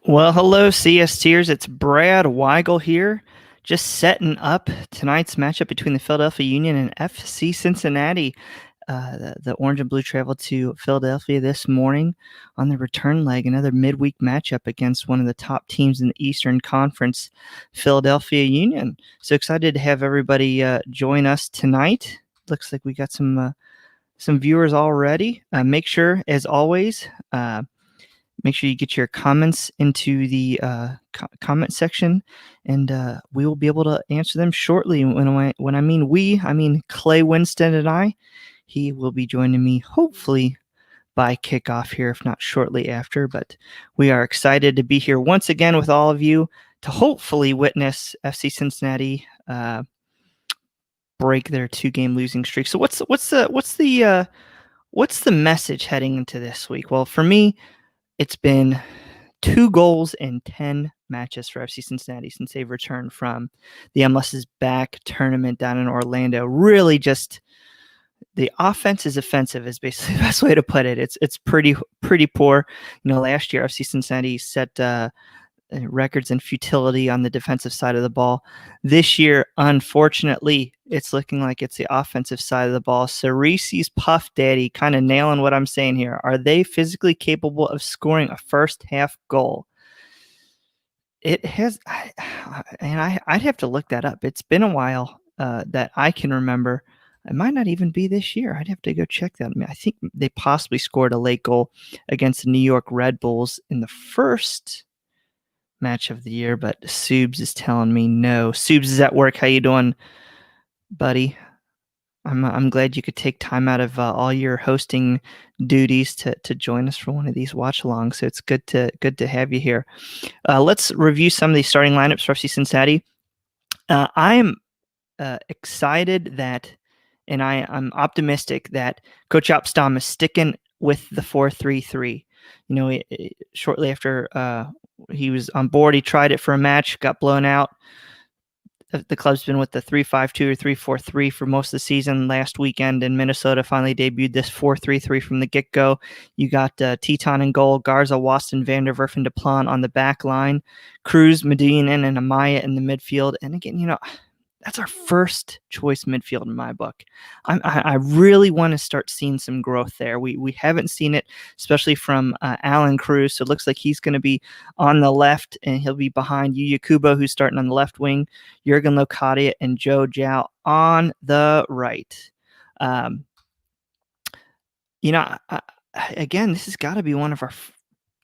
Well, hello, CSTers. It's Brad Weigel here, just setting up tonight's matchup between the Philadelphia Union and FC Cincinnati. The Orange and Blue traveled to Philadelphia this morning on the return leg, another midweek matchup against one of the top teams in the Eastern Conference, Philadelphia Union. So excited to have everybody join us tonight. Looks like we got some viewers already. Make sure, as always, make sure you get your comments into the comment section, and we will be able to answer them shortly. When I mean we, I mean Clay Winstead and I. He will be joining me hopefully by kickoff here, if not shortly after. But we are excited to be here once again with all of you to hopefully witness FC Cincinnati break their 2-game losing streak. So what's the message heading into this week? Well, for me, it's been 2 goals in 10 matches for FC Cincinnati since they've returned from the MLS's back tournament down in Orlando. Really, just the offense is offensive is basically the best way to put it. It's pretty poor. Last year FC Cincinnati set records in futility on the defensive side of the ball. This year, unfortunately, it's looking like it's the offensive side of the ball. Cerise's Puff Daddy kind of nailing what I'm saying here. Are they physically capable of scoring a first half goal? It has, and I'd have to look that up. It's been a while that I can remember. It might not even be this year. I'd have to go check that. I think they possibly scored a late goal against the New York Red Bulls in the first match of the year, but Subes is telling me no. Subes is at work. How you doing, buddy? I'm glad you could take time out of all your hosting duties to join us for one of these watch-alongs. So it's good to have you here. Let's review some of the starting lineups for FC Cincinnati. I'm excited that, and I'm optimistic that Coach Opstam is sticking with the 4-3-3. Shortly after he was on board, he tried it for a match, got blown out. The club's been with the 3-5-2 or 3-4-3 for most of the season. Last weekend in Minnesota finally debuted this 4-3-3 from the get-go. You got Teton in goal, Garza, Waston, Vanderwerf, and Duplan on the back line, Cruz, Medina, and Amaya in the midfield. And again, that's our first choice midfield in my book. I really want to start seeing some growth there. We haven't seen it, especially from Alan Cruz. So it looks like he's going to be on the left, and he'll be behind Yuya Kubo, who's starting on the left wing, Jurgen Locadia, and Joe Zhao on the right. Again, this has got to be one of our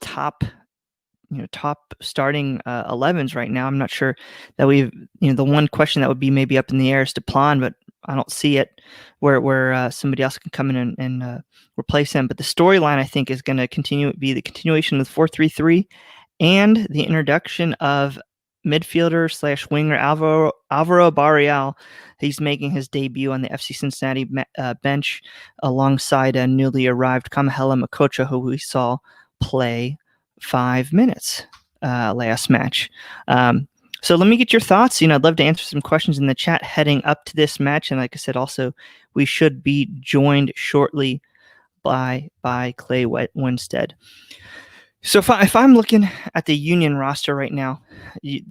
top starting 11s right now. I'm not sure that we've, the one question that would be maybe up in the air is Duplan, but I don't see it where somebody else can come in and replace him. But the storyline, I think, is going to be the continuation of the 4-3-3 and the introduction of midfielder / winger Alvaro Barreal. He's making his debut on the FC Cincinnati bench alongside a newly arrived Kamahela Makocha, who we saw play 5 minutes last match. So let me get your thoughts. I'd love to answer some questions in the chat heading up to this match. And like I said, also, we should be joined shortly by Clay Winstead. So if I'm looking at the Union roster right now,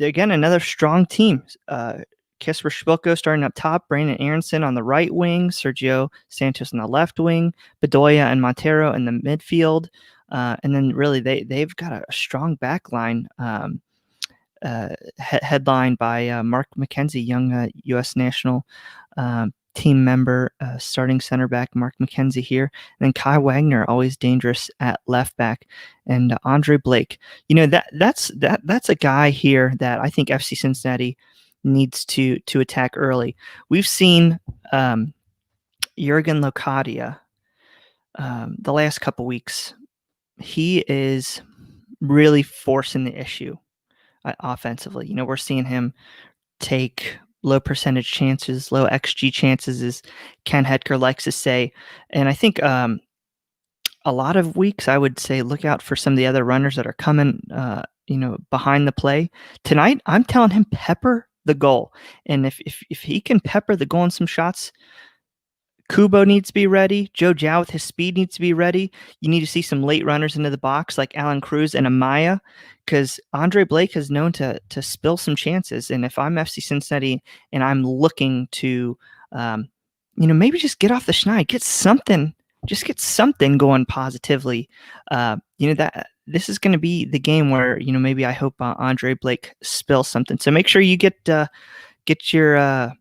again, another strong team. Kisper Shpilko starting up top, Brandon Aronson on the right wing, Sergio Santos on the left wing, Bedoya and Montero in the midfield. And then really they've got a strong back line headlined by Mark McKenzie, young U.S. national team member, starting center back Mark McKenzie here. And then Kai Wagner, always dangerous at left back, and Andre Blake. That's a guy here that I think FC Cincinnati needs to attack early. We've seen Jurgen Locadia the last couple weeks. He is really forcing the issue offensively. We're seeing him take low percentage chances, low XG chances, as Ken Hedker likes to say. And I think a lot of weeks, I would say, look out for some of the other runners that are coming, behind the play. Tonight, I'm telling him pepper the goal. And if he can pepper the goal in some shots, Kubo needs to be ready. Joe Zhao with his speed needs to be ready. You need to see some late runners into the box like Alan Cruz and Amaya, because Andre Blake is known to spill some chances. And if I'm FC Cincinnati and I'm looking to, maybe just get off the schneid, just get something going positively. That this is going to be the game where maybe I hope Andre Blake spills something. So make sure you get your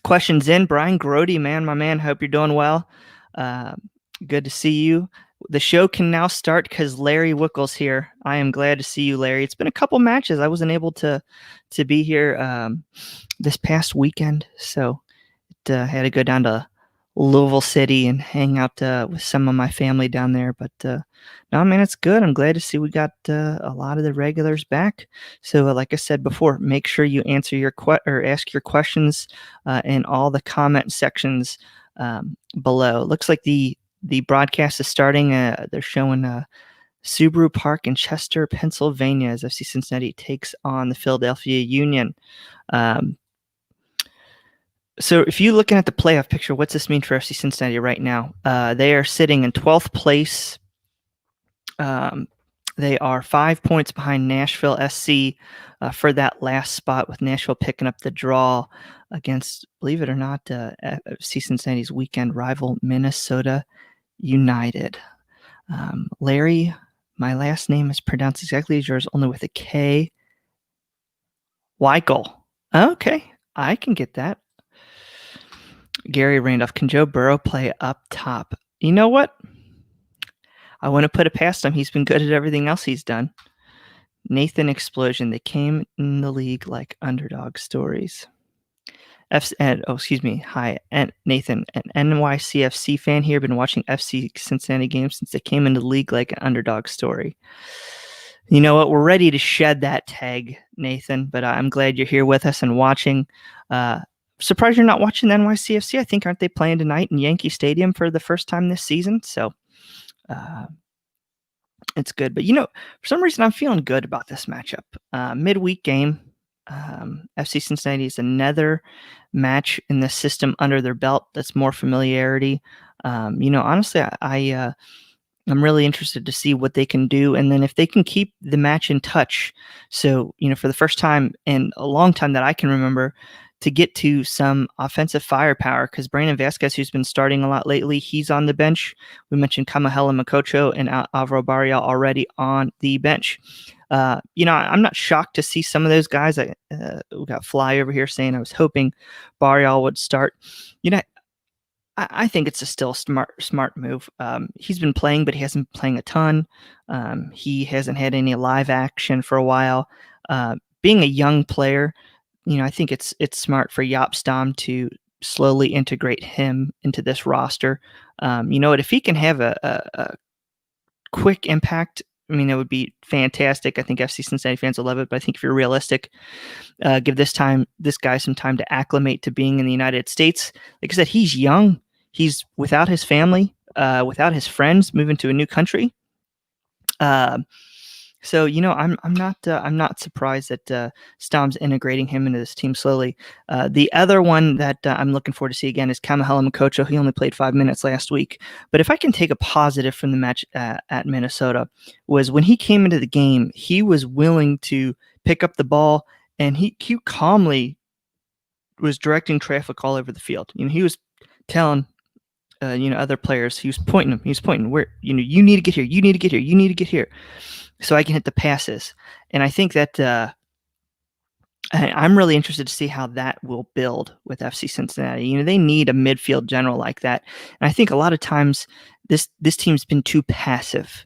questions in. Brian Grody, my man, hope you're doing well. Good to see you. The show can now start because Larry Wickle's here. I am glad to see you, Larry. It's been a couple matches. I wasn't able to be here this past weekend, so had to go down to Louisville City and hang out with some of my family down there. But no, man, it's good. I'm glad to see we got a lot of the regulars back. So, like I said before, make sure you answer your ask your questions in all the comment sections below. It looks like the broadcast is starting. They're showing Subaru Park in Chester, Pennsylvania, as FC Cincinnati takes on the Philadelphia Union. So if you're looking at the playoff picture, what's this mean for FC Cincinnati right now? They are sitting in 12th place. They are 5 points behind Nashville SC for that last spot, with Nashville picking up the draw against, believe it or not, FC Cincinnati's weekend rival, Minnesota United. Larry, my last name is pronounced exactly as yours, only with a K. Weichel. Okay, I can get that. Gary Randolph, can Joe Burrow play up top? You know what? I want to put it past him. He's been good at everything else he's done. Nathan Explosion, they came in the league like underdog stories. Hi, and Nathan, an NYCFC fan here, been watching FC Cincinnati games since they came into the league like an underdog story. You know what? We're ready to shed that tag, Nathan, but I'm glad you're here with us and watching. Surprised you're not watching the NYCFC. I think, aren't they playing tonight in Yankee Stadium for the first time this season? So it's good. But, for some reason, I'm feeling good about this matchup. Midweek game. FC Cincinnati is another match in the system under their belt. That's more familiarity. Honestly, I'm really interested to see what they can do, and then if they can keep the match in touch. So, for the first time in a long time that I can remember, to get to some offensive firepower, because Brandon Vasquez, who's been starting a lot lately, he's on the bench. We mentioned Kamahela Makocho and Alvaro Barrial already on the bench. I'm not shocked to see some of those guys. We got Fly over here saying I was hoping Barrial would start. I think it's still a smart move. He's been playing, but he hasn't been playing a ton. He hasn't had any live action for a while. Being a young player, I think it's smart for Jaap Stam to slowly integrate him into this roster. If he can have a quick impact, it would be fantastic. I think FC Cincinnati fans will love it, but I think if you're realistic, give this guy some time to acclimate to being in the United States. Like I said, he's young. He's without his family, without his friends, moving to a new country. So I'm not surprised that Stom's integrating him into this team slowly. The other one that I'm looking forward to see again is Kamahela Makocho. He only played 5 minutes last week, but if I can take a positive from the match at Minnesota, was when he came into the game, he was willing to pick up the ball, and he calmly was directing traffic all over the field. He was telling other players, he was pointing where you need to get here, you need to get here, you need to get here, so I can hit the passes. And I think that I'm really interested to see how that will build with FC Cincinnati. They need a midfield general like that. And I think a lot of times this team's been too passive,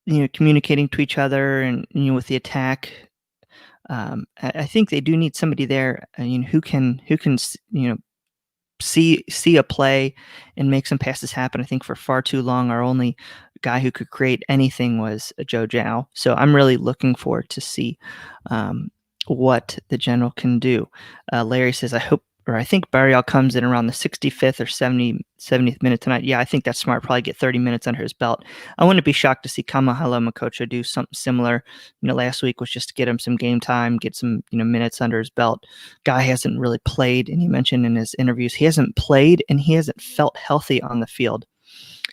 communicating to each other and, with the attack. I think they do need somebody there, who can see a play and make some passes happen. I think for far too long, our only guy who could create anything was Joe Zhao. So I'm really looking forward to see what the general can do. Larry says, I hope or I think Barrial comes in around the 65th or 70th minute tonight. Yeah, I think that's smart. Probably get 30 minutes under his belt. I wouldn't be shocked to see Kamahalo Makocha do something similar. Last week was just to get him some game time, get some minutes under his belt. Guy hasn't really played, and he mentioned in his interviews he hasn't played and he hasn't felt healthy on the field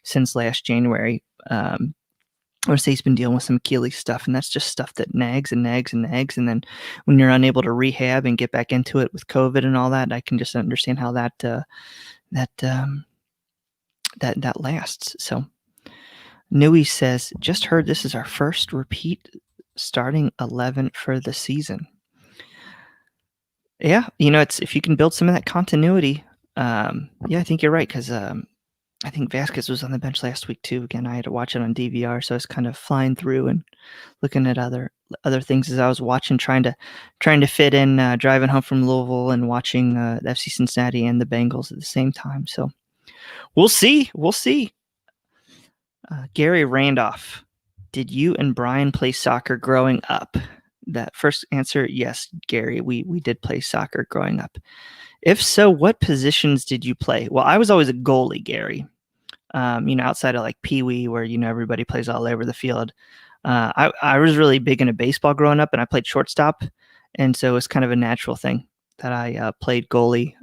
since last January. I would say he's been dealing with some Achilles stuff, and that's just stuff that nags and nags and nags. And then when you're unable to rehab and get back into it with COVID and all that, I can just understand how that lasts. So Nui says, just heard this is our first repeat starting 11 for the season. Yeah, it's if you can build some of that continuity. Yeah, I think you're right, because I think Vasquez was on the bench last week too. Again, I had to watch it on DVR, so I was kind of flying through and looking at other things as I was watching, trying to fit in driving home from Louisville and watching the FC Cincinnati and the Bengals at the same time. So we'll see. Gary Randolph, did you and Brian play soccer growing up? That first answer, yes, Gary, we did play soccer growing up. If so, what positions did you play? Well, I was always a goalie, Gary. Outside of like Pee Wee, where everybody plays all over the field. I was really big into baseball growing up, and I played shortstop, and so it was kind of a natural thing that I played goalie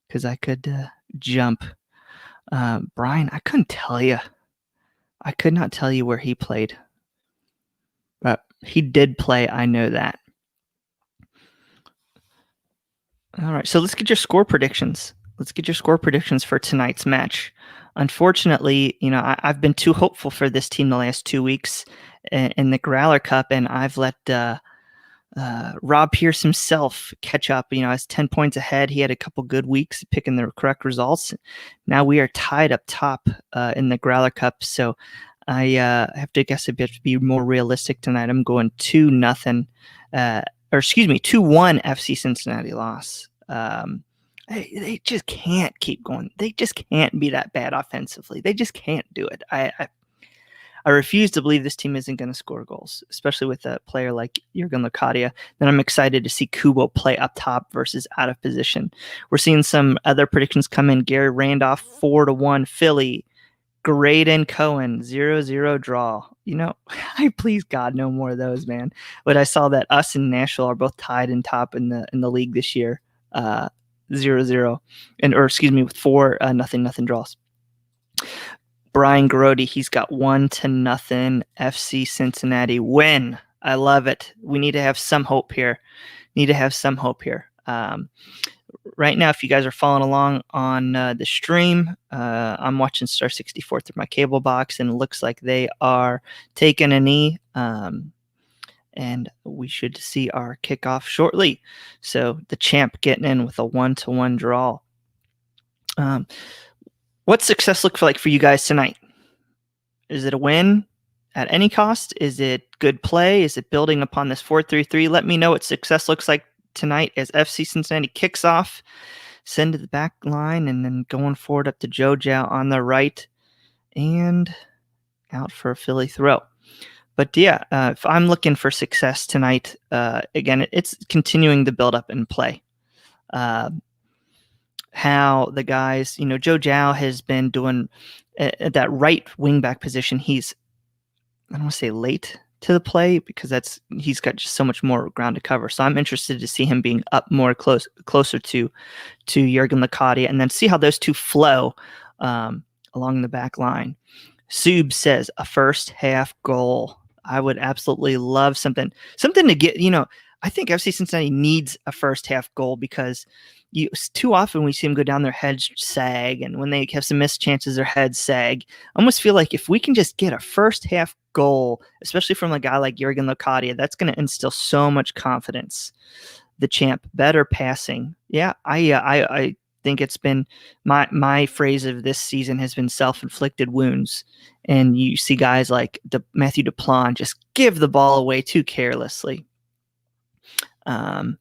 because I could jump. Brian, I couldn't tell you. I could not tell you where he played, but he did play. I know that. All right, so let's get your score predictions. Let's get your score predictions for tonight's match. Unfortunately, I've been too hopeful for this team the last 2 weeks in the Growler Cup, and I've let Rob Pierce himself catch up. I was 10 points ahead. He had a couple good weeks picking the correct results. Now we are tied up top in the Growler Cup, so I have to guess a bit to be more realistic tonight. I'm going 2-1 FC Cincinnati loss. They just can't keep going. They just can't be that bad offensively. They just can't do it. I refuse to believe this team isn't going to score goals, especially with a player like Jurgen Locadia. Then I'm excited to see Kubo play up top versus out of position. We're seeing some other predictions come in. Gary Randolph, 4-1 Philly. Graydon Cohen, 0-0 draw. I please God no more of those, man. But I saw that us and Nashville are both tied in top in the league this year. 0-0, with 4 nothing draws. Brian Garodi, he's got 1-0 FC Cincinnati win. I love it. We need to have some hope here. Right now, if you guys are following along on the stream, I'm watching Star 64 through my cable box, and it looks like they are taking a knee. And we should see our kickoff shortly. So the champ getting in with a 1-1 draw. What's success look like for you guys tonight? Is it a win at any cost? Is it good play? Is it building upon this 4-3-3? Let me know what success looks like tonight as FC Cincinnati kicks off. Send to the back line and then going forward up to Jojo on the right and out for a Philly throw. But yeah, if I'm looking for success tonight, again, it's continuing the build-up and play. How the guys, Joe Zhao has been doing at that right wing-back position. He's, I don't want to say late to the play because he's got just so much more ground to cover. So I'm interested to see him being up more closer to Jurgen Locadia, and then see how those two flow along the back line. Sub says a first half goal. I would absolutely love something to get, I think FC Cincinnati needs a first half goal because too often we see them go down, their heads sag, and when they have some missed chances, their heads sag. I almost feel like if we can just get a first half goal, especially from a guy like Jurgen Locadia, that's going to instill so much confidence. The champ, better passing. Yeah, I think it's been my phrase of this season has been self-inflicted wounds. And you see guys like Matthew Duplan just give the ball away too carelessly. Warren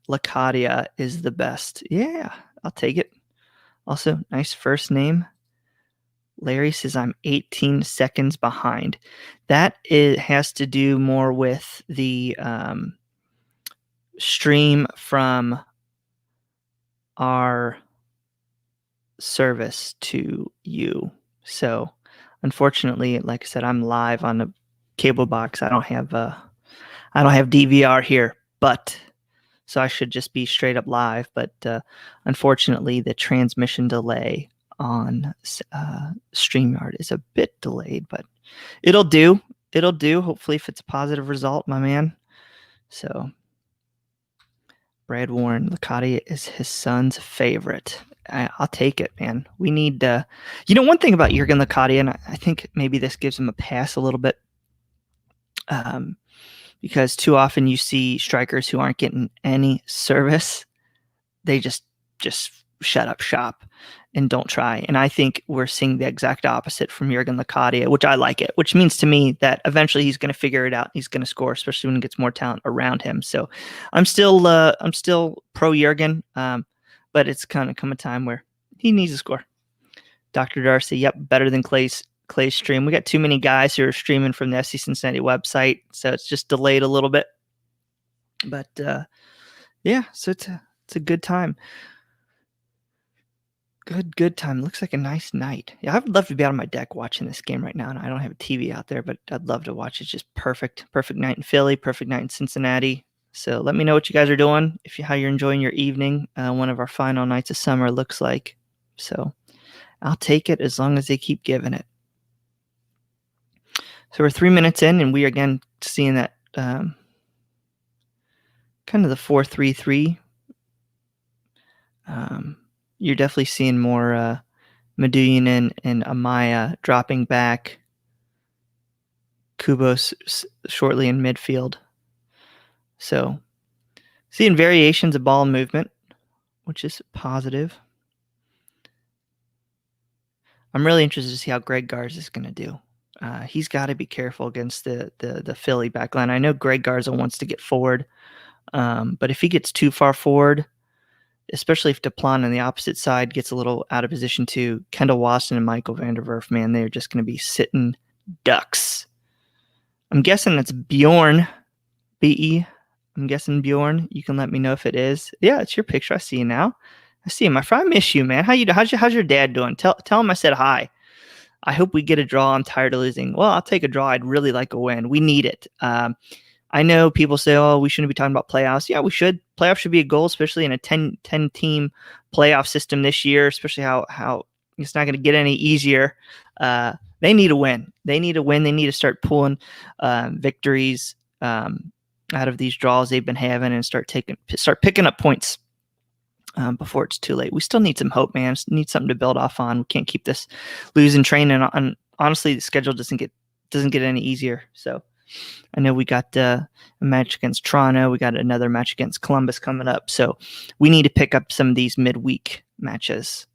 Locadia is the best. Yeah, I'll take it. Also, nice first name. Larry says I'm 18 seconds behind. That has to do more with the stream from our service to you. So, unfortunately, like I said, I'm live on a cable box. I don't have DVR here, but so I should just be straight up live. But unfortunately, the transmission delay on StreamYard is a bit delayed, but it'll do. It'll do. Hopefully, if it's a positive result, my man. So, Brad Warren, Licati is his son's favorite. I'll take it, man. We need, one thing about Jurgen Licati, and I think maybe this gives him a pass a little bit, because too often you see strikers who aren't getting any service. They just shut up shop and don't try. And I think we're seeing the exact opposite from Jurgen Licati, which I like it, which means to me that eventually he's going to figure it out. He's going to score, especially when he gets more talent around him. So I'm still pro Jurgen, but it's kind of come a time where he needs to score. Dr. Darcy, yep, better than Clay's stream. We got too many guys who are streaming from the FC Cincinnati website, so it's just delayed a little bit. But yeah, so it's a good time. Good time. Looks like a nice night. Yeah, I would love to be out on my deck watching this game right now. And I don't have a TV out there, but I'd love to watch it. Just perfect night in Philly, perfect night in Cincinnati. So let me know what you guys are doing, how you're enjoying your evening. One of our final nights of summer looks like. So I'll take it as long as they keep giving it. So we're 3 minutes in, and we are again seeing that kind of the 4-3-3. You're definitely seeing more Medullin and Amaya dropping back. Kubos shortly in midfield. So seeing variations of ball movement, which is positive. I'm really interested to see how Greg Garza is going to do. He's got to be careful against the Philly backline. I know Greg Garza wants to get forward, but if he gets too far forward, especially if Duplan on the opposite side gets a little out of position too, Kendall Wasson and Michael Vanderwerf, man, they're just going to be sitting ducks. I'm guessing that's Bjorn, B-E. I'm guessing Bjorn. You can let me know if it is. Yeah, it's your picture. I see you now. I see you, my friend. I miss you, man. How's your dad doing? Tell him I said hi. I hope we get a draw. I'm tired of losing. Well, I'll take a draw. I'd really like a win. We need it. I know people say, oh, we shouldn't be talking about playoffs. Yeah, we should. Playoffs should be a goal, especially in a 10-team playoff system this year, especially how it's not going to get any easier. They need a win. They need a win. They need to start pulling victories out of these draws they've been having and start picking up points before it's too late. We still need some hope, man. Need something to build off on. We can't keep this losing train. And honestly, the schedule doesn't get any easier. So I know we got a match against Toronto. We got another match against Columbus coming up. So we need to pick up some of these midweek matches.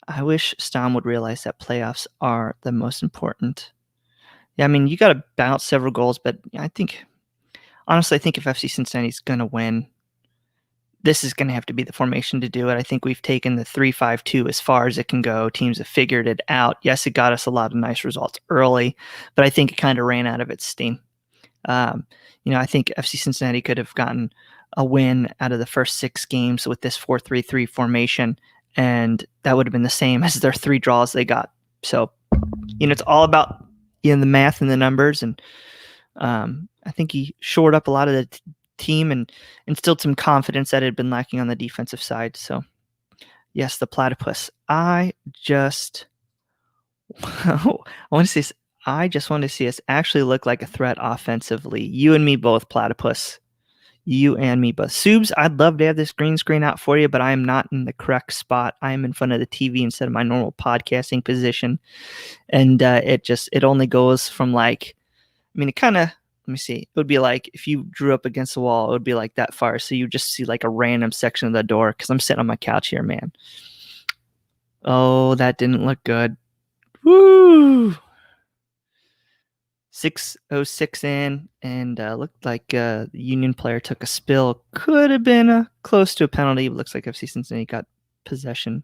I wish Stom would realize that playoffs are the most important. Yeah, I mean, you got to bounce several goals, but honestly, I think if FC Cincinnati's going to win, this is going to have to be the formation to do it. I think we've taken the 3-5-2 as far as it can go. Teams have figured it out. Yes, it got us a lot of nice results early, but I think it kind of ran out of its steam. I think FC Cincinnati could have gotten a win out of the first 6 games with this 4-3-3 formation, and that would have been the same as their 3 draws they got. So, it's all about the math and the numbers, and I think he shored up a lot of the team and instilled some confidence that had been lacking on the defensive side. So, yes, the platypus. I just want to see us actually look like a threat offensively. You and me both, platypus. You and me both. Subs, I'd love to have this green screen out for you, but I am not in the correct spot. I am in front of the TV instead of my normal podcasting position. And it only goes from it kind of, let me see. It would be like if you drew up against the wall, it would be like that far. So you just see like a random section of the door because I'm sitting on my couch here, man. Oh, that didn't look good. Woo! 6:06 in, and looked like the Union player took a spill. Could have been close to a penalty. But looks like FC Cincinnati got possession.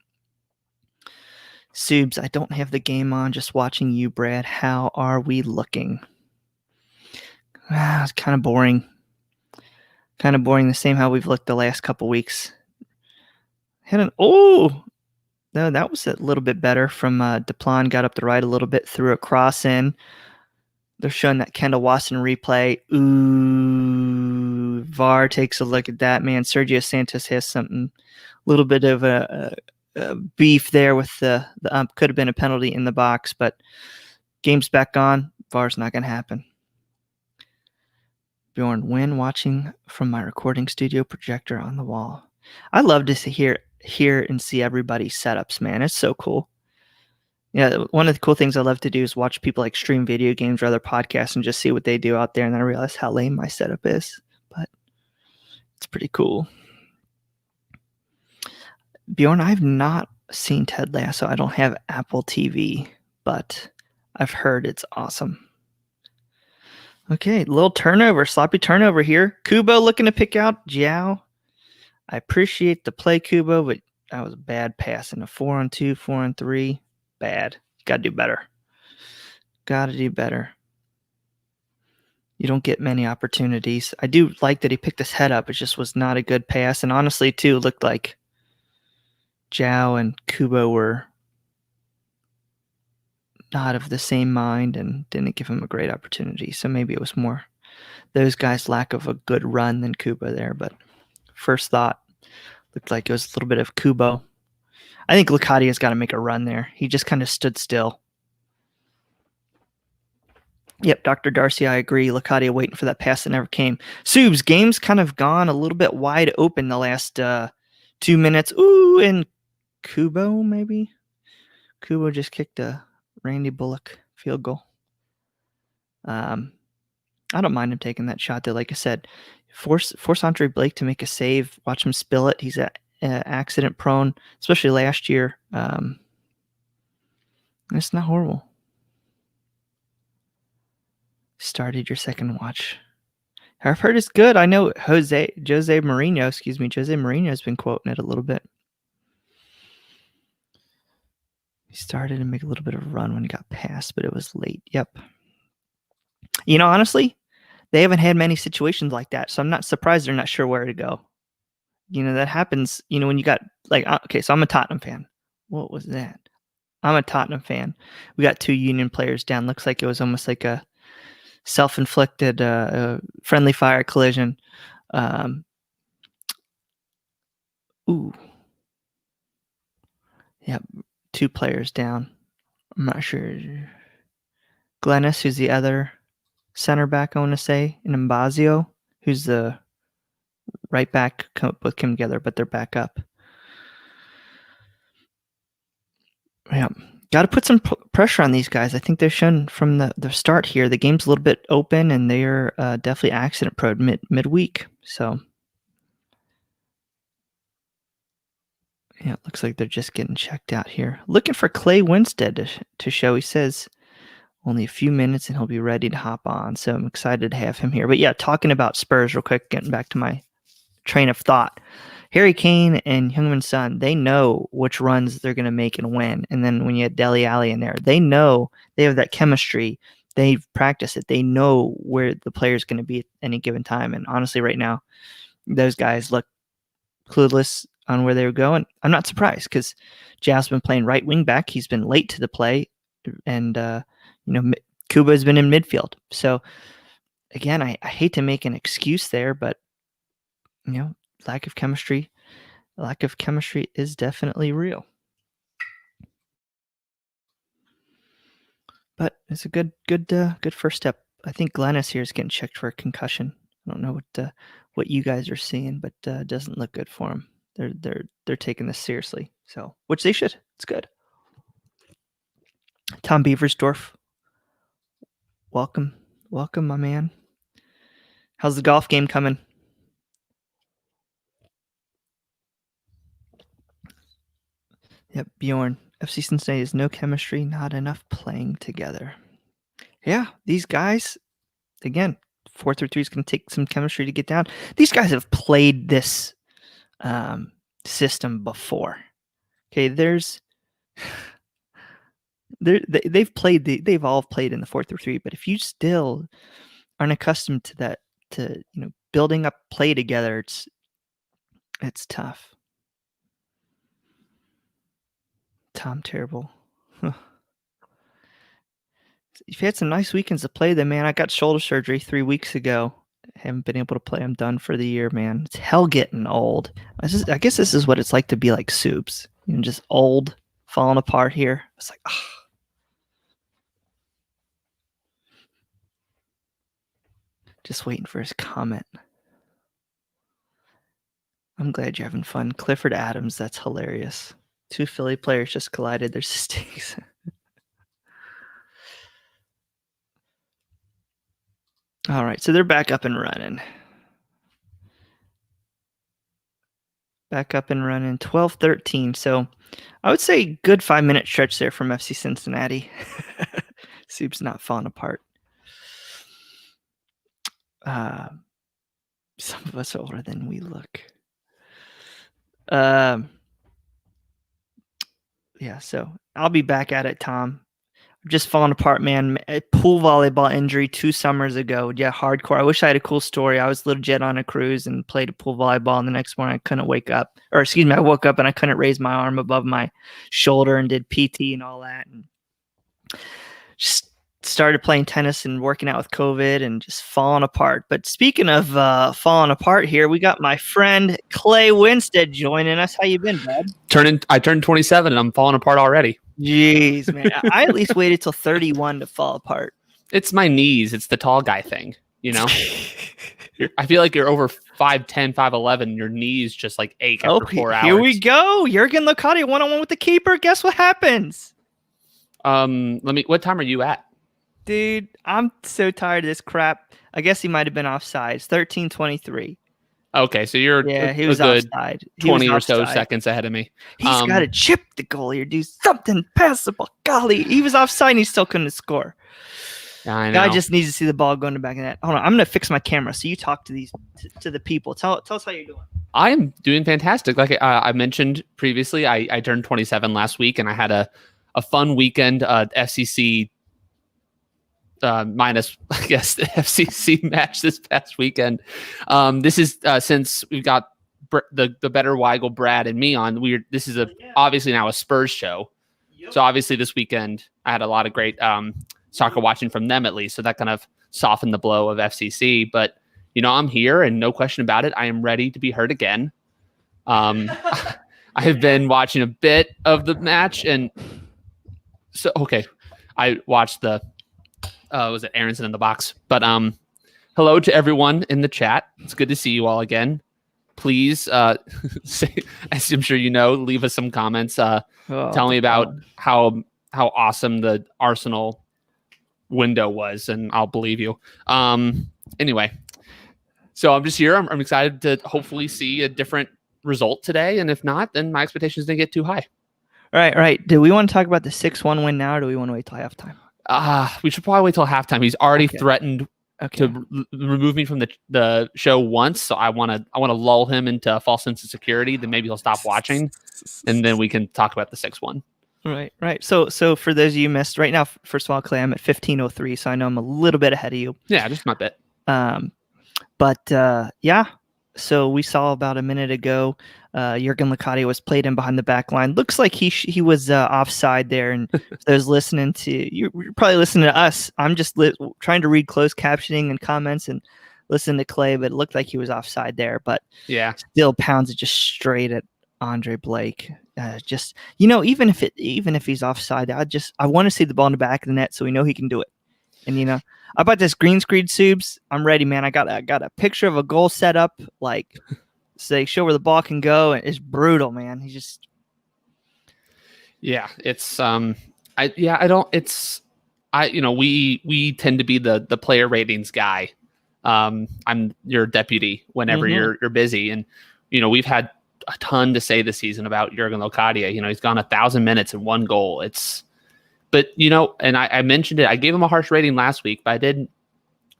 Subs, I don't have the game on. Just watching you, Brad. How are we looking? It's kind of boring. The same how we've looked the last couple weeks. No, that was a little bit better from Deplan. Got up the right a little bit, threw a cross in. They're showing that Kendall Wasson replay. Ooh, VAR takes a look at that, man. Sergio Santos has something, a little bit of a beef there with the ump. Could have been a penalty in the box, but game's back on. VAR's not going to happen. Bjorn, when watching from my recording studio projector on the wall. I love to hear and see everybody's setups, man. It's so cool. Yeah, one of the cool things I love to do is watch people like stream video games or other podcasts and just see what they do out there. And then I realize how lame my setup is, but it's pretty cool. Bjorn, I've not seen Ted Lasso. I don't have Apple TV, but I've heard it's awesome. Okay, little turnover, sloppy turnover here. Kubo looking to pick out Jiao. I appreciate the play, Kubo, but that was a bad pass in a 4-on-2, 4-on-3. Bad. Gotta do better. Gotta do better. You don't get many opportunities. I do like that he picked his head up. It just was not a good pass. And honestly, too, it looked like Jiao and Kubo were not of the same mind and didn't give him a great opportunity. So maybe it was more those guys' lack of a good run than Kubo there. But first thought, looked like it was a little bit of Kubo. I think Locatia's got to make a run there. He just kind of stood still. Yep, Dr. Darcy, I agree. Locadia waiting for that pass that never came. Subs, game's kind of gone a little bit wide open the last 2 minutes. Ooh, and Kubo, maybe? Kubo just kicked a Randy Bullock field goal. I don't mind him taking that shot, though. Like I said, force Andre Blake to make a save. Watch him spill it. He's accident prone, especially last year. It's not horrible. Started your second watch. I've heard it's good. I know Jose Mourinho has been quoting it a little bit. He started to make a little bit of a run when he got past, but it was late. Yep. You know, honestly, they haven't had many situations like that, so I'm not surprised they're not sure where to go. You know, that happens, you know, when you got, like, okay, so I'm a Tottenham fan. What was that? I'm a Tottenham fan. We got 2 Union players down. Looks like it was almost like a self-inflicted friendly fire collision. Ooh. Yep, 2 players down. I'm not sure. Glennis, who's the other center back, I want to say, and Mbazio, who's the right back, both came together, but they're back up. Yeah, got to put some pressure on these guys. I think they've shown from the start here, the game's a little bit open, and they're definitely accident prone midweek. So, yeah, it looks like they're just getting checked out here. Looking for Clay Winstead to show. He says only a few minutes and he'll be ready to hop on. So I'm excited to have him here. But yeah, talking about Spurs real quick, getting back to my train of thought. Harry Kane and Heung-min Son, they know which runs they're going to make and when. And then when you had Dele Alli in there, they know they have that chemistry. They've practiced it. They know where the player's going to be at any given time. And honestly, right now, those guys look clueless on where they were going. I'm not surprised because Jao's been playing right wing back. He's been late to the play. And, Kuba has been in midfield. So, again, I hate to make an excuse there, but, lack of chemistry is definitely real. But it's a good first step. I think Glennis here is getting checked for a concussion. I don't know what you guys are seeing, but it doesn't look good for him. They're taking this seriously. So, which they should. It's good. Tom Beaversdorf, welcome, my man. How's the golf game coming? Yep, Bjorn. FC Cincinnati has no chemistry, not enough playing together. Yeah, these guys, again, 4-3-3 is going to take some chemistry to get down. These guys have played this system before. Okay, they've all played in the 4-3-3, but if you still aren't accustomed to that, building up play together, it's tough. Tom terrible. Huh. You've had some nice weekends to play them, man. I got shoulder surgery 3 weeks ago. Haven't been able to play. I'm done for the year, man. It's hell getting old. I guess this is what it's like to be like Soups. Just old, falling apart here. It's like, ugh. Just waiting for his comment. I'm glad you're having fun. Clifford Adams, that's hilarious. 2 Philly players just collided their sticks. All right, so they're back up and running. Back up and running, 12-13. So I would say good 5-minute stretch there from FC Cincinnati. Soup's not falling apart. Some of us are older than we look. Yeah, so I'll be back at it, Tom. I'm just falling apart, man. A pool volleyball injury 2 summers ago. Yeah, hardcore. I wish I had a cool story. I was legit on a cruise and played a pool volleyball, and the next morning I couldn't wake up. Or excuse me, I woke up and I couldn't raise my arm above my shoulder and did PT and all that. And just started playing tennis and working out with COVID and just falling apart. But speaking of falling apart here, we got my friend Clay Winstead joining us. How you been, bud? I turned 27 and I'm falling apart already. Jeez, man. I at least waited till 31 to fall apart. It's my knees. It's the tall guy thing, I feel like you're over 5'10", 5'11". Your knees just like ache after 4 hours. Here we go. Jurgen Locadia one-on-one with the keeper. Guess what happens? What time are you at? Dude, I'm so tired of this crap. I guess he might have been offsides. 13:23. Okay, so you're he was a good offside. 20 or so seconds ahead of me. He's got to chip the goalie or do something. Pass the ball. Golly, he was offside and he still couldn't score. I know. Guy just needs to see the ball go in the back of the net. Hold on, I'm going to fix my camera so you talk to to the people. Tell us how you're doing. I am doing fantastic. Like I mentioned previously, I turned 27 last week and I had a fun weekend. FCC minus, I guess, the FCC match this past weekend. This is since we've got the better Weigel, Brad, and me on. This is obviously now a Spurs show. Yep. So obviously this weekend I had a lot of great soccer watching from them, at least. So that kind of softened the blow of FCC. But I'm here, and no question about it, I am ready to be heard again. I have been watching a bit of the match, and so I watched the. Was it Aronson in the box? But hello to everyone in the chat. It's good to see you all again. Please, say, as I'm sure you know, leave us some comments. Tell me about how awesome the Arsenal window was, and I'll believe you. Anyway, so I'm just here. I'm excited to hopefully see a different result today, and if not, then my expectations didn't get too high. Right. Do we want to talk about the 6-1 win now, or do we want to wait till halftime? We should probably wait till halftime. He's already threatened to remove me from the show once, so I want to lull him into a false sense of security. Then maybe he'll stop watching, and then we can talk about the 6-1. Right. So for those of you missed, right now, first of all, Clay, I'm at 15:03, so I know I'm a little bit ahead of you. Yeah, just my bit. Yeah. So we saw about a minute ago, Jurgen Locadia was played in behind the back line. Looks like he was offside there. And those listening to you're probably listening to us. I'm just trying to read closed captioning and comments and listen to Clay, but it looked like he was offside there. But yeah, still pounds it just straight at Andre Blake. Even if he's offside, I want to see the ball in the back of the net so we know he can do it. And about this green screen subs, I'm ready, man. I got a picture of a goal set up, like so they show where the ball can go, and it's brutal, man. It's we tend to be the player ratings guy. I'm your deputy whenever you're busy, and we've had a ton to say this season about Jurgen Locadia. He's gone 1,000 minutes and 1 goal. But, and I mentioned it. I gave him a harsh rating last week, but I did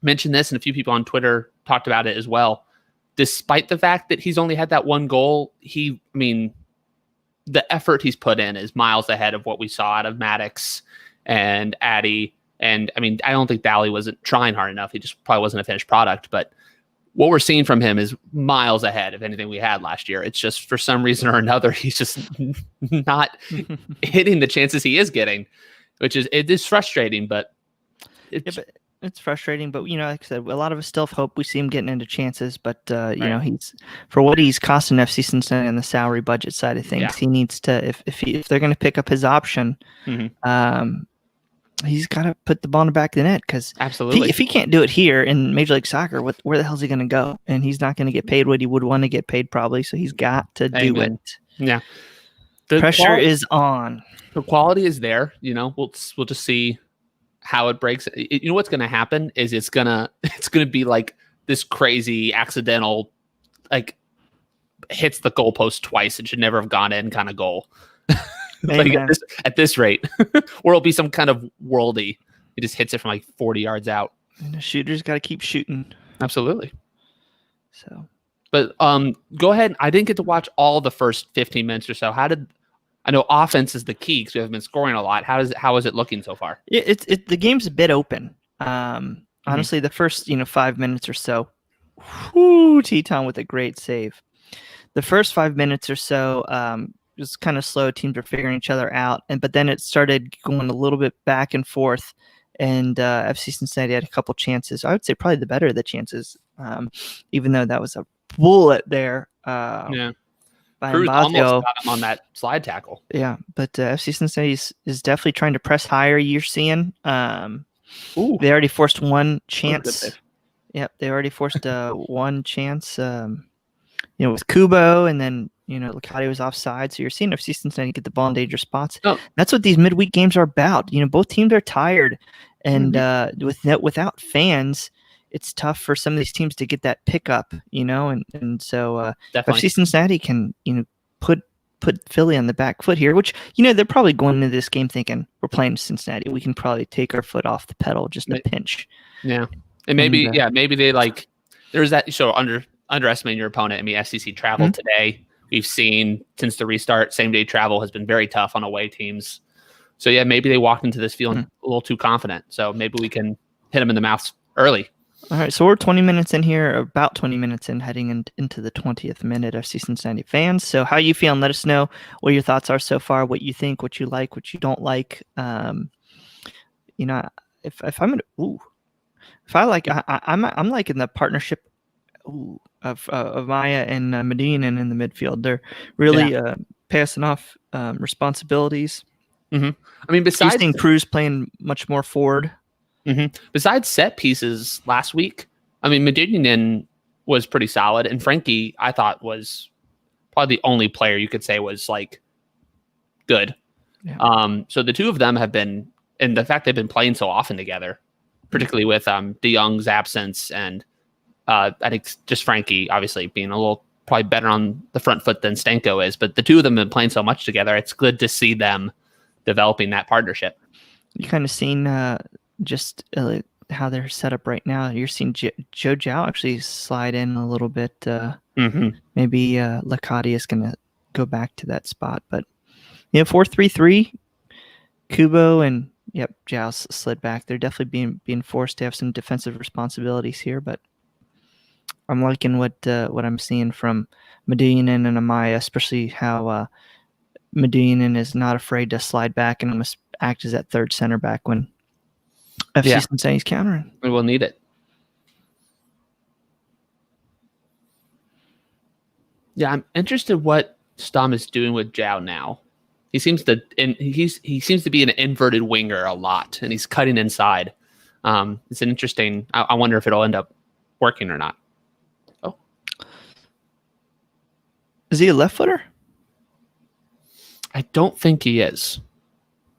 mention this, and a few people on Twitter talked about it as well. Despite the fact that he's only had that 1 goal, the effort he's put in is miles ahead of what we saw out of Maddox and Addy. And, I don't think Daly wasn't trying hard enough. He just probably wasn't a finished product. But what we're seeing from him is miles ahead of anything we had last year. It's just for some reason or another, he's just not hitting the chances he is getting, which is frustrating, but it's frustrating. But, like I said, a lot of us still hope we see him getting into chances. But, he's for what he's costing FC Cincinnati on the salary budget side of things, he needs to, if they're going to pick up his option, he's got to put the ball in the back of the net, because if he can't do it here in Major League Soccer, where the hell is he going to go? And he's not going to get paid what he would want to get paid probably, so he's got to do it. Yeah. The pressure is on. The quality is there. We'll just see how it breaks. What's going to happen is it's going to be like this crazy accidental, like, hits the goalpost twice and should never have gone in kind of goal. Like at this rate, or it'll be some kind of worldy. He just hits it from like 40 yards out. And the shooter's got to keep shooting. Absolutely. So, but go ahead. I didn't get to watch all the first 15 minutes or so. I know offense is the key because we haven't been scoring a lot. How is it looking so far? The game's a bit open. Honestly, the first 5 minutes or so, Teton with a great save. The first 5 minutes or so, it was kind of slow. Teams were figuring each other out, but then it started going a little bit back and forth. And FC Cincinnati had a couple chances. I would say probably the better of the chances, even though that was a bullet there. Cruz Mbazio. almost got him on that slide tackle. Yeah, but FC Cincinnati is definitely trying to press higher. You're seeing they already forced one chance. Yep, they already forced one chance. With Kubo, and then Licati was offside, so you're seeing FC Cincinnati get the ball in dangerous spots. That's what these midweek games are about. Both teams are tired, and without fans, it's tough for some of these teams to get that pickup. And so FC Cincinnati can put Philly on the back foot here, which they're probably going into this game thinking we're playing Cincinnati, we can probably take our foot off the pedal just a pinch. Yeah, and maybe they like there's that underestimating your opponent. I mean, FCC traveled today. We've seen since the restart, same-day travel has been very tough on away teams. So, yeah, maybe they walked into this feeling a little too confident. So maybe we can hit them in the mouth early. All right, so we're 20 minutes in here, about 20 minutes in, heading into the 20th minute, FC Cincinnati fans. So how you feeling? Let us know what your thoughts are so far, what you think, what you like, what you don't like. I'm liking the partnership of Maya and Medina in the midfield. They're really passing off responsibilities. I mean, besides Cruz playing much more forward. Besides set pieces last week, I mean, Medina was pretty solid, and Frankie, I thought, was probably the only player you could say was like good. Yeah. So the two of them have been, and the fact they've been playing so often together, particularly with De Jong's absence, and I think just Frankie obviously being a little probably better on the front foot than Stanko is, but the two of them have been playing so much together. It's good to see them developing that partnership. You kind of seen just how they're set up right now. You're seeing Joe Zhao actually slide in a little bit. Maybe Licati is going to go back to that spot, but 4-3-3, Kubo and Zhao slid back. They're definitely being forced to have some defensive responsibilities here, but I'm liking what I'm seeing from Medina and Amaya, especially how Medina is not afraid to slide back and almost act as that third center back when FC Cincinnati's countering. We will need it. Yeah, I'm interested what Stam is doing with Zhao now. He seems to be an inverted winger a lot, and he's cutting inside. It's an interesting. I wonder if it'll end up working or not. Oh, is he a left footer? I don't think he is,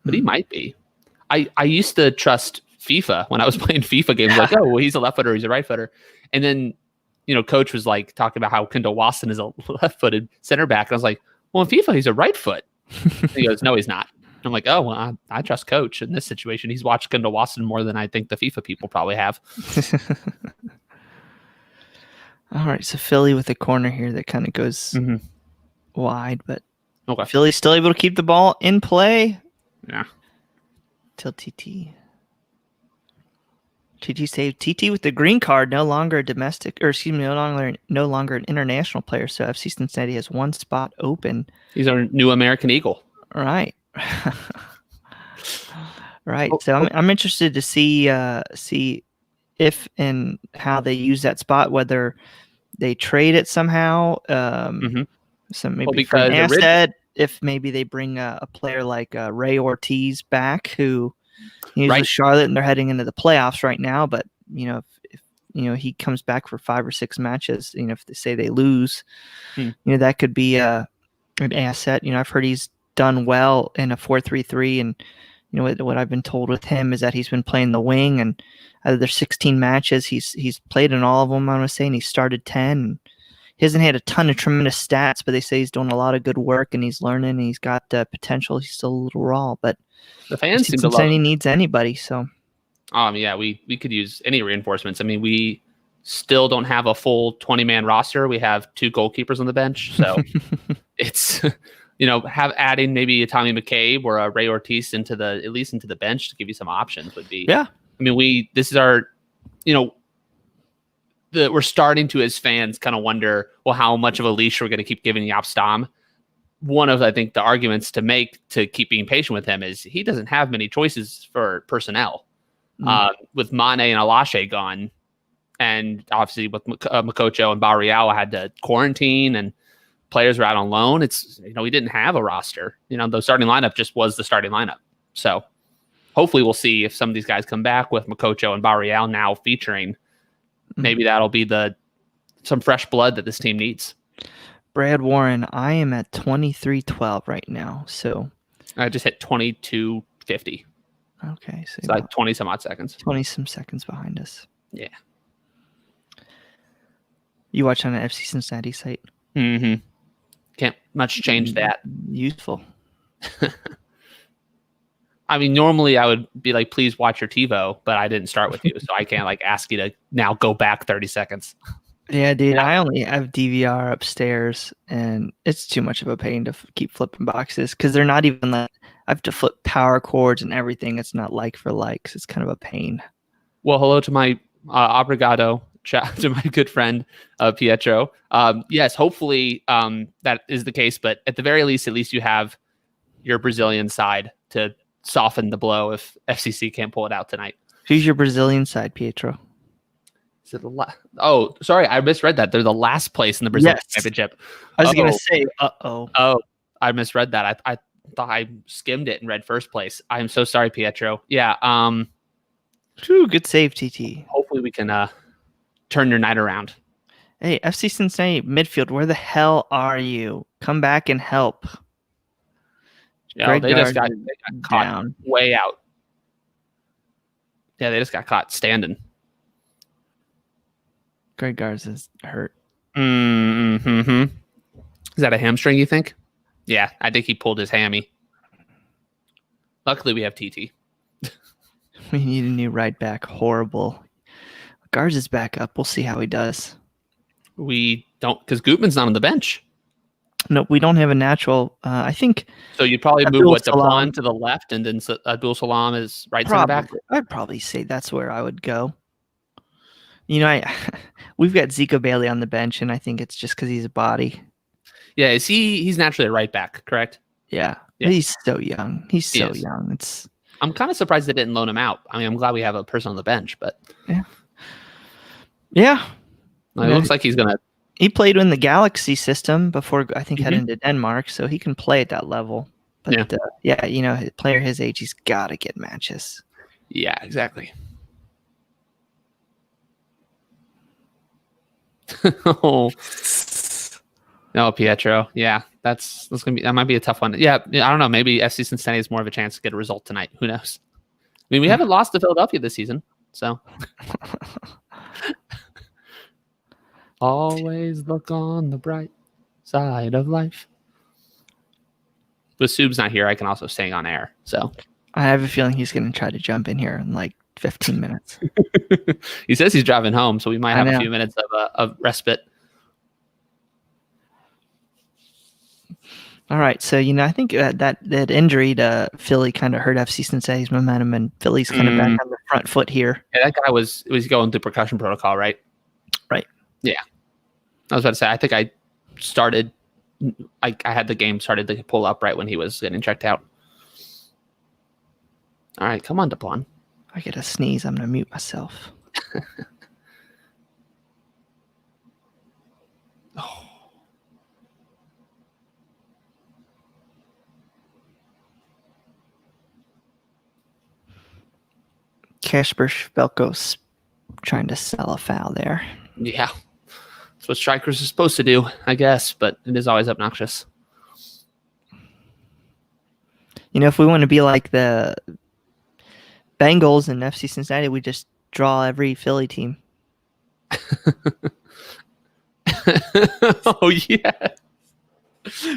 but he might be. I used to trust FIFA when I was playing FIFA games. Like, oh, well, he's a left footer, he's a right footer, and then coach was like talking about how Kendall Wasson is a left-footed center back, and I was like, well, in FIFA he's a right foot. He goes, no, he's not. I'm like, oh, well, I trust coach in this situation. He's watched Kendall Wasson more than I think the FIFA people probably have. All right, so Philly with a corner here that kind of goes wide, but okay. Philly's still able to keep the ball in play. Yeah. Till TT. TT saved TT with the green card, no longer a domestic, or excuse me, no longer an international player. So FC Cincinnati has one spot open. He's our new American Eagle. Right. Right. So I'm interested to see if and how they use that spot, whether they trade it somehow, some maybe for an asset. If maybe they bring a player like Ray Ortiz back, who he's with Charlotte and they're heading into the playoffs right now. But if he comes back for 5 or 6 matches, if they say they lose, that could be an asset. I've heard he's done well in a 4-3-3, and what I've been told with him is that he's been playing the wing, and out of their 16 matches, he's played in all of them, I want to say, and he started 10. He hasn't had a ton of tremendous stats, but they say he's doing a lot of good work, and he's learning, and he's got potential. He's still a little raw, but the fans seem to love Cincinnati needs anybody. So, yeah, we could use any reinforcements. I mean, we still don't have a full 20-man roster. We have 2 goalkeepers on the bench, so it's have adding maybe a Tommy McCabe or a Ray Ortiz into the bench to give you some options would be. Yeah, I mean, this is our, we're starting to, as fans, kind of wonder, well, how much of a leash we're going to keep giving Jaap Stam. One of, I think, the arguments to make to keep being patient with him is he doesn't have many choices for personnel. With Mane and Alashe gone, and obviously with Makocho and Barreal had to quarantine, and players were out on loan. It's we didn't have a roster. The starting lineup just was the starting lineup. So hopefully we'll see if some of these guys come back with Makocho and Barreal now featuring. Maybe that'll be some fresh blood that this team needs. Brad Warren, I am at 23-12 right now. So I just hit 22:50. Okay, so it's like 20 some odd seconds. 20 some seconds behind us. Yeah. You watch on the FC Cincinnati site. Can't much change that. Useful. I mean, normally I would be like, please watch your TiVo, but I didn't start with you, so I can't ask you to now go back 30 seconds. Yeah, dude, I only have DVR upstairs, and it's too much of a pain to keep flipping boxes because they're not even I have to flip power cords and everything. It's not like for likes. It's kind of a pain. Well, hello to my obrigado, to my good friend Pietro. Yes, hopefully that is the case, but at the very least, you have your Brazilian side to soften the blow if FCC can't pull it out tonight. Who's your Brazilian side, Pietro? Is it oh, sorry, I misread that. They're the last place in the Brazilian championship. I was going to say, Oh, I misread that. I thought I skimmed it and read first place. I'm so sorry, Pietro. Yeah. Good save, TT. Hopefully we can turn your night around. Hey, FC Cincinnati midfield, where the hell are you? Come back and help. Yeah, they just got caught down. Way out. Yeah, they just got caught standing. Greg Garza is hurt. Is that a hamstring, you think? Yeah, I think he pulled his hammy. Luckily, we have TT. We need a new right back. Horrible. Garza's back up. We'll see how he does. We don't, because Gutman's not on the bench. No, we don't have a natural. I think. So you'd probably move Deplan to the left, and then Abdul Salam is right center back. I'd probably say that's where I would go. We've got Zico Bailey on the bench, and I think it's just because he's a body. Yeah, he's naturally a right back, correct? Yeah. He's so young. He's so young. I'm kind of surprised they didn't loan him out. I mean, I'm glad we have a person on the bench, but yeah. It looks like he's gonna. He played in the Galaxy system before, I think, heading to Denmark, so he can play at that level. But a player his age, he's got to get matches. Yeah, exactly. No, Pietro. Yeah, that's gonna be. That might be a tough one. Yeah, I don't know. Maybe FC Cincinnati has more of a chance to get a result tonight. Who knows? I mean, we haven't lost to Philadelphia this season, so. Always look on the bright side of life. With Sub's not here, I can also sing on air. So I have a feeling he's going to try to jump in here in like 15 minutes. He says he's driving home, so we might have a few minutes of respite. All right, so I think that injury to Philly kind of hurt FC Cincinnati's momentum, and Philly's kind of back on the front foot here. Yeah, that guy was going through percussion protocol, right? Right. Yeah, I was about to say. I think I started. I had the game started to pull up right when he was getting checked out. All right, come on, DePlon. I get a sneeze. I'm gonna mute myself. Oh. Kasper Schvelko's trying to sell a foul there. Yeah, that's what strikers are supposed to do, I guess, but it is always obnoxious. If we want to be like the Bengals and FC Cincinnati, we just draw every Philly team. Oh, yeah.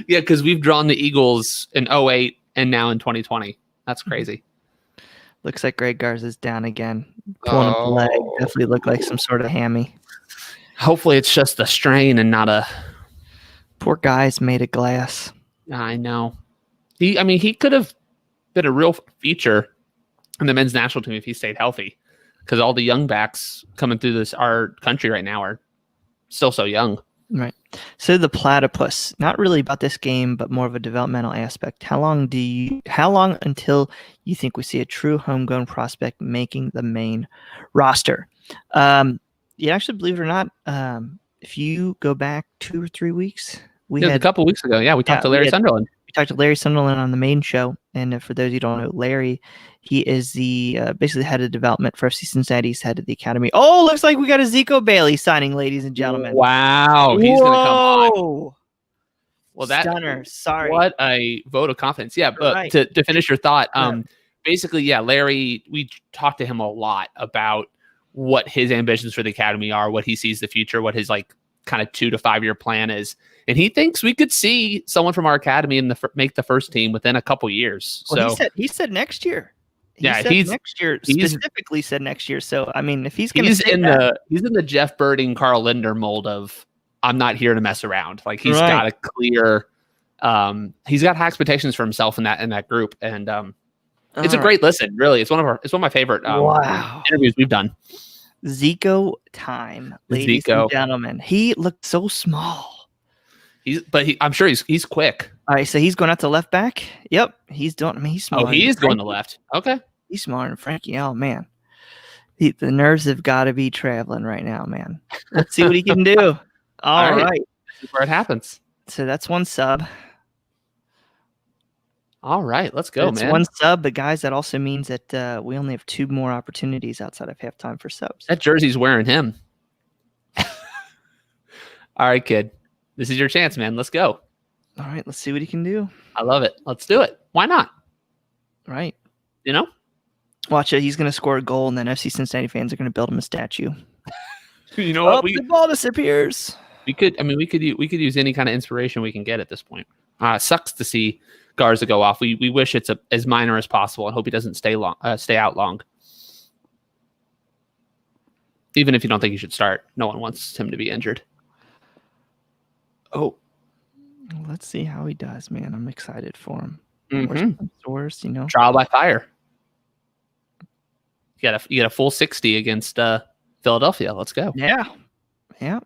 Yeah, because we've drawn the Eagles in 2008 and now in 2020. That's crazy. Looks like Greg Garza's down again. Pulling up the leg. Definitely looked like some sort of hammy. Hopefully it's just a strain and not a... Poor guy's made of glass. I know. He could have been a real feature in the men's national team if he stayed healthy. Because all the young backs coming through our country right now are still so young. Right. So the platypus, not really about this game, but more of a developmental aspect. How long until you think we see a true homegrown prospect making the main roster? Actually, believe it or not, if you go back 2 or 3 weeks, we had a couple weeks ago. Yeah, we talked to Larry Sunderland. We talked to Larry Sunderland on the main show, and for those of you who don't know, Larry, he is the basically head of development for FC Cincinnati. He's head of the academy. Oh, looks like we got a Zico Bailey signing, ladies and gentlemen. Wow, he's going to come on. Well, Stunner. Sorry. What a vote of confidence. Yeah, but right. to finish your thought, basically, yeah, Larry, we talked to him a lot about what his ambitions for the academy are, what he sees the future, what his kind of 2 to 5 year plan is. And he thinks we could see someone from our academy make the first team within a couple years. Well, so he said next year. He's next year. Specifically said next year. So I mean, if he's going to he's in the Jeff Birding, Carl Linder mold of I'm not here to mess around. Like he's got a clear. He's got high expectations for himself in that group, and it's a great listen. Really, it's one of my favorite interviews we've done. Zico time, ladies and gentlemen. He looked so small. I'm sure he's quick. All right, so he's going out to left back. Yep, he's doing. I mean, he's smart. Oh, he is going to left. Okay, he's smarter than Frankie. Oh man, the nerves have got to be traveling right now, man. Let's see what he can do. All right. This is where it happens. So that's one sub. All right, let's go, man. One sub, but guys, that also means that we only have 2 more opportunities outside of halftime for subs. That jersey's wearing him. All right, kid. This is your chance, man. Let's go. All right, let's see what he can do. I love it. Let's do it. Why not? Right. Watch it. He's going to score a goal, and then FC Cincinnati fans are going to build him a statue. You know what? The ball disappears. We could use any kind of inspiration we can get at this point. Sucks to see Garza go off. We wish it's as minor as possible, and hope he doesn't stay out long. Even if you don't think he should start, no one wants him to be injured. Oh, let's see how he does, man. I'm excited for him. Mm-hmm. Trial by fire. You got a full 60 against Philadelphia. Let's go. Yeah.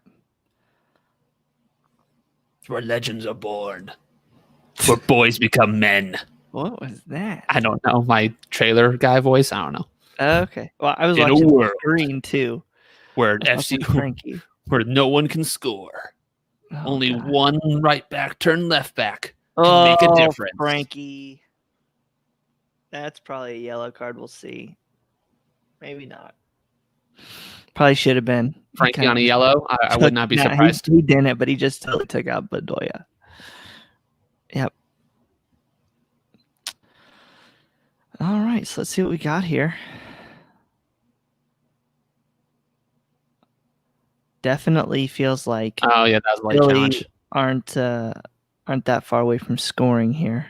Where legends are born. Where boys become men. What was that? I don't know. My trailer guy voice. I don't know. Okay. Well, I was watching the screen too. Where FC Frankie. Where no one can score. Only one right back turn left back can make a difference. Frankie. That's probably a yellow card. We'll see. Maybe not. Probably should have been. Frankie on a yellow? I would not be surprised. He didn't, but he just totally took out Bedoya. Yep. All right, so let's see what we got here. Definitely feels like that was a light challenge. Aren't that far away from scoring here.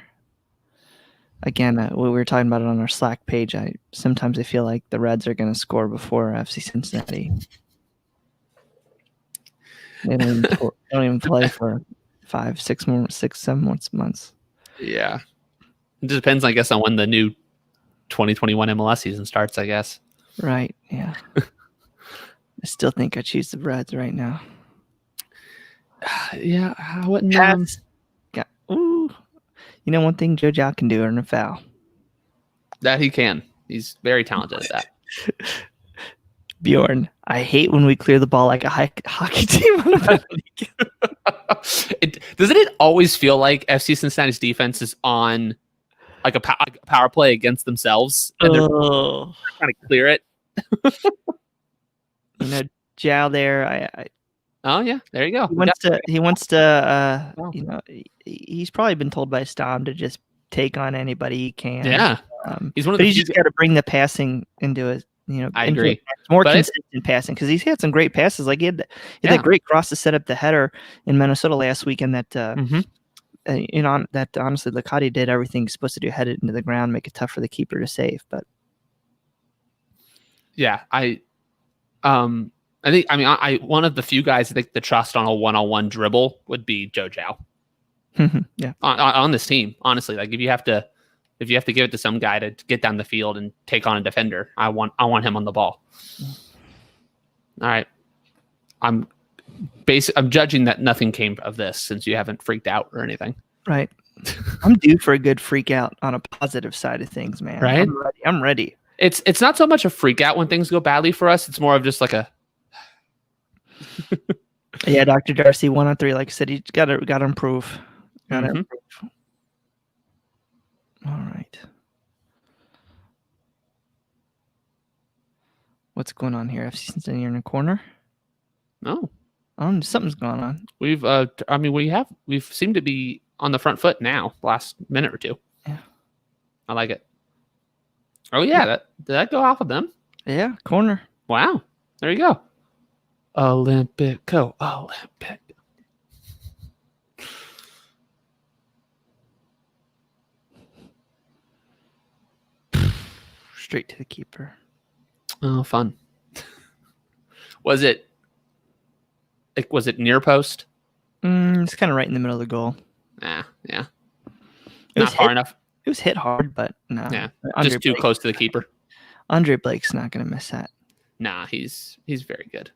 Again, we were talking about it on our Slack page. Sometimes I feel like the Reds are going to score before FC Cincinnati. They don't even play for 6, 7 months. Yeah. It just depends, I guess, on when the new 2021 MLS season starts, I guess. Right. Yeah. I still think I choose the Reds right now. Yeah. I wouldn't. Ooh. You know, one thing Joe Jao can do, earn a foul. That he can. He's very talented at that. Bjorn, I hate when we clear the ball like a hockey team on a penalty. Doesn't it always feel like FC Cincinnati's defense is on like a power play against themselves, and they're trying to clear it? You know, Jao there. Oh yeah, there you go. He wants to. You know, he's probably been told by Stom to just take on anybody he can. Yeah, he's just got to bring the passing into it. You know, I agree. More consistent passing, because he's had some great passes. Like he had that great cross to set up the header in Minnesota last weekend. That that honestly, Licati did everything he's supposed to do, head it into the ground, make it tough for the keeper to save. But yeah, I think one of the few guys I think the trust on a one-on-one dribble would be Joe Jao. Yeah, on this team, honestly, like if you have to give it to some guy to get down the field and take on a defender, I want him on the ball. All right, I'm judging that nothing came of this since you haven't freaked out or anything. Right. I'm due for a good freak out on a positive side of things, man. Right. I'm ready. It's not so much a freak out when things go badly for us. It's more of just like a. Yeah, Dr. Darcy, 1 on 3. Like I said, he's got to improve. Improve. All right. What's going on here? FC Cincinnati in a corner? No. Something's going on. We've seemed to be on the front foot now, last minute or two. Yeah. I like it. Oh yeah, did that go off of them? Yeah, corner. Wow. There you go. Olympico. Straight to the keeper. Oh, fun. Was it near post? It's kind of right in the middle of the goal. Yeah. Not far enough. It was hit hard, but no. Yeah, just too close to the keeper. Andre Blake's not going to miss that. Nah, he's very good.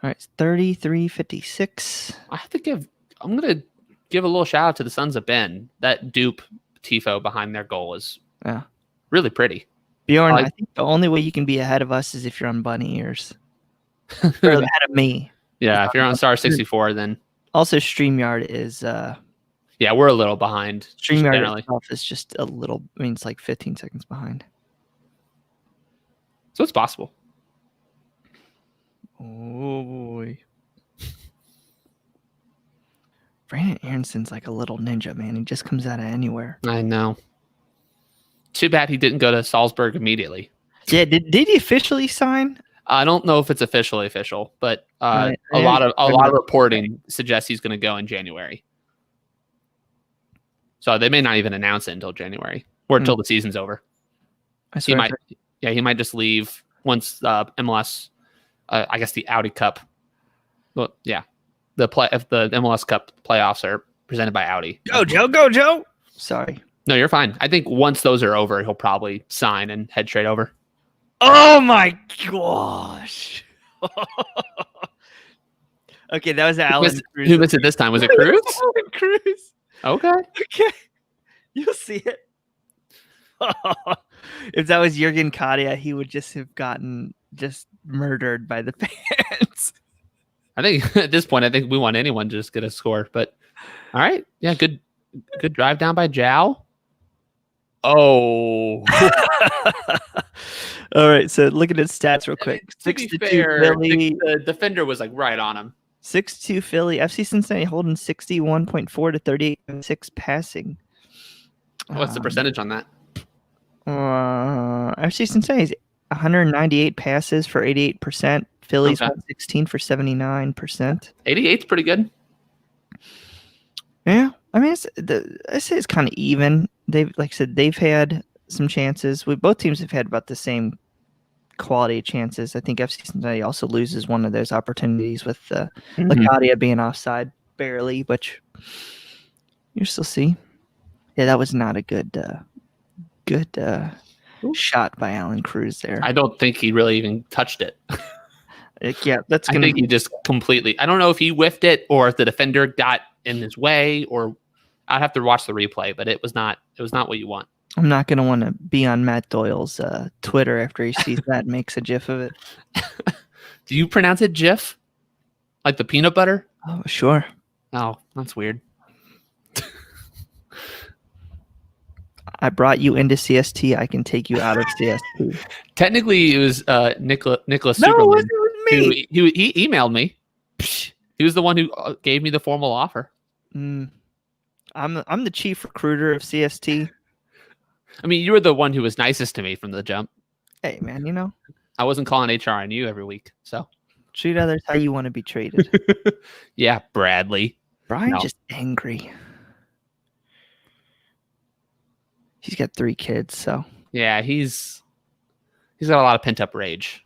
All right, 33-56. I'm going to give a little shout out to the Sons of Ben. That dupe tifo behind their goal is really pretty. Bjorn, I think the only way you can be ahead of us is if you're on bunny ears. Or ahead of me. Yeah, if you're on Star 64, then. Also, StreamYard is. Yeah, we're a little behind. StreamYard itself is just a little. I mean, it's like 15 seconds behind. So it's possible. Oh boy. Brandon Aaronson's like a little ninja, man. He just comes out of anywhere. I know. Too bad he didn't go to Salzburg immediately. Yeah, did he officially sign? I don't know if it's official, but a lot of reporting suggests he's going to go in January. So they may not even announce it until January or until the season's over. He might just leave once MLS. I guess the Audi Cup. Well, yeah, the MLS Cup playoffs are presented by Audi. Go Joe! Sorry. No, you're fine. I think once those are over, he'll probably sign and head straight over. Oh my gosh! Okay, that was Alan. Who missed it this time? Was it Cruz? Cruz. Okay. You'll see it. If that was Jurgen Kadia, he would just have gotten murdered by the fans. I think at this point, we want anyone to just get a score. But all right, yeah, good drive down by Jao. Oh. All right, so looking at stats real quick. 6-2 Philly. The defender was like right on him. 6-2 Philly. FC Cincinnati holding 61.4 to 38.6 passing. What's the percentage on that? FC Cincinnati's 198 passes for 88%. Philly's 116 for 79%. 88's pretty good. Yeah, I mean, I say it's kind of even. They've had some chances. Both teams have had about the same quality chances. I think FC Cincinnati also loses one of those opportunities with Mhm. Lacadia being offside barely, but you still see. Yeah, that was not a good shot by Alan Cruz there. I don't think he really even touched it. Yeah, that's I gonna think be. he just completely. I don't know if he whiffed it or if the defender got in his way, or I'd have to watch the replay. But it was not. It was not what you want. I'm not gonna want to be on Matt Doyle's Twitter after he sees that and makes a GIF of it. Do you pronounce it Jif? Like the peanut butter? Oh, sure. Oh, that's weird. I brought you into CST. I can take you out of CST. Technically, it was Nicholas No, it Superman. wasn't me. He emailed me. He was the one who gave me the formal offer. I'm the chief recruiter of CST. I mean, you were the one who was nicest to me from the jump. Hey, man, you know, I wasn't calling HR on you every week, so treat others how you want to be treated. yeah, Bradley. Brian's just angry. He's got 3 kids, so Yeah, he's got a lot of pent up rage.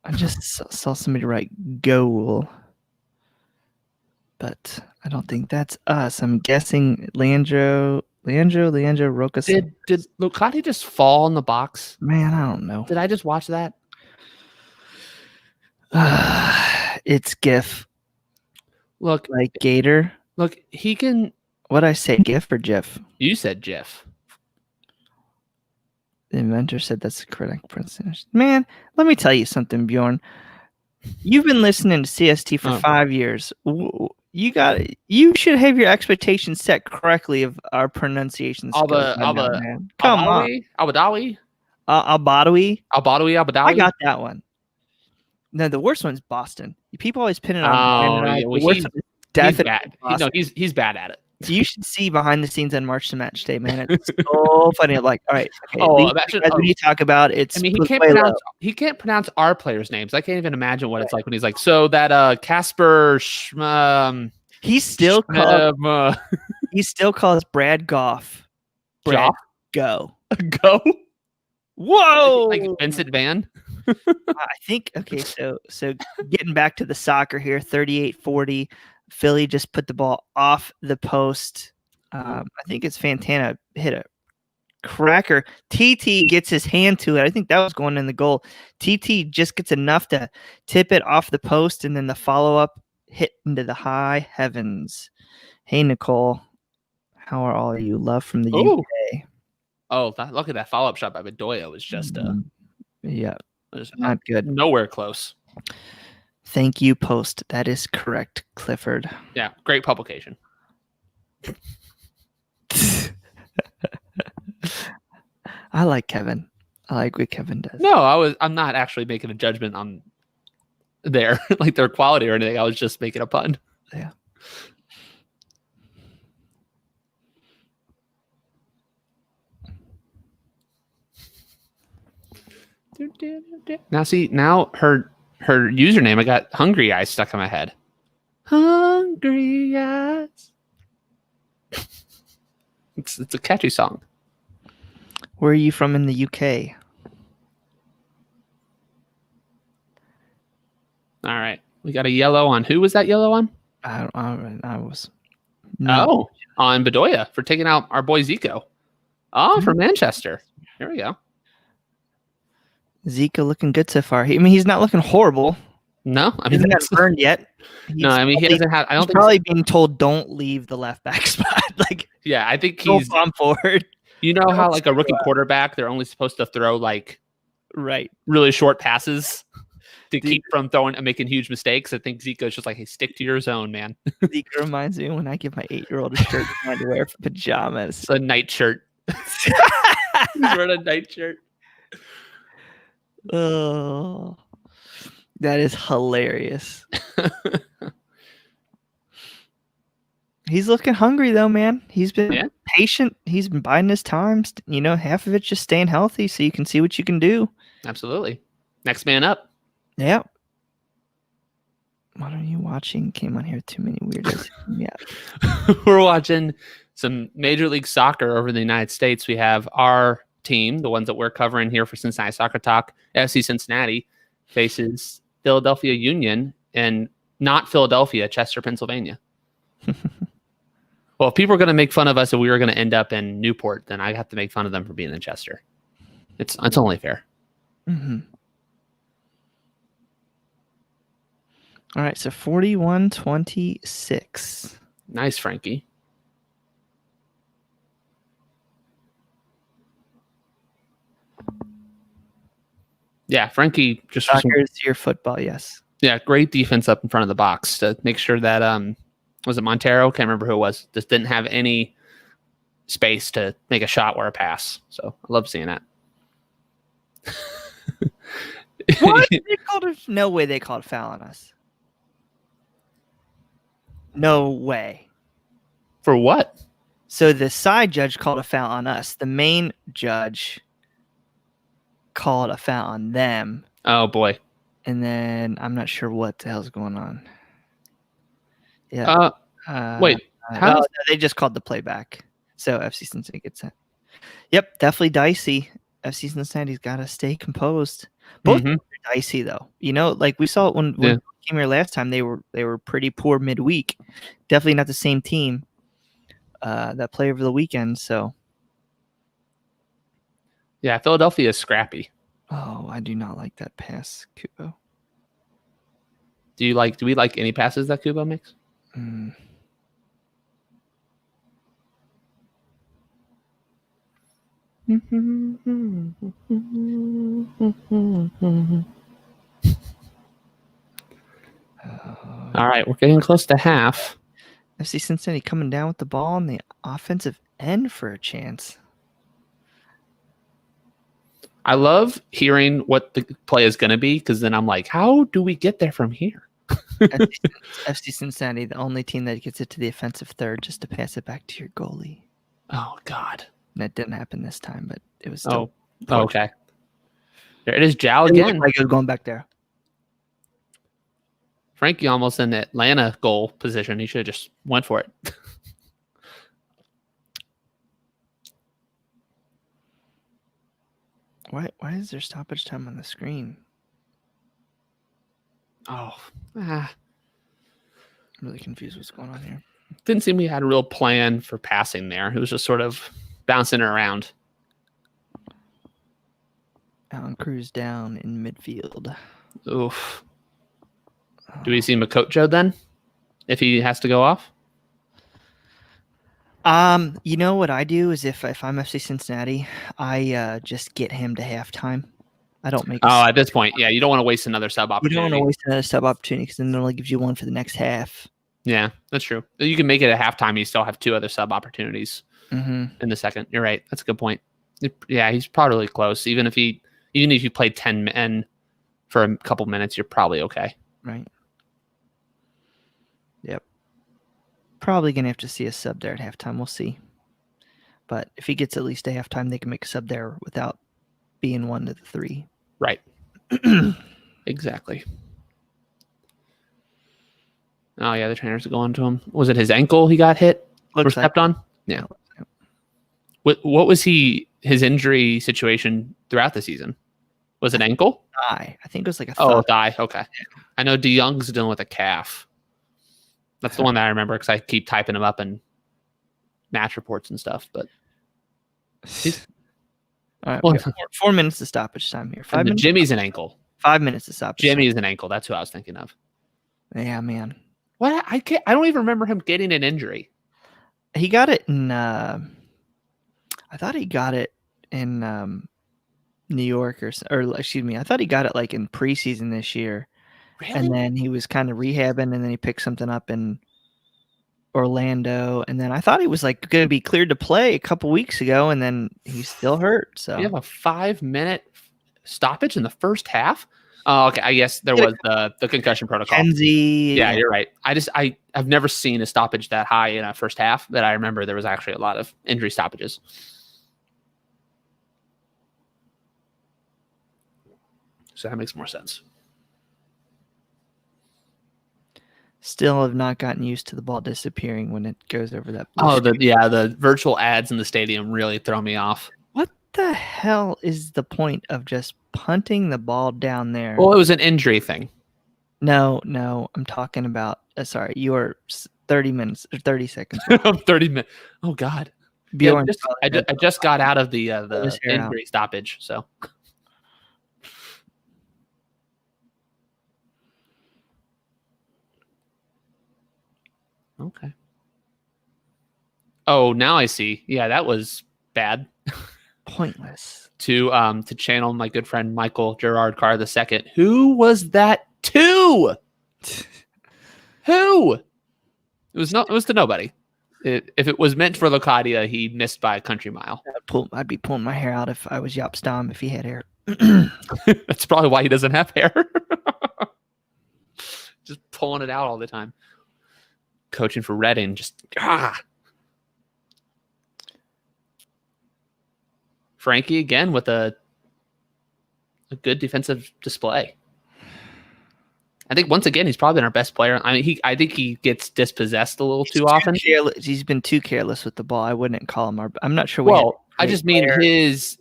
I just saw somebody write goal, but I don't think that's us. I'm guessing Leandro Rocas. Did Lucati just fall in the box? Man, I don't know. Did I just watch that? It's GIF. Look, Like Gator. look, he can. What'd I say, GIF or GIF? You said Jif. The inventor said that's the correct pronunciation. Man, let me tell you something, Bjorn. You've been listening to CST for 5 years. You should have your expectations set correctly of our pronunciation skills. Come on. Abadawi. Albadawi. I got that one. No, the worst one's Boston. People always pin it on. Yeah, well, he's bad. He's bad at it. You should see behind the scenes on March to Match Day, man. It's so funny. I'm like, all right, okay. When you talk about it's. I mean, he can't pronounce our players' names. I can't even imagine what it's like when he's like, so that Casper. He still calls Brad Goff. Brad Go. Go. Whoa! Like Vincent Van. I think okay. So getting back to the soccer here, 38-40. Philly just put the ball off the post. I think it's Fantana hit a cracker. TT gets his hand to it. I think that was going in the goal. TT just gets enough to tip it off the post, and then the follow-up hit into the high heavens. Hey, Nicole. How are all of you? Love from the UK. Oh, look at that follow-up shot by Bedoya. Was just yeah, not good. Nowhere close. Thank you, Post. That is correct, Clifford. Yeah, great publication. I like Kevin. I like what Kevin does. No, I'm not actually making a judgment on their quality or anything. I was just making a pun. Yeah. Now her username, I got Hungry Eyes stuck in my head. Hungry Eyes. It's a catchy song. Where are you from in the UK? All right. We got a yellow on. Who was that yellow on? I was. No. On Bedoya for taking out our boy Zico. Oh, from Manchester. Here we go. Zico looking good so far. He's not looking horrible. No, I mean, he's not burned yet. He doesn't have. I don't think probably being told don't leave the left back spot. Yeah, I think he's on forward. You know how like a rookie quarterback, they're only supposed to throw really short passes to keep from throwing and making huge mistakes. I think Zico's just like, hey, stick to your zone, man. Zico reminds me when I give my 8-year-old a shirt to wear for pajamas. It's a night shirt. He's wearing a night shirt. Oh, that is hilarious. He's looking hungry though, man. He's been patient. He's been biding his time. Half of it's just staying healthy so you can see what you can do. Absolutely. Next man up. Yeah. What are you watching? Came on here too many weirdos. Yeah. We're watching some Major League Soccer over in the United States. We have our team, the ones that we're covering here for Cincinnati Soccer Talk, FC Cincinnati, faces Philadelphia Union and not Philadelphia, Chester, Pennsylvania. Well, if people are going to make fun of us and we were going to end up in Newport, then I have to make fun of them for being in Chester. It's only fair. Mm-hmm. All right, so 41-26. Nice, Frankie. Yeah, Frankie just Soccer is your football, yes. Yeah, great defense up in front of the box to make sure that was it Montero? Can't remember who it was. Just didn't have any space to make a shot or a pass. So I love seeing that. What? No way they called a foul on us. No way. For what? So the side judge called a foul on us. The main judge called a foul on them. Oh boy. And then I'm not sure what the hell's going on. Yeah. Wait. No, they just called the playback. So FC Cincinnati gets it. Yep, definitely dicey. FC Cincinnati's got to stay composed. Both are dicey though. You know, like we saw it when we came here last time. They were pretty poor midweek. Definitely not the same team that played over the weekend. So yeah, Philadelphia is scrappy. Oh, I do not like that pass, Kubo. Do we like any passes that Kubo makes? All right, we're getting close to half. FC Cincinnati coming down with the ball on the offensive end for a chance. I love hearing what the play is going to be because then I'm like, how do we get there from here? FC Cincinnati, the only team that gets it to the offensive third just to pass it back to your goalie. Oh, God. That didn't happen this time, but it was still. Oh, okay. There it is, Jow again. Like it was going back there. Frankie almost in the Atlanta goal position. He should have just went for it. Why is there stoppage time on the screen? Oh, I'm really confused what's going on here. Didn't seem we had a real plan for passing there. It was just sort of bouncing around. Alan Cruz down in midfield. Oof. Do we see Makocho then? If he has to go off? You know what I do is if I'm FC Cincinnati, I just get him to halftime. I don't make. At this point, yeah, you don't want to waste another sub opportunity. You don't want to waste another sub opportunity because then it only gives you one for the next half. Yeah, that's true. You can make it at halftime. You still have two other sub opportunities in the second. You're right. That's a good point. Yeah, he's probably close. Even if you played 10 men for a couple minutes, you're probably okay. Right. Yep. Probably gonna have to see a sub there at halftime. We'll see. But if he gets at least a halftime, they can make a sub there without being 1 to the 3. Right. Exactly. Oh yeah, the trainers are going to him. Was it his ankle he got hit or stepped on? Yeah. What was his injury situation throughout the season? Was it ankle? Thigh. I think it was like a thigh. Oh, thigh. Okay. I know De Jong's dealing with a calf. That's the one that I remember because I keep typing him up in match reports and stuff. But all right, 4 minutes of stoppage time here. 5 minutes. Jimmy's an ankle. 5 minutes of stoppage. Jimmy is an ankle. That's who I was thinking of. Yeah, man. What? I don't even remember him getting an injury. He got it in. I thought he got it in New York or excuse me. I thought he got it like in preseason this year. Really? And then he was kind of rehabbing, and then he picked something up in Orlando, and then I thought he was like going to be cleared to play a couple weeks ago, and then he's still hurt. So you have a 5-minute stoppage in the first half. Oh, okay. I guess there was the concussion protocol. Kenzie, yeah, you're right. I've never seen a stoppage that high in a first half, but I remember there was actually a lot of injury stoppages. So that makes more sense. Still have not gotten used to the ball disappearing when it goes over that. Oh, the virtual ads in the stadium really throw me off. What the hell is the point of just punting the ball down there? Well, it was an injury thing. No, I'm talking about. Sorry, you are 30 minutes or 30 seconds. 30 minutes. Oh God. Bjorn, I just got out of the hair injury stoppage, so. Okay. Oh, now I see. Yeah, that was bad. Pointless. To channel my good friend Michael Gerard Carr II. Who was that to? Who? It was to nobody. If it was meant for Locadia, he missed by a country mile. I'd be pulling my hair out if I was Jaap Stam if he had hair. That's probably why he doesn't have hair. Just pulling it out all the time. Coaching for Reading, just Frankie again with a good defensive display. I think once again he's probably been our best player. I mean, I think he gets dispossessed a little too often. He's been too careless with the ball. I wouldn't call him I'm not sure. I just mean his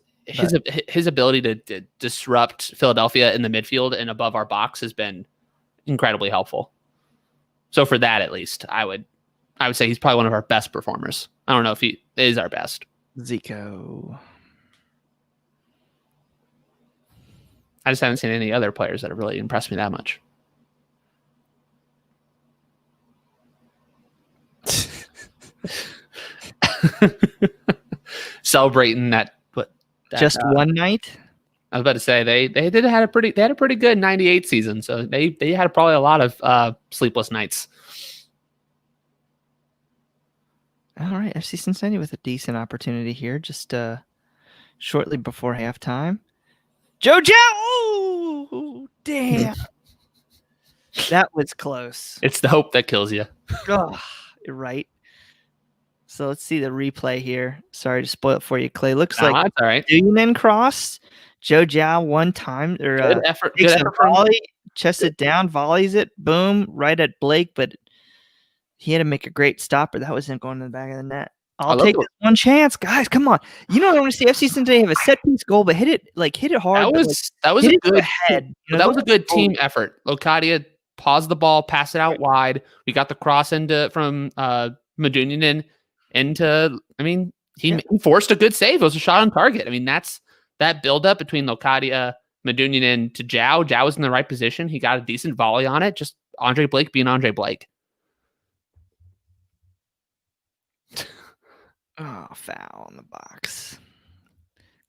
ability to disrupt Philadelphia in the midfield and above our box has been incredibly helpful. So for that, at least, I would say he's probably one of our best performers. I don't know if he is our best. Zico. I just haven't seen any other players that have really impressed me that much. Celebrating that just one night. I was about to say they had a pretty good 98 season, so they had probably a lot of sleepless nights. All right, FC Cincinnati with a decent opportunity here, just shortly before halftime. JoJo! Oh, damn. That was close. It's the hope that kills you. Oh, right. So let's see the replay here. Sorry to spoil it for you, Clay. Looks like that's all right. Union cross. Joe one time. Or, good effort. Good effort. Volley, chests it down, volleys it, boom, right at Blake, but he had to make a great stopper. That wasn't going to the back of the net. I'll take this one chance, guys. Come on. You know what I want to see? FC Cincinnati have a set piece goal, but hit it hard. That was a good head. That was a good team effort. Locadia paused the ball, passed it out wide. We got the cross from Medunian into. I mean, he forced a good save. It was a shot on target. I mean, that's that buildup between Locadia, Medunian to Zhao. Zhao was in the right position. He got a decent volley on it. Just Andre Blake being Andre Blake. Oh, foul in the box.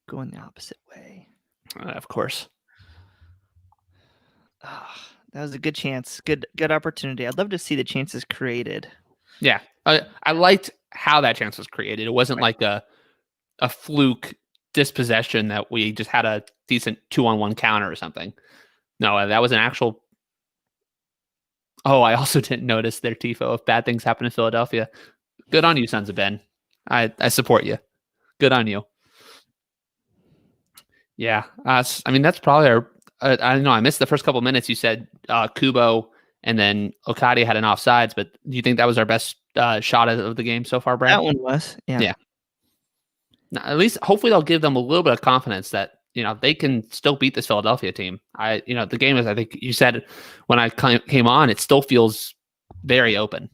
Going the opposite way. Of course. Oh, that was a good chance. Good opportunity. I'd love to see the chances created. Yeah. I liked how that chance was created. It wasn't like a fluke dispossession that we just had a decent 2-on-1 counter or something. No, that was an actual. Oh, I also didn't notice their tifo. If bad things happen in Philadelphia, good on you, Sons of Ben. I support you. Good on you. Yeah. I mean, that's probably our. I don't know. I missed the first couple minutes. You said Kubo and then Locadia had an offsides, but do you think that was our best shot of the game so far, Brad? That one was. Yeah. Now, at least, hopefully, they'll give them a little bit of confidence that they can still beat this Philadelphia team. The game is. I think you said when I came on, it still feels very open.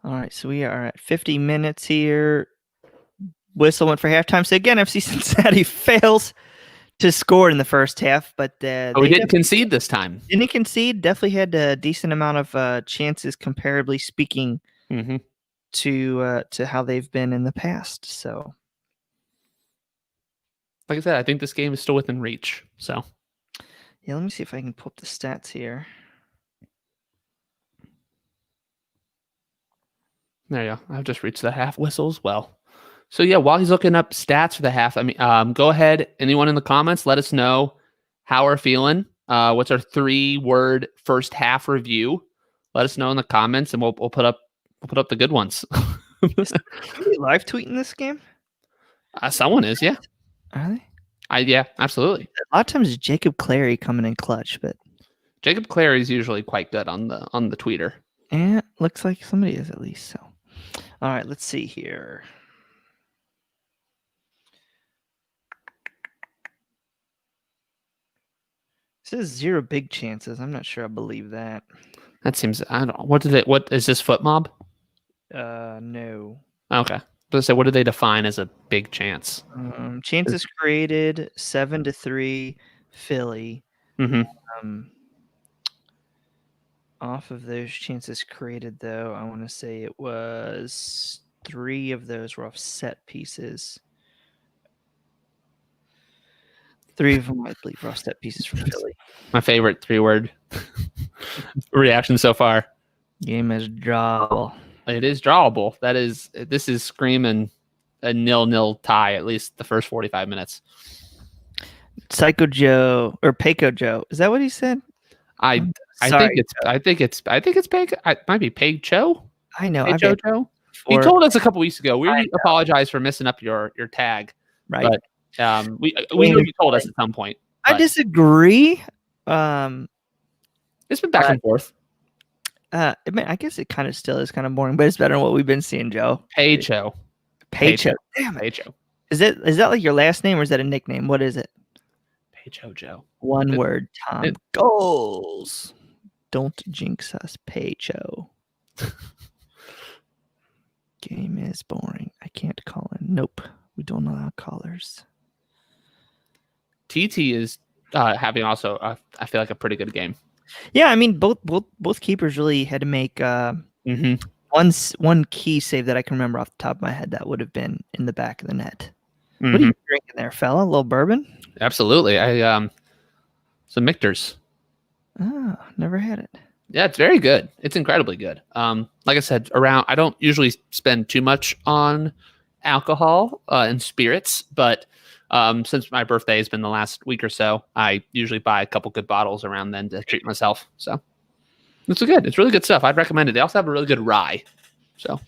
All right, so we are at 50 minutes here. Whistle went for halftime. So again, FC Cincinnati fails to score in the first half, but we didn't concede this time. Didn't concede. Definitely had a decent amount of chances, comparably speaking, to how they've been in the past. So, like I said, I think this game is still within reach. So, yeah, let me see if I can pull up the stats here. There you go. I've just reached the half whistle as well. So, yeah, while he's looking up stats for the half, I mean, go ahead. Anyone in the comments, let us know how we're feeling. What's our 3-word first half review? Let us know in the comments, and we'll put up the good ones. Are we live tweeting this game? Someone is, yeah. Are they? Yeah, absolutely. A lot of times it's Jacob Clary coming in clutch, but Jacob Clary is usually quite good on the tweeter. Yeah, looks like somebody is at least. So, All right, let's see here. It says 0 big chances. I'm not sure I believe that. That seems. I don't know. What is this foot mob? No. Okay. So what do they define as a big chance? Chances created 7-3 Philly. Mm-hmm. Off of those chances created, though, I want to say it was 3 of those were off set pieces. 3 of them, I believe, were off set pieces from Philly. My favorite 3-word reaction so far. Game is drawable. It is drawable. This is screaming a 0-0 tie at least the first 45 minutes. Psycho Joe or Payco Joe. Is that what he said? I think it's Peg. It might be Peg Cho. I know. Joe. He told us a couple weeks ago. We apologize for messing up your tag. Right. But we know you told us at some point. I disagree. It's been back and forth. I guess it kind of still is kind of boring, but it's better than what we've been seeing, Joe. Paycho. Damn it. Paycho. Is that like your last name or is that a nickname? What is it? Paycho Joe. One word, Tom. Goals. Don't jinx us, Paycho. Game is boring. I can't call in. Nope. We don't allow callers. TT is having also, I feel like, a pretty good game. Yeah, I mean, both keepers really had to make one key save that I can remember off the top of my head that would have been in the back of the net. Mm-hmm. What are you drinking there, fella? A little bourbon? Absolutely. Some Michter's. Oh, never had it. Yeah, it's very good. It's incredibly good. Like I said, I don't usually spend too much on alcohol and spirits, but since my birthday has been the last week or so, I usually buy a couple good bottles around then to treat myself. So it's good. It's really good stuff. I'd recommend it. They also have a really good rye. So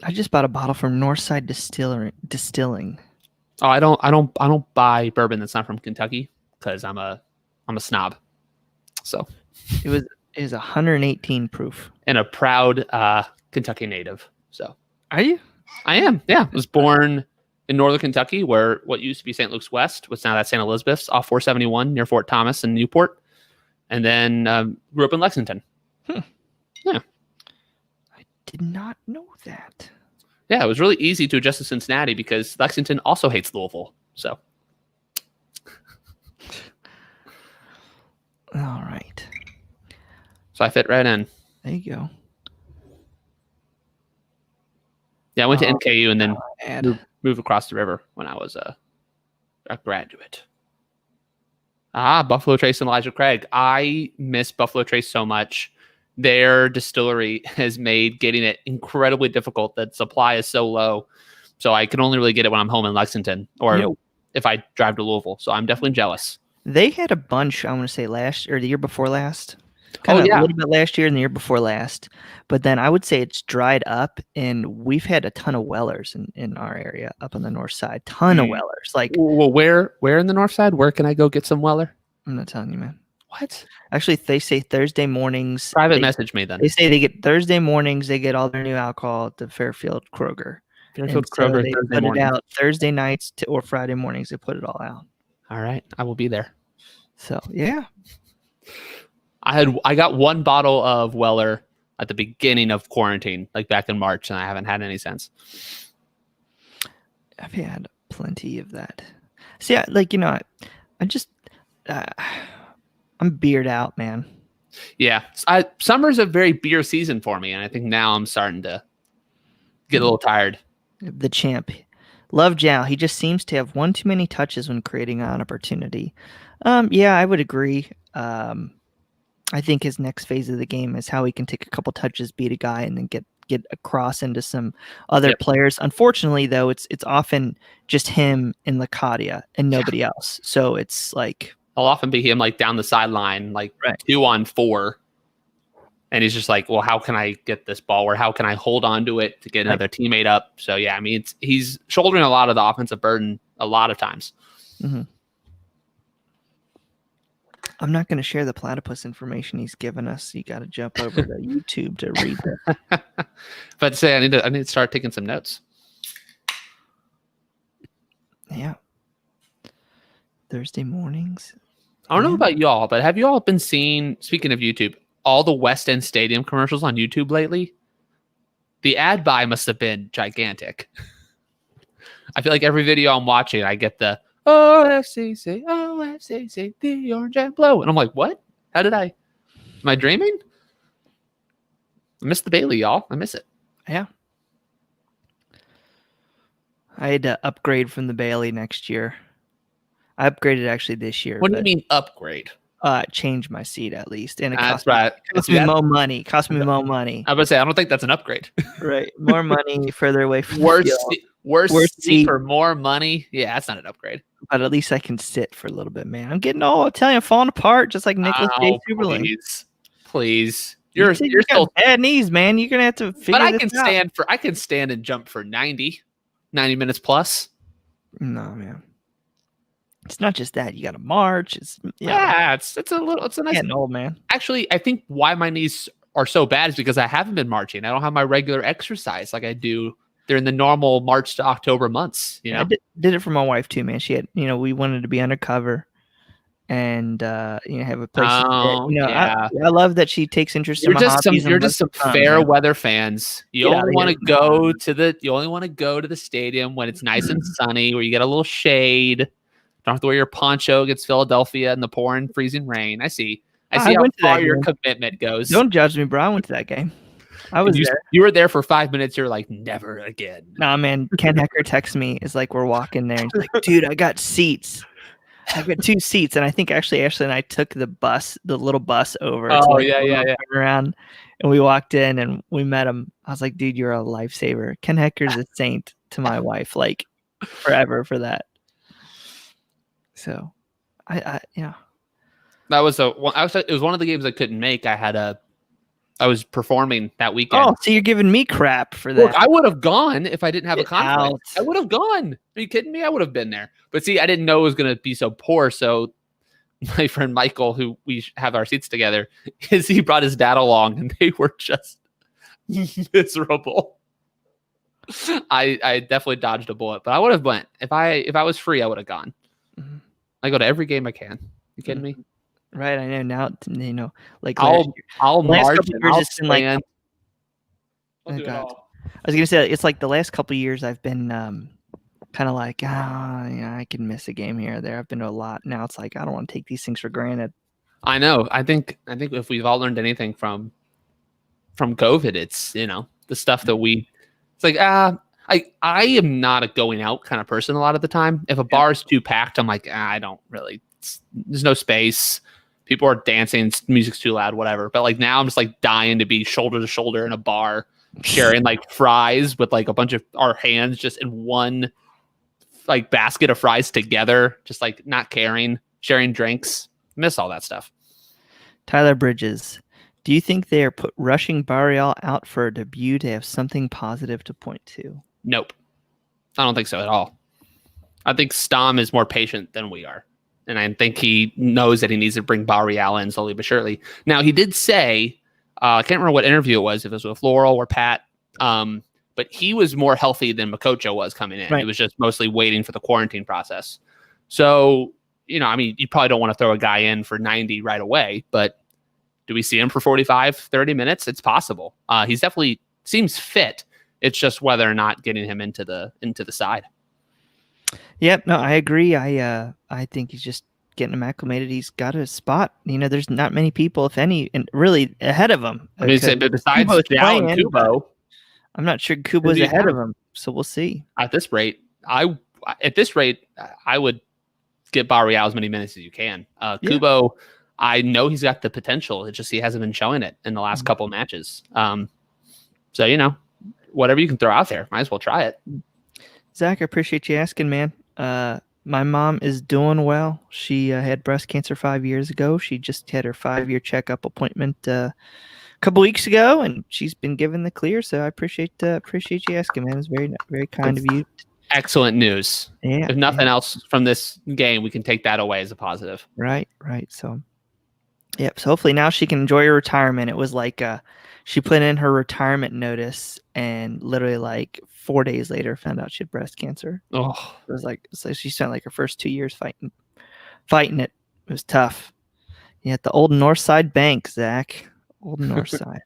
I just bought a bottle from Northside Distilling. Oh, I don't buy bourbon that's not from Kentucky because I'm a snob. So it was 118 proof and a proud Kentucky native. So are you? I am. Yeah, I was born in northern Kentucky, where what used to be St. Luke's West, was now that St. Elizabeth's, off 471 near Fort Thomas and Newport, and then grew up in Lexington. Yeah, I did not know that. Yeah, it was really easy to adjust to Cincinnati because Lexington also hates Louisville. So, all right. So I fit right in. There you go. Yeah, I went to NKU and then moved across the river when I was a graduate. Buffalo Trace and Elijah Craig. I miss Buffalo Trace so much. Their distillery has made getting it incredibly difficult. The supply is so low. So I can only really get it when I'm home in Lexington or if I drive to Louisville. So I'm definitely jealous. They had a bunch, I want to say the year before last. A little bit last year and the year before last. But then I would say it's dried up, and we've had a ton of Wellers in our area up on the north side. Ton of Wellers. Like, well, where in the north side? Where can I go get some Weller? I'm not telling you, man. What? Actually, they say Thursday mornings. Message me then. They say they get Thursday mornings. They get all their new alcohol at the Fairfield Kroger. Kroger. They Thursday put morning. it out Thursday nights or Friday mornings. They put it all out. All right, I will be there. So yeah. I got one bottle of Weller at the beginning of quarantine, like back in March, and I haven't had any since. I've had plenty of that. See, I just I'm beard out, man. Yeah, summer's a very beer season for me, and I think now I'm starting to get a little tired. The champ, Love Jow. He just seems to have one too many touches when creating an opportunity. Yeah, I would agree. I think his next phase of the game is how he can take a couple touches, beat a guy, and then get across into some other players. Unfortunately, though, it's often just him and Lacadia and nobody else. So it's like I'll often be him like down the sideline, like 2-on-4, and he's just like, well, how can I get this ball, or how can I hold on to it to get another teammate up? So yeah, I mean, he's shouldering a lot of the offensive burden a lot of times. Mm-hmm. I'm not going to share the platypus information he's given us. You got to jump over to YouTube to read that. But say I need to start taking some notes. Yeah. Thursday mornings. I don't know about y'all, but have you all been seeing, speaking of YouTube, all the West End Stadium commercials on YouTube lately? The ad buy must have been gigantic. I feel like every video I'm watching, I get the OFCC, OFCC, the orange and blue. And I'm like, what? Am I dreaming? I miss the Bailey, y'all. I miss it. Yeah. I had to upgrade from the Bailey next year. I upgraded actually this year. What do you mean upgrade? Change my seat at least. And it That's cost right. me more money. Cost me more money. I was about to say, I don't think that's an upgrade. Right. More money further away from worse seat for more money. Yeah, that's not an upgrade. But at least I can sit for a little bit, man. I'm getting old. I'm telling you, I'm falling apart just like Nicholas J. Superling. Please. You're still bad knees, man. You're gonna have to figure But I can stand and jump for 90 minutes plus. No, man. It's not just that. You got to march. It's a nice. Getting old, man. Actually, I think why my knees are so bad is because I haven't been marching. I don't have my regular exercise like I do during the normal March to October months. You know, I did it for my wife too, man. She had, we wanted to be undercover and have a place. Yeah. I love that she takes interest in my hobbies. You're just some fair weather fans. You only want to go to the stadium when it's nice and sunny, where you get a little shade. Don't have to wear your poncho against Philadelphia in the pouring, freezing rain. I see how far your commitment goes. Don't judge me, bro. I went to that game. I was there. You were there for 5 minutes. You're like, never again. Nah, man. Ken Hecker texts me. It's like we're walking there. And he's like, dude, I got seats. I've got 2 seats. And I think actually Ashley and I took the little bus over. Around. And we walked in and we met him. I was like, dude, you're a lifesaver. Ken Hecker's a saint to my wife. Like, forever for that. So, that was it was one of the games I couldn't make. I was performing that weekend. Oh, so you're giving me crap for that? Look, I would have gone if I didn't have a conflict. I would have gone. Are you kidding me? I would have been there. But see, I didn't know it was going to be so poor. So my friend Michael, who we have our seats together, he brought his dad along, and they were just miserable. I definitely dodged a bullet, but I would have went if I was free. I would have gone. Mm-hmm. I go to every game I can. You kidding me? Right. I know now. Like I'll march. I'll stand. I was gonna say it's like the last couple of years I've been kind of like I can miss a game here or there. I've been to a lot. Now it's like I don't want to take these things for granted. I know. I think if we've all learned anything from COVID, it's the stuff that it's like I am not a going out kind of person a lot of the time. If a bar is too packed, I'm like, I don't really, there's no space. People are dancing, music's too loud, whatever. But like now I'm just like dying to be shoulder to shoulder in a bar, sharing like fries with like a bunch of our hands just in one like basket of fries together, just like not caring, sharing drinks. Miss all that stuff. Tyler Bridges. Do you think they are rushing Barreal out for a debut to have something positive to point to? Nope. I don't think so at all. I think Stom is more patient than we are. And I think he knows that he needs to bring Barreal in slowly but surely. Now, he did say, I can't remember what interview it was, if it was with Laurel or Pat, but he was more healthy than Makocha was coming in. Right. He was just mostly waiting for the quarantine process. So, you probably don't want to throw a guy in for 90 right away, but do we see him for 45, 30 minutes? It's possible. He's definitely seems fit. It's just whether or not getting him into the side. Yep. No, I agree. I think he's just getting him acclimated. He's got a spot. There's not many people, if any, and really ahead of him. Besides Dow and Kubo, I'm not sure Kubo's ahead of him. So we'll see. At this rate, I would get Barreal as many minutes as you can. Kubo, I know he's got the potential. It's just he hasn't been showing it in the last couple of matches. So, whatever you can throw out there, might as well try it. Zach, I appreciate you asking, man. My mom is doing well. She had breast cancer 5 years ago. She just had her 5-year checkup appointment a couple weeks ago, and she's been given the clear. So I appreciate you asking, man. It's very, very kind of you. Excellent news. Yeah. If nothing else from this game, we can take that away as a positive. Right. So Yep. So hopefully now she can enjoy her retirement. It was like she put in her retirement notice, and literally like 4 days later found out she had breast cancer. Oh, It was like, so she spent like her first 2 years fighting it. It was tough. Yeah, at the old North Side Bank, Zach. Old North Side.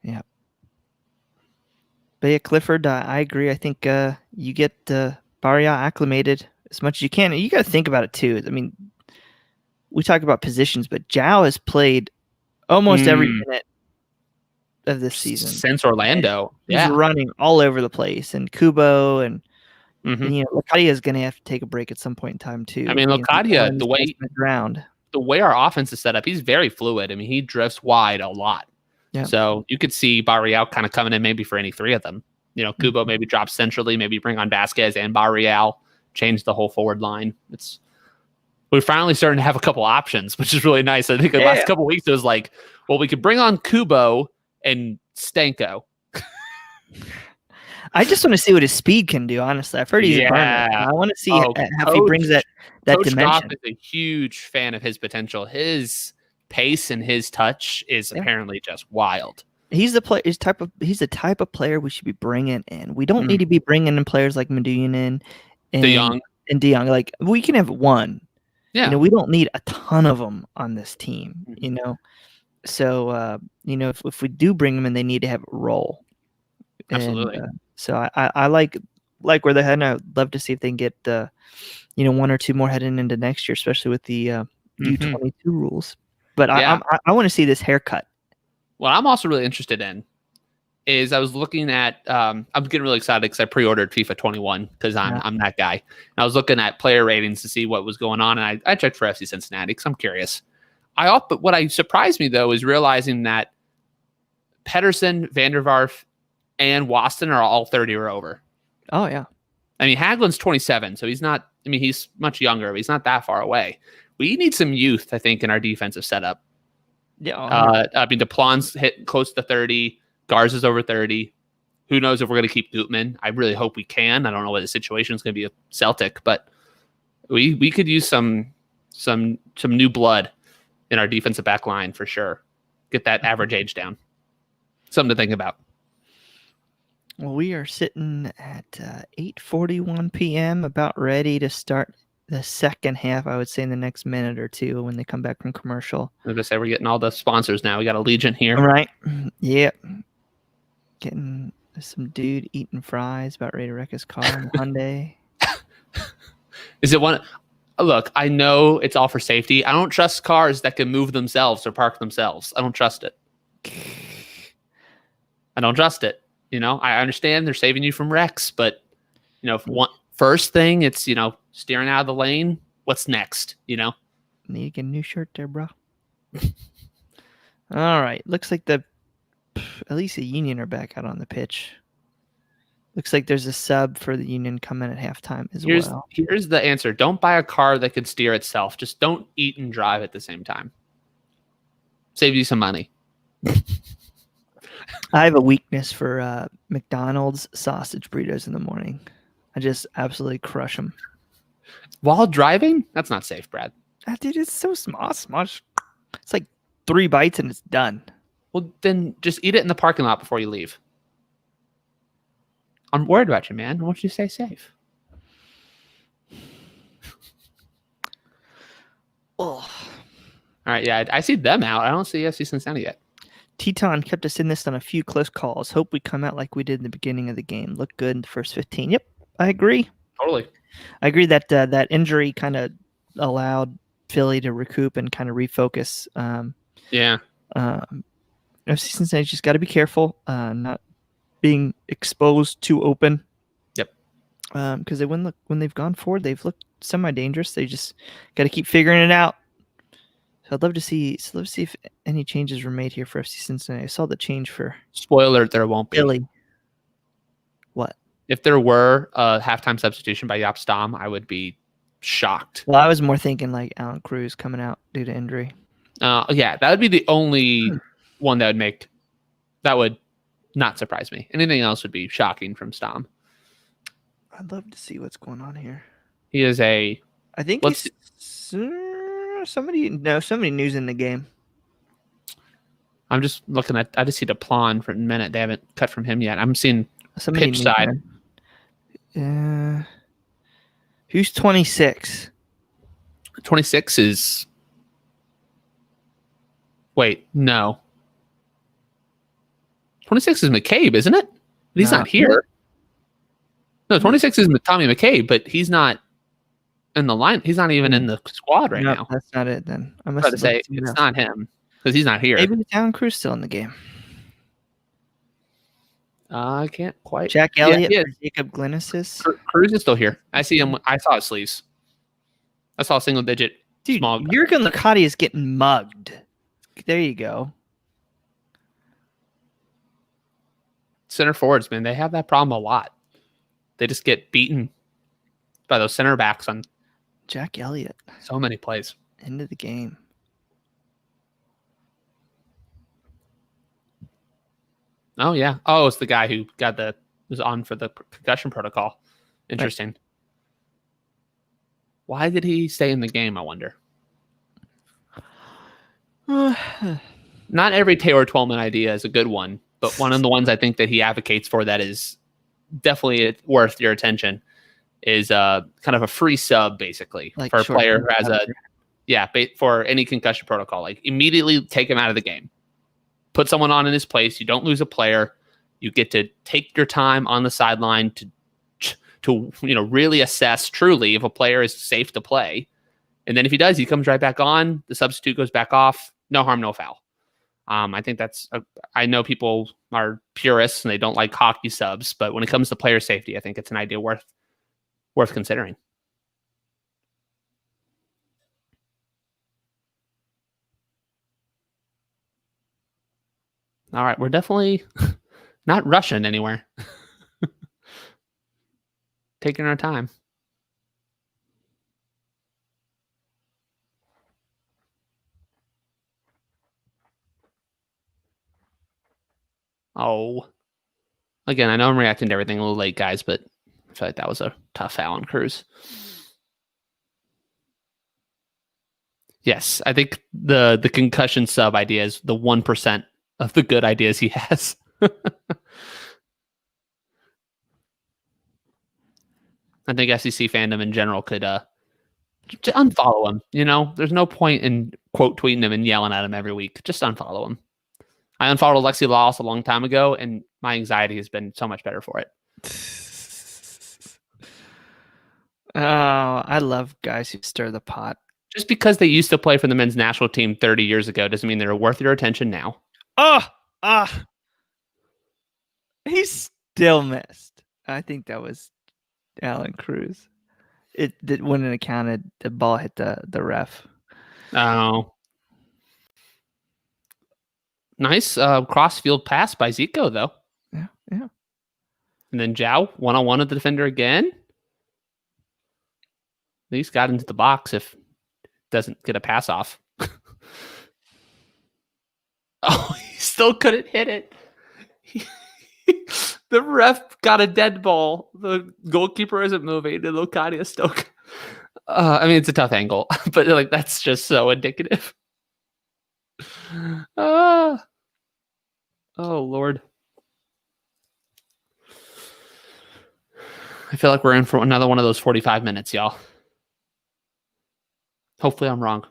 Yeah. But yeah, Clifford, I agree. I think you get Barria acclimated as much as you can. And you got to think about it too. I mean, we talk about positions, but Zhao has played almost every minute of this season since Orlando. He's running all over the place, and Kubo and Locadia is going to have to take a break at some point in time too. I mean, Locadia, the way our offense is set up, he's very fluid. I mean, he drifts wide a lot. Yeah. So you could see Barrial kind of coming in maybe for any three of them. Kubo maybe drops centrally, maybe bring on Vasquez and Barrial, change the whole forward line. We're finally starting to have a couple options, which is really nice. I think the last couple of weeks it was like, well, we could bring on Kubo and Stanko. I just want to see what his speed can do, honestly. I've heard he's a burner. I want to see how he brings that Coach dimension. Goff is a huge fan of his potential. His pace and his touch is apparently just wild. He's the type of player we should be bringing in. We don't need to be bringing in players like Medellin and De Jong. Like, we can have one. Yeah. We don't need a ton of them on this team, So, if we do bring them in, they need to have a role. Absolutely. And, so I like where they're heading. I'd love to see if they can get, one or two more heading into next year, especially with the U22 rules. But I want to see this haircut. What I'm also really interested in is I was looking at I'm getting really excited because I pre-ordered FIFA 21 because I'm that guy. And I was looking at player ratings to see what was going on, and I checked for FC Cincinnati because I'm curious. But what surprised me though is realizing that Pedersen, Van der Vaart, and Waston are all 30 or over. Oh yeah. I mean, Hagelin's 27, so he's not. I mean, he's much younger, but he's not that far away. We need some youth, I think, in our defensive setup. Yeah. I mean, DePlon's hit close to 30. Garza's over 30. Who knows if we're going to keep Gutman? I really hope we can. I don't know what the situation is going to be at Celtic, but we could use some new blood in our defensive back line for sure. Get that average age down. Something to think about. Well, we are sitting at 8:41 p.m., about ready to start the second half, I would say, in the next minute or two when they come back from commercial. I was going to say, we're getting all the sponsors now. We got Allegiant here. All right. Yep. Getting some dude eating fries, about ready to wreck his car in Hyundai. Is it one? Look, I know it's all for safety. I don't trust cars that can move themselves or park themselves. I don't trust it. I don't trust it. I understand they're saving you from wrecks, but first thing, it's steering out of the lane. What's next? Need to get a new shirt there, bro. All right, looks like at least the Union are back out on the pitch. Looks like there's a sub for the Union coming at halftime as well. Here's the answer: don't buy a car that can steer itself. Just don't eat and drive at the same time. Save you some money. I have a weakness for McDonald's sausage burritos in the morning. I just absolutely crush them. While driving? That's not safe, Brad. Dude, it's so small. It's like 3 bites and it's done. Well, then just eat it in the parking lot before you leave. I'm worried about you, man. I want you to stay safe. Oh. All right, yeah, I see them out. I don't see FC Cincinnati yet. Teton kept us in this on a few close calls. Hope we come out like we did in the beginning of the game. Look good in the first 15. Yep, I agree. Totally. I agree that that injury kind of allowed Philly to recoup and kind of refocus. FC Cincinnati just got to be careful, not being exposed too open. Yep. Because when they've gone forward, they've looked semi-dangerous. They just got to keep figuring it out. So I'd love to see if any changes were made here for FC Cincinnati. I saw the change for spoiler alert, there won't be. Philly. What? If there were a halftime substitution by Jaap Stam, I would be shocked. Well, I was more thinking like Alan Cruz coming out due to injury. Yeah, that would be the only one that would not surprise me. Anything else would be shocking from Stam. I'd love to see what's going on here. He is I think Somebody news in the game. I'm just looking at. I just see DePlon for a minute. They haven't cut from him yet. I'm seeing pitch side. Who's 26? 26 is. Wait, no. 26 is McCabe, isn't it? But he's not here. No, 26 is Tommy McCabe, but he's not in the line. He's not even in the squad right now. That's not it then. I must say it's not him because he's not here. Maybe Alan Cruz still in the game. I can't quite. Jack Elliott for Jacob Glennis. Cruz is still here. I see him. I saw his sleeves. I saw a single digit. Dude, small. Jurgen Licati is getting mugged. There you go. Center forwards, man, they have that problem a lot. They just get beaten by those center backs on Jack Elliott. So many plays. End of the game. Oh, yeah. Oh, it's the guy who was on for the concussion protocol. Interesting. Right. Why did he stay in the game, I wonder? Not every Taylor Twellman idea is a good one, but one of the ones I think that he advocates for that is definitely worth your attention is kind of a free sub, basically, for a player who has for any concussion protocol. Like, immediately take him out of the game. Put someone on in his place. You don't lose a player. You get to take your time on the sideline to really assess truly if a player is safe to play. And then if he does, he comes right back on. The substitute goes back off. No harm, no foul. I think I know people are purists and they don't like hockey subs, but when it comes to player safety, I think it's an idea worth considering. All right, we're definitely not rushing anywhere. Taking our time. Oh. Again, I know I'm reacting to everything a little late, guys, but I feel like that was a tough foul on Cruz. Yes, I think the concussion sub idea is the 1% of the good ideas he has. I think SEC fandom in general could just unfollow him. There's no point in quote tweeting him and yelling at him every week. Just unfollow him. I unfollowed Alexi Lalas a long time ago, and my anxiety has been so much better for it. Oh, I love guys who stir the pot. Just because they used to play for the men's national team 30 years ago doesn't mean they're worth your attention now. He still missed. I think that was Alan Cruz. It wouldn't have counted. The ball hit the ref. Oh. Nice cross-field pass by Zico, though. Yeah. And then Zhao, one-on-one with the defender again. At least got into the box if doesn't get a pass off. Oh, he still couldn't hit it. The ref got a dead ball. The goalkeeper isn't moving. And Locadia still. It's a tough angle, but that's just so indicative. Oh Lord. I feel like we're in for another one of those 45 minutes, y'all. Hopefully I'm wrong.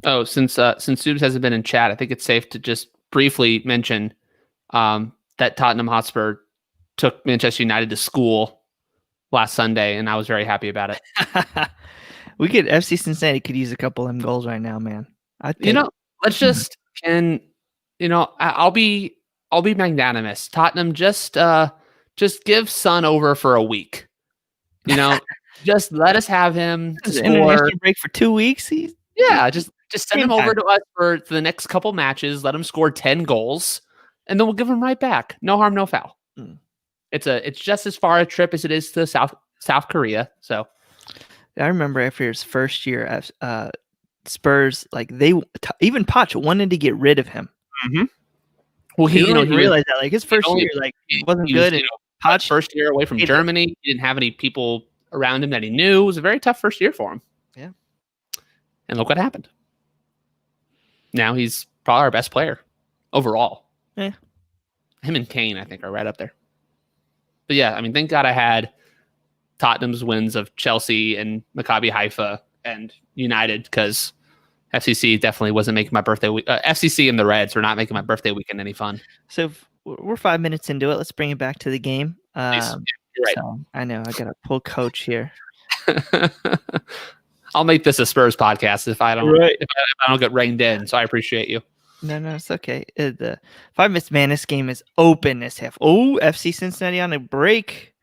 Oh, since Subs hasn't been in chat, I think it's safe to just briefly mention that Tottenham Hotspur took Manchester United to school last Sunday, and I was very happy about it. FC Cincinnati could use a couple of them goals right now, man. Let's just I'll be magnanimous. Tottenham just give Son over for a week. Just let us have him to score. International break for 2 weeks. Just send him over to us for the next couple matches. Let him score 10 goals, and then we'll give him right back. No harm, no foul. It's just as far a trip as it is to South Korea. So I remember after his first year at Spurs, even Poch wanted to get rid of him. Mm-hmm. Well, he realized that his first year, he wasn't good, and Hodge first year away from hated it. Germany. He didn't have any people around him that he knew. It was a very tough first year for him. Yeah. And look what happened. Now he's probably our best player overall. Yeah. Him and Kane, I think, are right up there. But yeah, I mean, thank God I had Tottenham's wins of Chelsea and Maccabi Haifa and United, because FCC definitely wasn't making my birthday week. FCC and the Reds were not making my birthday weekend any fun. So we're 5 minutes into it. Let's bring it back to the game. Yeah, you're right. So I know I got a full coach here. I'll make this a Spurs podcast if I don't get reined in. So I appreciate you. No, it's okay. The 5 minutes madness game is open this half. Oh, FC Cincinnati on a break.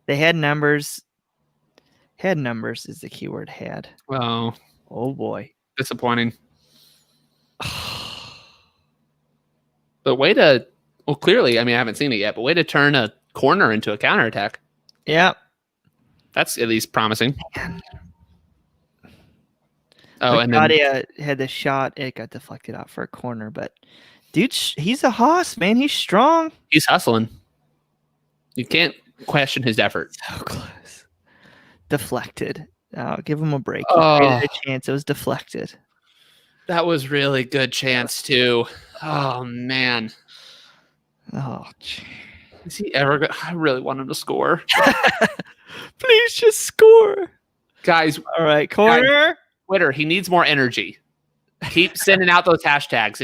They had numbers. Had numbers is the keyword. Had. Oh boy. Disappointing. But clearly, I mean, I haven't seen it yet, but way to turn a corner into a counterattack. Yeah. That's at least promising. Man. Oh, and Nadia had the shot. It got deflected out for a corner, but dude, he's a hoss, man. He's strong. He's hustling. You can't question his effort. So close. Deflected. Give him a break. Oh. A chance. It was deflected. That was really good chance too. Oh man. Oh, gee. Is he ever going? I really want him to score. Please just score, guys. All right, corner. Guys, Twitter, he needs more energy. Keep sending out those hashtags.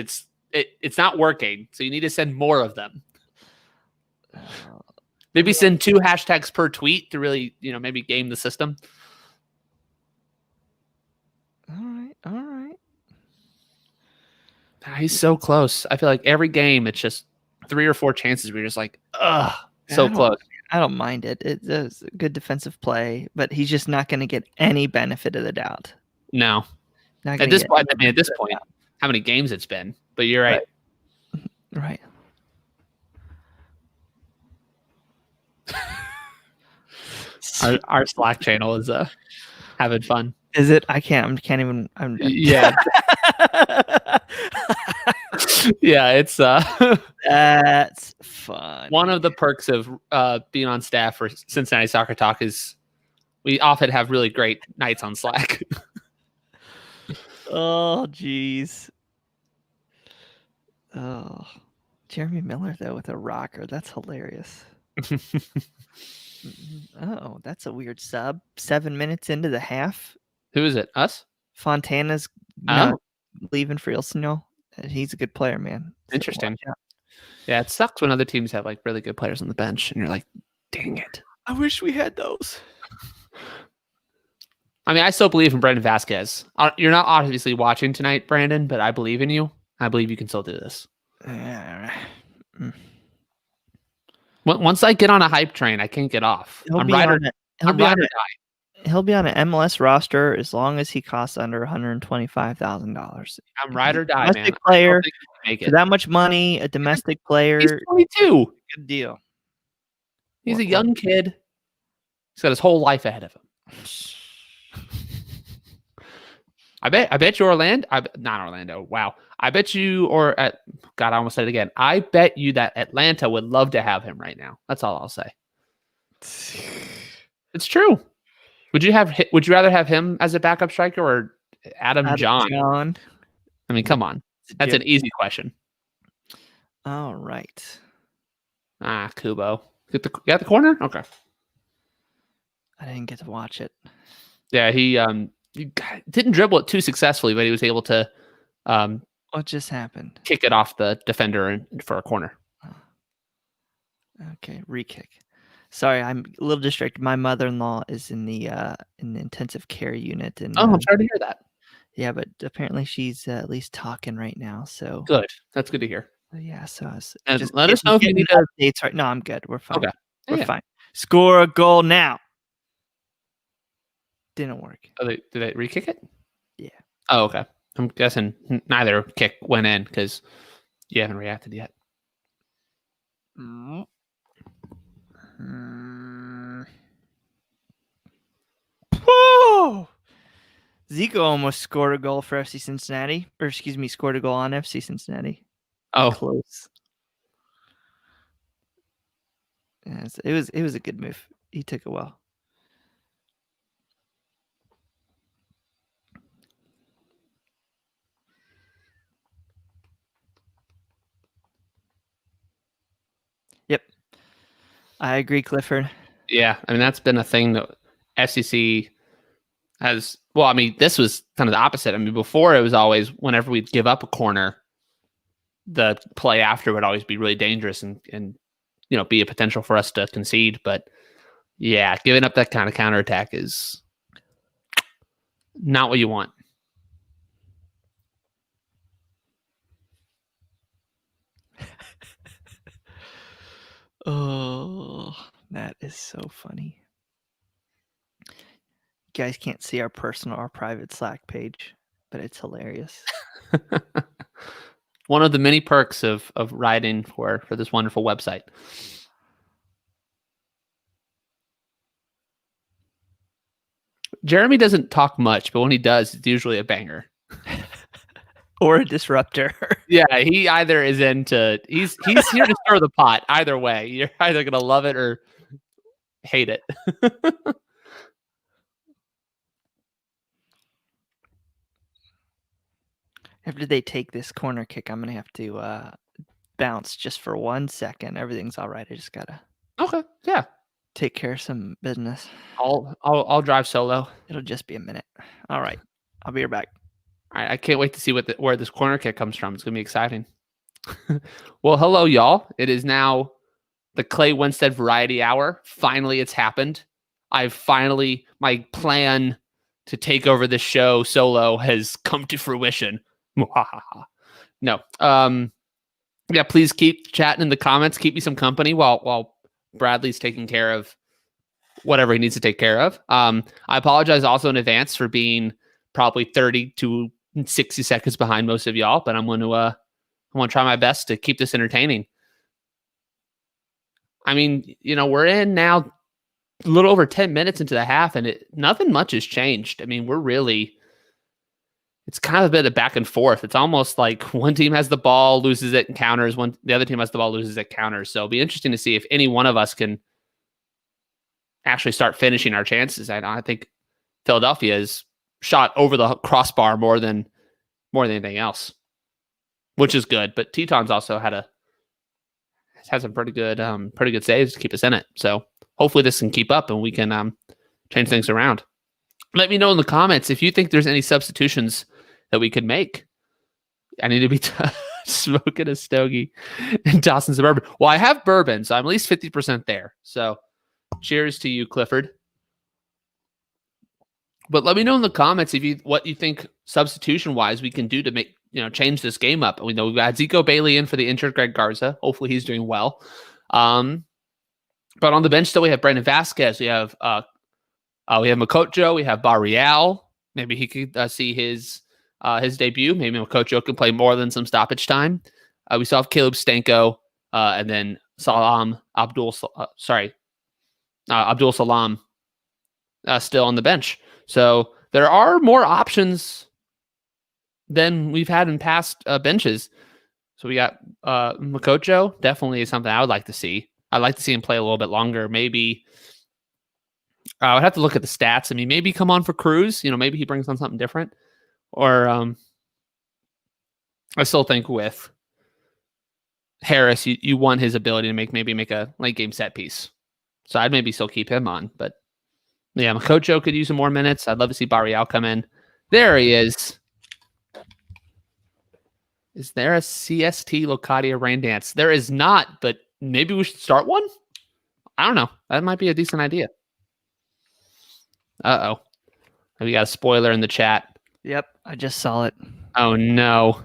It's not working, so you need to send more of them. Maybe send 2 hashtags per tweet to really, maybe game the system. All right. He's so close. I feel like every game it's just 3 or 4 chances where you're just like, so close. I don't mind it. It's a good defensive play, but he's just not going to get any benefit of the doubt. No. At this point, how many games it's been? But you're right. Right. Our Slack channel is having fun. Is it? I can't even. Yeah. Yeah, it's that's fun. One of the perks of being on staff for Cincinnati Soccer Talk is we often have really great nights on Slack. Oh, geez. Oh, Jeremy Miller though with a rocker. That's hilarious. Oh, that's a weird sub. 7 minutes into the half. Who is it? Us? Fontana's leaving for Ilsenau. He's a good player, man. Interesting. Yeah, it sucks when other teams have like really good players on the bench, and you're like, dang it. I wish we had those. I mean, I still believe in Brandon Vasquez. You're not obviously watching tonight, Brandon, but I believe in you. I believe you can still do this. Once I get on a hype train, I can't get off. I'm ride or die. He'll be on an MLS roster as long as he costs under $125,000. I'm ride or die, domestic man. Player for that much money, a domestic player. He's 22. Good deal. He's a young kid. He's got his whole life ahead of him. I bet you not Orlando. Wow. I bet you, God, I almost said it again. I bet you that Atlanta would love to have him right now. That's all I'll say. It's true. Would you rather have him as a backup striker or Adam John? I mean, come on. That's an easy question. All right. Kubo. You got the corner? Okay. I didn't get to watch it. Yeah, he didn't dribble it too successfully, but he was able to what just happened? Kick it off the defender for a corner. Okay, re-kick. Sorry, I'm a little distracted. My mother-in-law is in the intensive care unit, and I'm sorry to hear that. Yeah, but apparently she's at least talking right now. So good. That's good to hear. Yeah. So just let us know if you need updates. Right? No, I'm good. We're fine. Okay, we're fine. Score a goal now. Didn't work. Oh, did they re-kick it? Yeah. Oh, okay. I'm guessing neither kick went in because you haven't reacted yet. Whoa! Zico almost scored a goal for FC Cincinnati. Or, excuse me, scored a goal on FC Cincinnati. Oh. Close. Yes, it was a good move. He took it well. Yep. I agree, Clifford. Yeah, I mean that's been a thing that FCC has. Well, I mean this was kind of the opposite. I mean before it was always whenever we'd give up a corner, the play after would always be really dangerous and be a potential for us to concede. But yeah, giving up that kind of counterattack is not what you want. Oh, that is so funny. You guys can't see our personal or private Slack page, but it's hilarious. One of the many perks of writing for this wonderful website. Jeremy doesn't talk much, but when he does, it's usually a banger. Or a disruptor. Yeah, he either is into he's here to stir the pot. Either way, you're either gonna love it or hate it. After they take this corner kick, I'm gonna have to bounce just for 1 second. Everything's all right. I just gotta Yeah. take care of some business. I'll drive solo. It'll just be a minute. All right, I'll be right back. All right, I can't wait to see where this corner kick comes from. It's gonna be exciting. Well, hello, y'all. It is now the Clay Winstead Variety Hour. Finally, it's happened. My plan to take over this show solo has come to fruition. No. Yeah, please keep chatting in the comments. Keep me some company while Bradley's taking care of whatever he needs to take care of. I apologize also in advance for being probably 30 to 60 seconds behind most of y'all, but I'm going to try my best to keep this entertaining. I mean, we're in now a little over 10 minutes into the half, and nothing much has changed. I mean, it's kind of a bit of back and forth. It's almost like one team has the ball, loses it, and counters. The other team has the ball, loses it, counters. So it'll be interesting to see if any one of us can actually start finishing our chances. I think Philadelphia has shot over the crossbar more than anything else, which is good. But Teton's also had some pretty good saves to keep us in it. So hopefully this can keep up and we can change things around. Let me know in the comments if you think there's any substitutions that we could make. I need to be smoking a stogie and tossing some bourbon. Well, I have bourbon, so I'm at least 50% there. So cheers to you, Clifford. But let me know in the comments what you think substitution-wise we can do to make change this game up. We know we've got Zico Bailey in for the injured Greg Garza. Hopefully he's doing well. But on the bench still we have Brandon Vasquez. We have Makoto. We have Barreal. Maybe he could see his debut. Maybe Makoto can play more than some stoppage time. We still have Caleb Stanko and then Abdul Salam still on the bench. So there are more options than we've had in past benches. So we got Makoto. Definitely is something I would like to see. I'd like to see him play a little bit longer. Maybe I would have to look at the stats. I mean, maybe come on for Cruz. Maybe he brings on something different. Or I still think with Harris, you want his ability to make a late game set piece. So I'd maybe still keep him on. But yeah, Makoto could use some more minutes. I'd love to see Barreal come in. There he is. Is there a CST Locadia rain dance? There is not, but maybe we should start one? I don't know. That might be a decent idea. Uh-oh. We got a spoiler in the chat. Yep, I just saw it. Oh, no.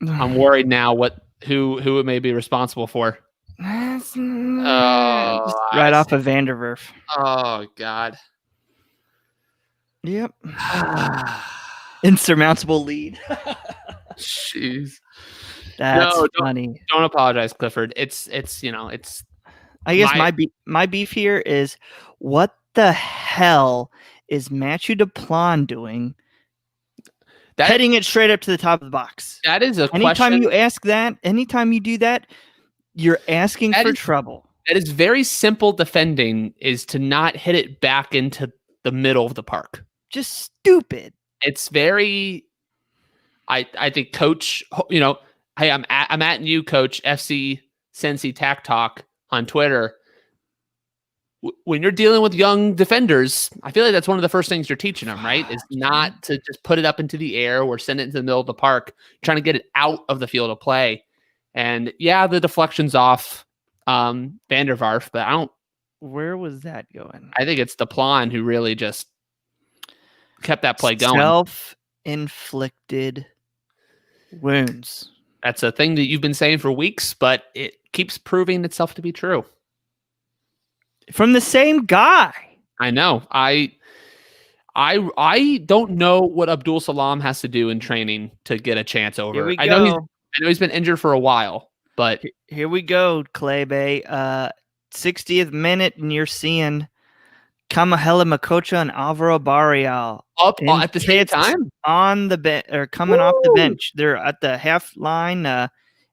I'm worried now who it may be responsible for. Just right off of Vanderwerf. Oh, God. Yep. Insurmountable lead. Jeez. That's funny. Don't apologize, Clifford. It's I guess my beef here is what the hell is Mathieu Duplan doing? Heading it straight up to the top of the box. That is a anytime question. You ask that, anytime you do that, you're asking for trouble. That is very simple defending, is to not hit it back into the middle of the park. Just stupid. It's very, I think coach, hey, I'm at you, coach, FC Cincy Tack Talk on Twitter. When you're dealing with young defenders, I feel like that's one of the first things you're teaching them, right? Is not to just put it up into the air or send it into the middle of the park, trying to get it out of the field of play. And yeah, the deflection's off Van der Vaart, but where was that going? I think it's DePlan who really just kept that play going. Self-inflicted wounds. That's a thing that you've been saying for weeks, but it keeps proving itself to be true. From the same guy. I know. I don't know what Abdul Salam has to do in training to get a chance over. Here we go. I know he's been injured for a while, but here we go, Clay Bay. 60th minute, and you're seeing Kamahela Makocha and Alvaro Barreal up at the same time on the bench, or coming off the bench. They're at the half line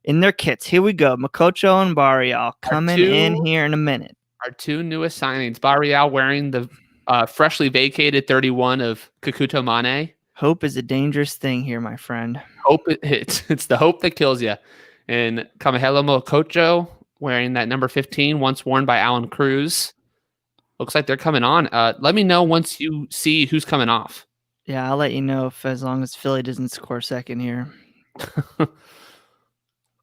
in their kits. Here we go. Makocha and Barreal coming in here in a minute. Our two newest signings. Barreal wearing the freshly vacated 31 of Kakuto Mane. Hope is a dangerous thing here, my friend. Hope it's the hope that kills you. And Kamahela Makocha wearing that number 15, once worn by Alan Cruz. Looks like they're coming on. Let me know once you see who's coming off. Yeah, I'll let you know as long as Philly doesn't score second here.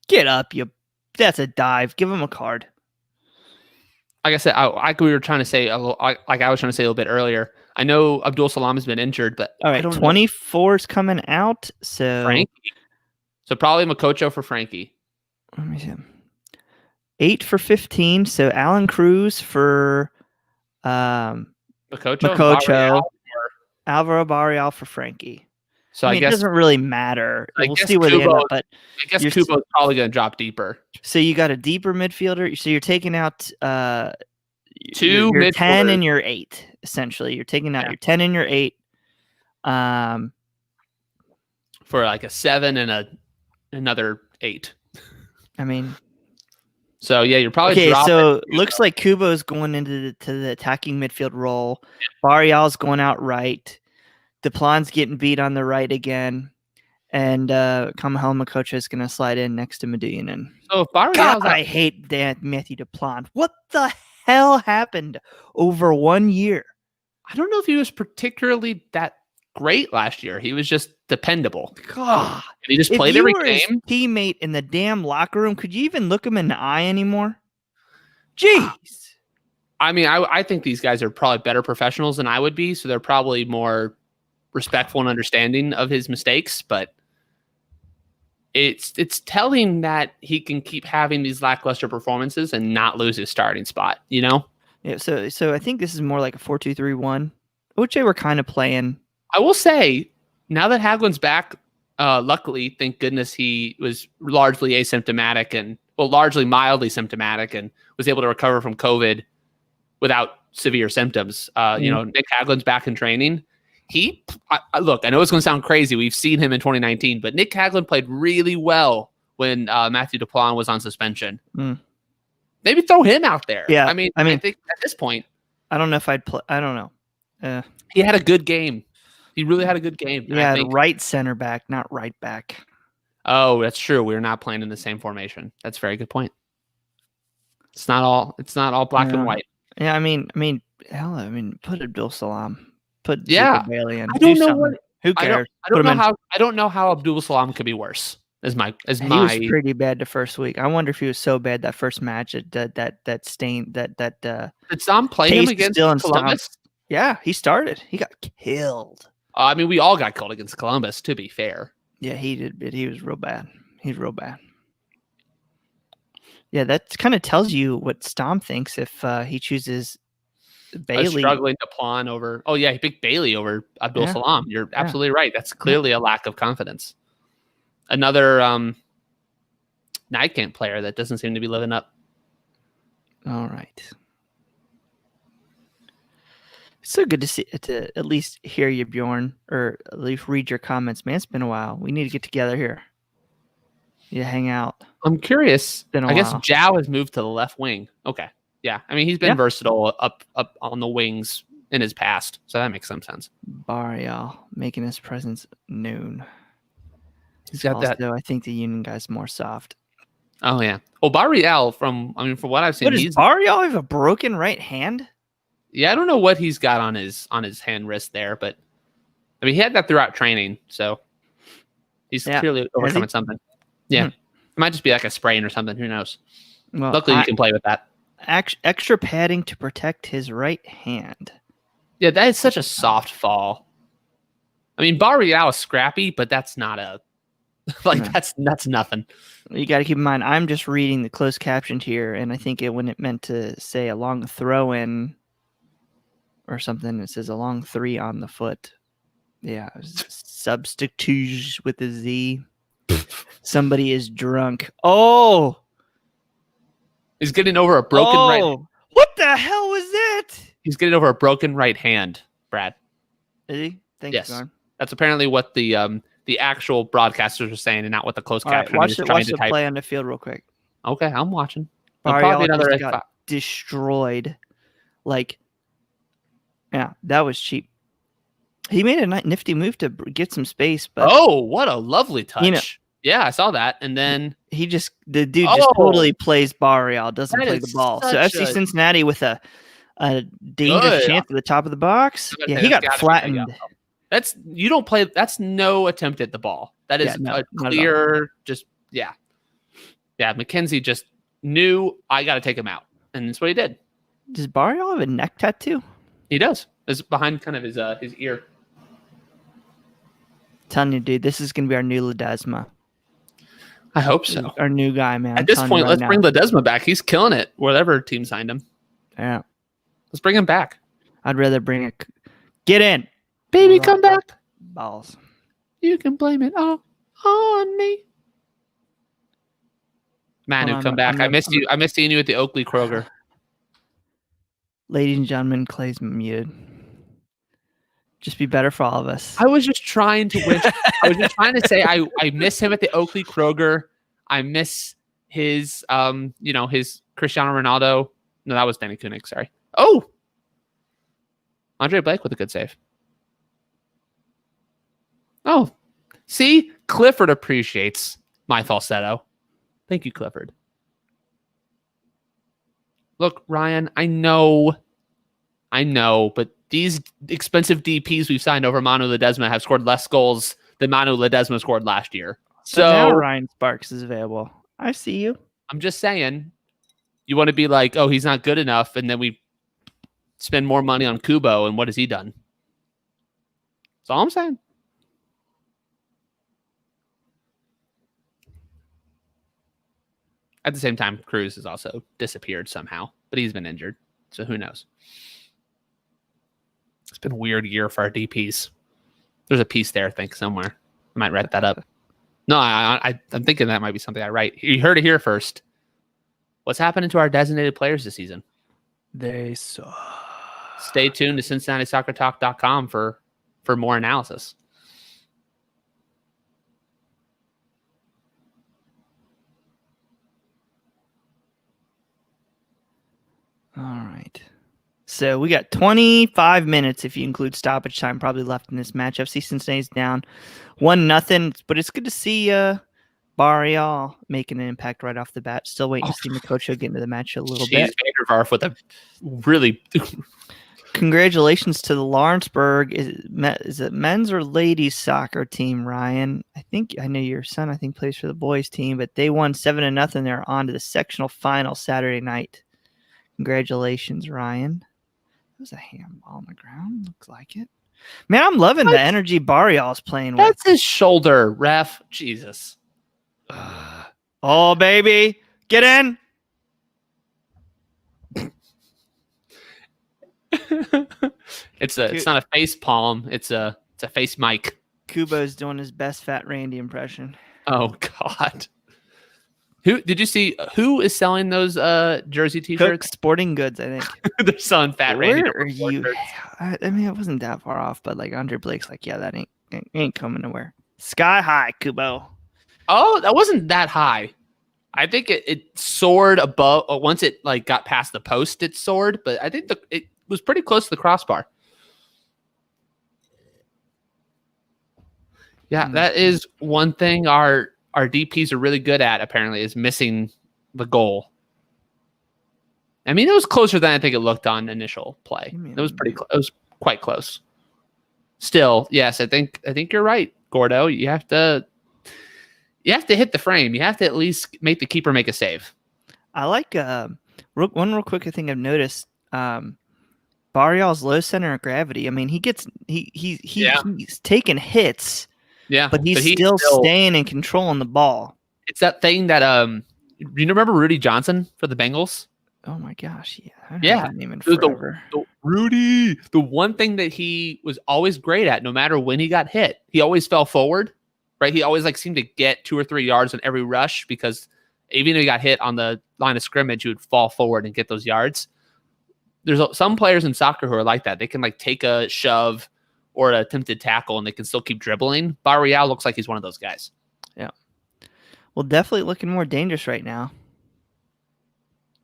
Get up, that's a dive. Give him a card. Like I said, we were trying to say, like I was trying to say a little bit earlier. I know Abdul Salam has been injured, but all right, 24 is coming out. So Frankie. So probably Makocha for Frankie. Let me see. 8 for 15. So Alan Cruz for Makocha, Alvaro Barreal for Frankie. So I guess it doesn't really matter. We'll see where Kubo, they end up, but I guess Kubo's probably going to drop deeper. So you got a deeper midfielder. So you're taking out two your 10 and your 8. Essentially, you're taking out your 10 and your 8. For like a 7 and another 8. I mean, so yeah, you're probably okay. So looks like Kubo's going into the attacking midfield role. Barrial's going out right. DePlan's getting beat on the right again, and Kamahela Makocha is going to slide in next to Medellin. So if Barrial's I hate that Matthew DePlan. What the hell happened over 1 year? I don't know if he was particularly that great last year. He was just dependable. God, and he just played every game. His teammate in the damn locker room, could you even look him in the eye anymore? Jeez. I mean, I think these guys are probably better professionals than I would be, so they're probably more respectful and understanding of his mistakes, but it's telling that he can keep having these lackluster performances and not lose his starting spot, you know? Yeah, so I think this is more like a 4-2-3-1, which they were kind of playing. I will say, now that Hagelин's back, luckily, thank goodness he was largely asymptomatic and, well, largely mildly symptomatic and was able to recover from COVID without severe symptoms. Nick Hagelin's back in training. Look, I know it's going to sound crazy. We've seen him in 2019, but Nick Hagelin played really well when Matthew DePlan was on suspension. Maybe throw him out there. Yeah, I mean, I think at this point, I don't know if I'd play. I don't know. He had a good game. He really had a good game. Yeah, right center back, not right back. Oh, that's true. We're not playing in the same formation. That's a very good point. It's not all black and white. Yeah, I mean, put Abdul Salam. Put Bailey in. I don't know who cares. I don't know how Abdul Salam could be worse. He was pretty bad the first week. I wonder if he was so bad that first match that stain that did Sam play him against Columbus? Yeah, he started. He got killed. I mean, we all got killed against Columbus, to be fair. Yeah, he did, but he was real bad. He's real bad. Yeah, that kind of tells you what Stom thinks if he chooses Bailey. Struggling to pawn over. Oh, yeah, he picked Bailey over Abdul Salam. You're absolutely right. That's clearly a lack of confidence. Another night camp player that doesn't seem to be living up. All right. It's so good to at least hear you, Bjorn, or at least read your comments. Man, it's been a while. We need to get together here. Yeah, hang out. I'm curious. Been a while. Guess while. Zhao has moved to the left wing. Okay. Yeah, I mean he's been versatile up on the wings in his past, so that makes some sense. Barrial making his presence known. He's got that. I think the Union guy's more soft. Oh yeah. Oh, Barrial from what I've seen, does Barrial have a broken right hand? Yeah, I don't know what he's got on his hand wrist there, but I mean he had that throughout training, so he's clearly overcoming something. Yeah, it might just be like a sprain or something. Who knows? Well, luckily you can play with that. Extra padding to protect his right hand. Yeah, that is such a soft fall. I mean, Barrial is scrappy, but that's not a that's nothing. You got to keep in mind, I'm just reading the closed caption here, and I think when it meant to say a long throw in or something, it says a long 3 on the foot. Yeah, substitute with a Z. Somebody is drunk. Oh, he's getting over a broken right. What the hell was that? He's getting over a broken right hand, Brad. Is he? Yes. That's apparently what the actual broadcasters are saying, and not what the closed caption watch is the, trying watch to the type. play on the field real quick. Okay, I'm watching. Probably another got destroyed. Yeah, that was cheap. He made a nifty move to get some space, but what a lovely touch! Yeah, I saw that, and then the dude just totally plays Barrial, doesn't play the ball. So FC Cincinnati with a dangerous chance at the top of the box. Yeah, he got flattened. That's no attempt at the ball. That is a clear, McKenzie just knew I got to take him out, and that's what he did. Does Barrial have a neck tattoo? He does. It's behind kind of his ear. Telling you, dude, this is gonna be our new Ledesma. I hope so. Our new guy, man. At this point, let's bring Ledesma back. He's killing it. Whatever team signed him. Yeah, let's bring him back. I'd rather bring it. Get in. Baby, come back. Balls. You can blame it all on me. Manu, come back. I missed you. I missed seeing you at the Oakley Kroger. Ladies and gentlemen, Clay's muted. Just be better for all of us. I was just trying to wish. I was just trying to say I miss him at the Oakley Kroger. I miss his his Cristiano Ronaldo. No, that was Danny Koenig. Sorry. Oh, Andre Blake with a good save. Oh, see, Clifford appreciates my falsetto. Thank you, Clifford. Look, Ryan, I know, but these expensive DPs we've signed over Manu Ledesma have scored less goals than Manu Ledesma scored last year. So now Ryan Sparks is available. I see you. I'm just saying, you want to be like, oh, he's not good enough, and then we spend more money on Kubo, and what has he done? That's all I'm saying. At the same time, Cruz has also disappeared somehow, but he's been injured, so who knows? It's been a weird year for our DPs. There's a piece there, I think, somewhere. I might write that up. No, I'm thinking that might be something I write. You heard it here first. What's happening to our designated players this season? They suck. Stay tuned to CincinnatiSoccerTalk.com for more analysis. All right. So we got 25 minutes, if you include stoppage time, probably left in this match. FC Cincinnati's down 1-0, but it's good to see Barrial making an impact right off the bat. Still waiting to see Mikocho get into the match a little bit. Vandervarf with a really... Congratulations to the Lawrenceburg. Is it men's or ladies soccer team, Ryan? I know your son, plays for the boys team, but they won 7-0. They're on to the sectional final Saturday night. Congratulations, Ryan. That was a handball on the ground. Looks like it. Man, I'm loving the energy Barrial's playing with. That's his shoulder, ref. Jesus. Oh, baby. Get in. It's not a face palm. It's a face mic. Kubo's doing his best Fat Randy impression. Oh, God. Who did you see? Who is selling those jersey T-shirts? Cook Sporting Goods, I think. They're selling Fat Randy. Where are you? I mean, it wasn't that far off, but like Andre Blake's like, yeah, that ain't coming nowhere. Sky high, Kubo. Oh, that wasn't that high. I think it soared above once it like got past the post. It soared, but I think it was pretty close to the crossbar. Yeah, that is one thing our DPs are really good at. Apparently, is missing the goal. I mean, it was closer than I think it looked on initial play. It was pretty. It was quite close. Still, yes, I think you're right, Gordo. You have to hit the frame. You have to at least make the keeper make a save. I like one real quick thing I've noticed. Barrial's low center of gravity. I mean, he's taking hits. Yeah, but he's still staying in control on the ball. It's that thing that you remember Rudy Johnson for the Bengals? Oh my gosh, yeah. Yeah. The Rudy, the one thing that he was always great at, no matter when he got hit, he always fell forward, right? He always seemed to get 2 or 3 yards on every rush because even if he got hit on the line of scrimmage, he would fall forward and get those yards. There's some players in soccer who are like that. They can take a shove or an attempted tackle, and they can still keep dribbling. Barrial looks like he's one of those guys. Yeah. Well, definitely looking more dangerous right now.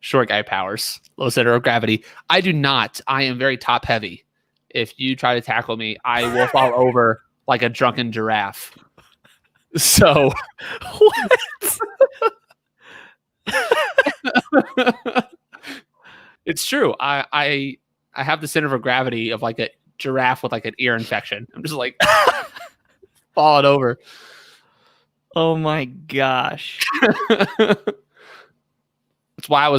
Short guy powers, low center of gravity. I do not. I am very top heavy. If you try to tackle me, I will fall over like a drunken giraffe. So, what? It's true. I have the center of gravity of like a giraffe with like an ear infection. I'm just like falling over. Oh my gosh. It's why I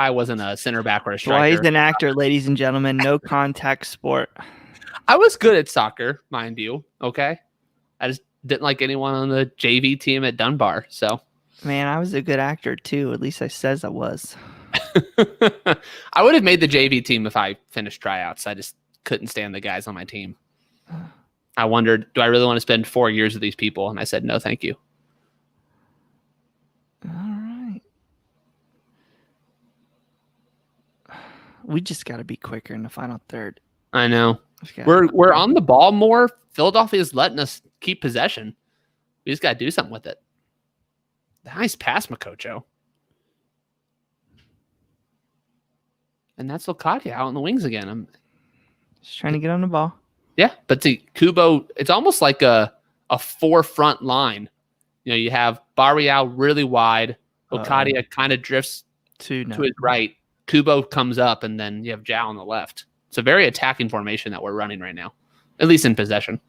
wasn't a center back or a striker. Why he's an actor, ladies and gentlemen. No contact sport. I was good at soccer, mind you. Okay. I just didn't like anyone on the JV team at Dunbar. So, man, I was a good actor too. At least I says I was. I would have made the JV team if I finished tryouts. I just couldn't stand the guys on my team. I wondered, do I really want to spend 4 years with these people? And I said, no, thank you. All right. We just got to be quicker in the final third. I know. We're on the ball more. Philadelphia is letting us keep possession. We just got to do something with it. Nice pass, Makocho. And that's Locadia out in the wings again. I'm just trying to get on the ball. Yeah, but see, Kubo, it's almost like a 4-front line. You have Barrial really wide. Locadia kind of drifts to his right. Kubo comes up, and then you have Zhao on the left. It's a very attacking formation that we're running right now, at least in possession.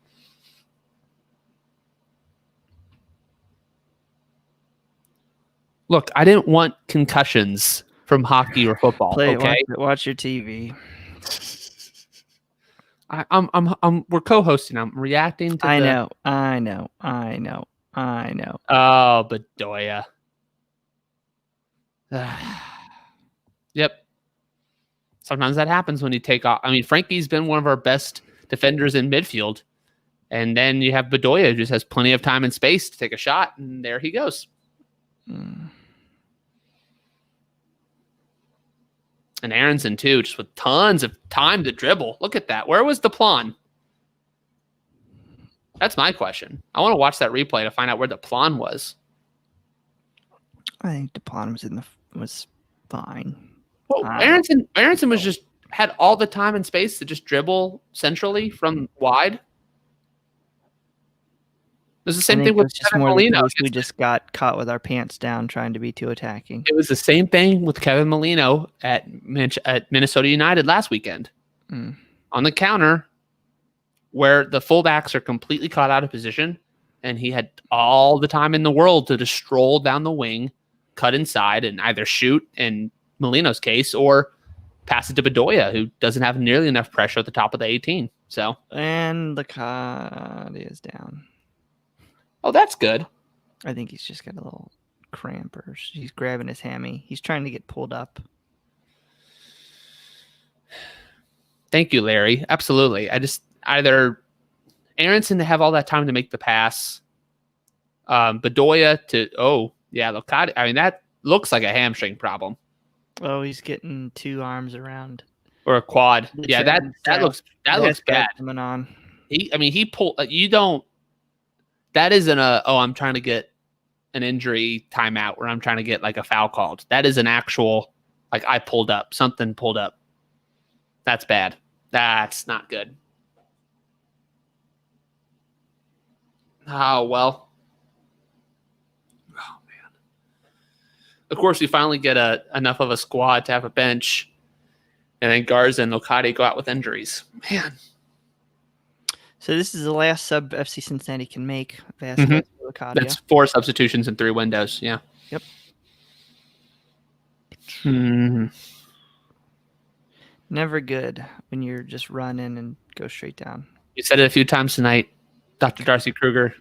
Look, I didn't want concussions from hockey or football. Watch your TV. We're co-hosting. I'm reacting to. I know. Oh, Bedoya. Yep. Sometimes that happens when you take off. I mean, Frankie's been one of our best defenders in midfield, and then you have Bedoya who just has plenty of time and space to take a shot, and there he goes. And Aronson, too, just with tons of time to dribble. Look at that. Where was Deplan? That's my question. I want to watch that replay to find out where Deplan was. I think Deplan was fine. Well, Aronson was just had all the time and space to just dribble centrally from wide. It was the same thing with Kevin Molino. We just got caught with our pants down trying to be too attacking. It was the same thing with Kevin Molino at Minnesota United last weekend. On the counter, where the fullbacks are completely caught out of position, and he had all the time in the world to just stroll down the wing, cut inside, and either shoot, in Molino's case, or pass it to Bedoya, who doesn't have nearly enough pressure at the top of the 18. And the card is down. Oh, that's good. I think he's just got a little cramp, or he's grabbing his hammy. He's trying to get pulled up. Thank you, Larry. Absolutely. I just either Aronson to have all that time to make the pass, Bedoya to Locadia. I mean, that looks like a hamstring problem. Oh, he's getting 2 arms around, or a quad. Yeah, that looks bad. Coming on. He pulled. You don't. That isn't I'm trying to get an injury timeout where I'm trying to get like a foul called. That is an actual, like something pulled up. That's bad. That's not good. Oh, well. Oh, man. Of course, we finally get enough of a squad to have a bench, and then Garza and Locati go out with injuries. Man. So this is the last sub FC Cincinnati can make. Mhm. That's 4 substitutions in 3 windows. Yeah. Yep. Never good when you're just running and go straight down. You said it a few times tonight, Dr. Darcy Kruger.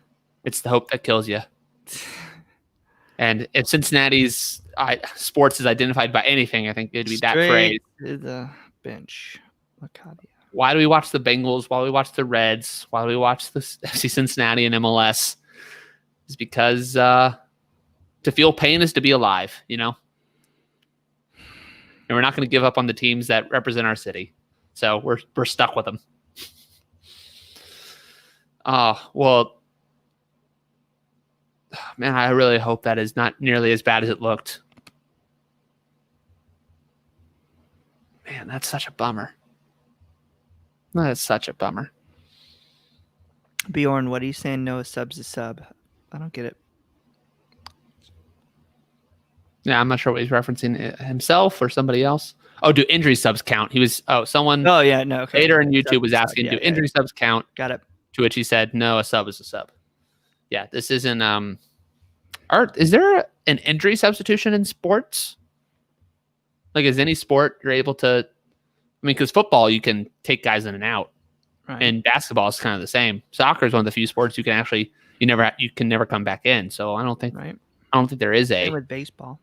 It's the hope that kills you. And if Cincinnati's sports is identified by anything, I think it'd be that phrase. To the bench. Locati. Why do we watch the Bengals? Why do we watch the Reds? Why do we watch the FC Cincinnati and MLS? It's because to feel pain is to be alive, you know? And we're not going to give up on the teams that represent our city. So we're stuck with them. Well, man, I really hope that is not nearly as bad as it looked. Man, that's such a bummer. That's such a bummer. Bjorn, what are you saying? No sub's a sub. I don't get it. Yeah, I'm not sure what he's referencing, himself or somebody else. Oh, do injury subs count? He was, someone. Oh, yeah, no. Okay. Later on YouTube was asking, do injury subs count? Got it. To which he said, no, a sub is a sub. Yeah, this isn't. Is there an injury substitution in sports? Like, is any sport you're able to? I mean, because football, you can take guys in and out, right. And basketball is kind of the same. Soccer is one of the few sports you can actually you can never come back in. So I don't think there is a. Same with baseball.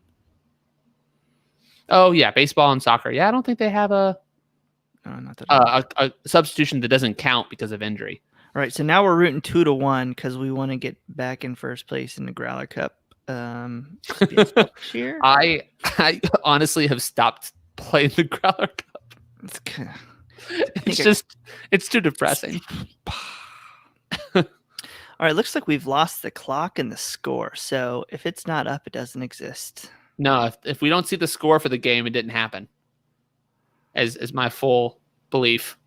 Oh yeah, baseball and soccer. Yeah, I don't think they have a substitution that doesn't count because of injury. All right, so now we're rooting 2-1 because we want to get back in first place in the Growler Cup. Year. I honestly have stopped playing the Growler Cup. It's too depressing. All right, looks like we've lost the clock and the score. So if it's not up, it doesn't exist. No, if we don't see the score for the game, it didn't happen. As my full belief.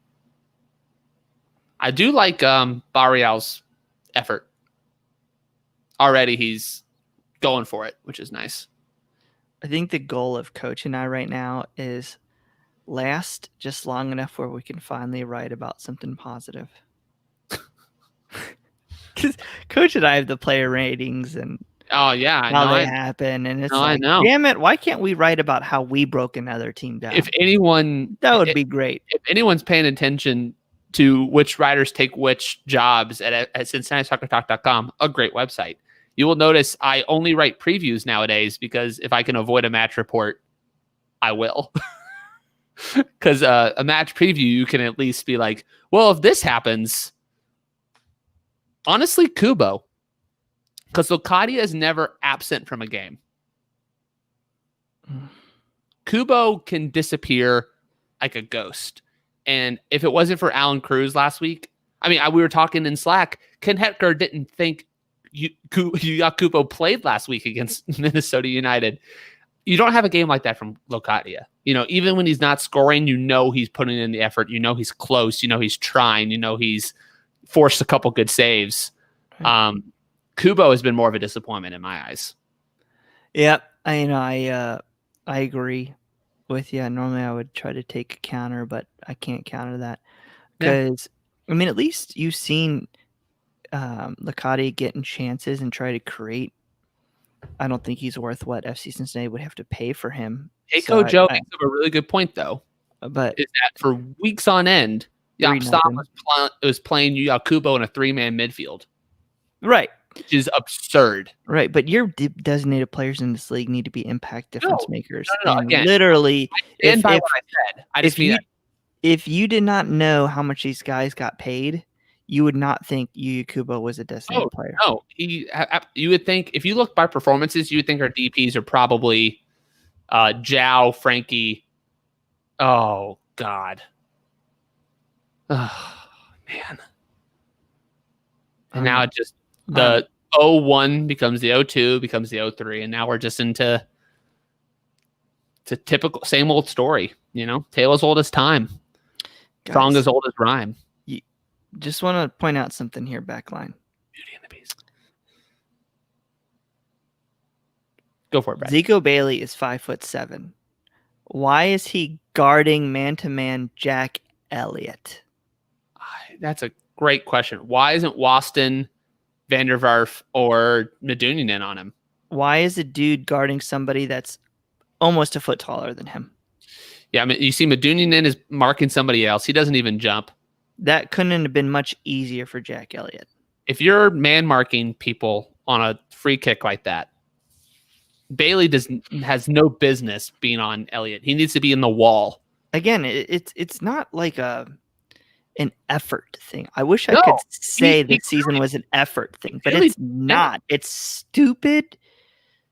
I do like Barrial's effort. Already he's going for it, which is nice. I think the goal of Coach and I right now is last just long enough where we can finally write about something positive. Because Coach and I have the player ratings and how they happen, and it's like, damn it, why can't we write about how we broke another team down? If anyone, that would be great. If anyone's paying attention to which writers take which jobs at CincinnatiSoccerTalk.com, a great website, you will notice I only write previews nowadays because if I can avoid a match report, I will. Because a match preview, you can at least be like, well, if this happens, honestly, Kubo. Because Locati is never absent from a game. Kubo can disappear like a ghost. And if it wasn't for Alan Cruz last week, I mean, we were talking in Slack, Ken Hetker didn't think Kubo played last week against Minnesota United. You don't have a game like that from Locadia. You know, even when he's not scoring, you know he's putting in the effort. You know he's close. You know he's trying. You know he's forced a couple good saves. Kubo has been more of a disappointment in my eyes. Yeah, I agree with you. Normally I would try to take a counter, but I can't counter that because I mean, at least you've seen Locati getting chances and try to create. I don't think he's worth what FC Cincinnati would have to pay for him. Joe makes up a really good point, though. But is that for weeks on end, Jaap Stam was playing Kubo in a 3-man midfield. Right. Which is absurd. Right, but your designated players in this league need to be impact difference makers. No. Again, literally, I stand by what I said. If you did not know how much these guys got paid, you would not think Yu Kubo was a designated player. No, you would think if you look by performances, you would think our DPs are probably Zhao, Frankie. Oh God. Oh man. And now it just The 01 becomes the 02, becomes the 03, and now we're just into it's a typical same old story. Tale as old as time, song as old as rhyme. Just want to point out something here, backline. Beauty and the Beast. Go for it, Brad. Zico Bailey is 5'7". Why is he guarding man-to-man Jack Elliott? That's a great question. Why isn't Waston, Vanderwerf, or Medunjanin on him? Why is a dude guarding somebody that's almost a foot taller than him? Yeah, I mean, you see Medunjanin is marking somebody else. He doesn't even jump. That couldn't have been much easier for Jack Elliott. If you're man-marking people on a free kick like that, Bailey has no business being on Elliott. He needs to be in the wall. Again, it's not like an effort thing. I wish I could say this season was an effort thing, but it's not. It's stupid.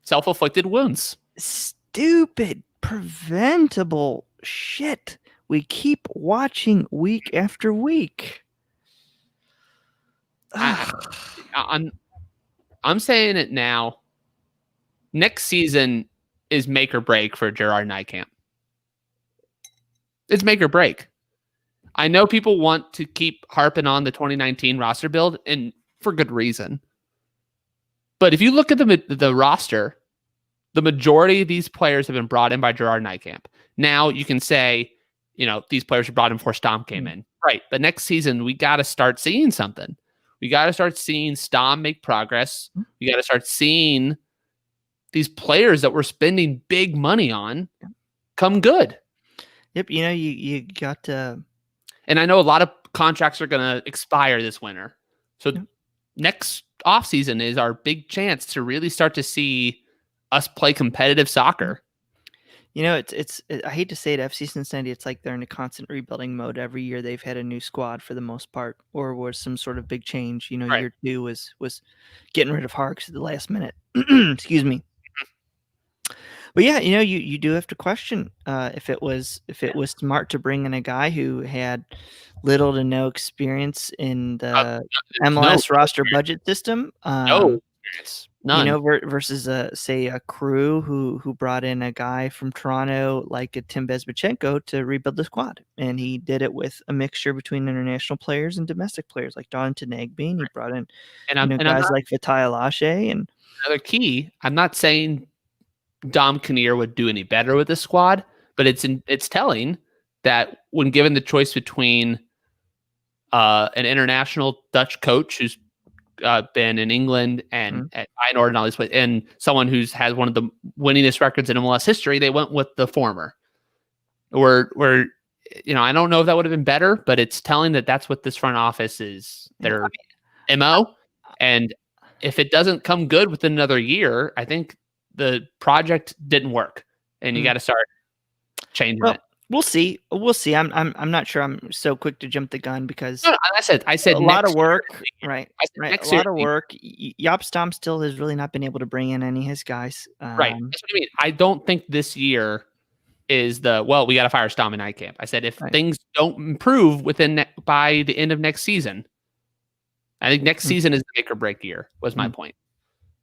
Self-inflicted wounds. Stupid, preventable shit we keep watching week after week. I'm saying it now. Next season is make or break for Gerard Nijkamp. It's make or break. I know people want to keep harping on the 2019 roster build, and for good reason. But if you look at the roster, the majority of these players have been brought in by Gerard Nijkamp. Now you can say, these players were brought in before Stom came in. Right. But next season, we got to start seeing something. We got to start seeing Stom make progress. We got to start seeing these players that we're spending big money on come good. Yep. You got to. And I know a lot of contracts are going to expire this winter. So next offseason is our big chance to really start to see us play competitive soccer. It's I hate to say it, FC Cincinnati, it's like they're in a constant rebuilding mode. Every year they've had a new squad for the most part, or was some sort of big change. Right. Year 2 was getting rid of Harks at the last minute. Excuse me. But yeah, you do have to question if it was smart to bring in a guy who had little to no experience in the MLS roster budget system. No experience. None. Versus say a Crew who brought in a guy from Toronto like a Tim Bezbachenko to rebuild the squad, and he did it with a mixture between international players and domestic players like Donington Egby, and he brought in guys like Vitaly Lashe. And another key, I'm not saying Dom Kinnear would do any better with this squad, but it's telling that when given the choice between an international Dutch coach who's been in England and at Feyenoord and all these places, and someone who's has one of the winningest records in MLS history, they went with the former. I don't know if that would have been better, but it's telling that that's what this front office is, their MO. And if it doesn't come good within another year, I think the project didn't work, and you got to start changing it. We'll see. I'm not sure I'm so quick to jump the gun because I said a lot of work, right? Right. A lot of work. Jaap Stam still has really not been able to bring in any of his guys. Right. That's what I mean. I don't think this year is we got to fire Stam and Nijkamp. I said if things don't improve by the end of next season, I think next season is the make or break year. Was my point.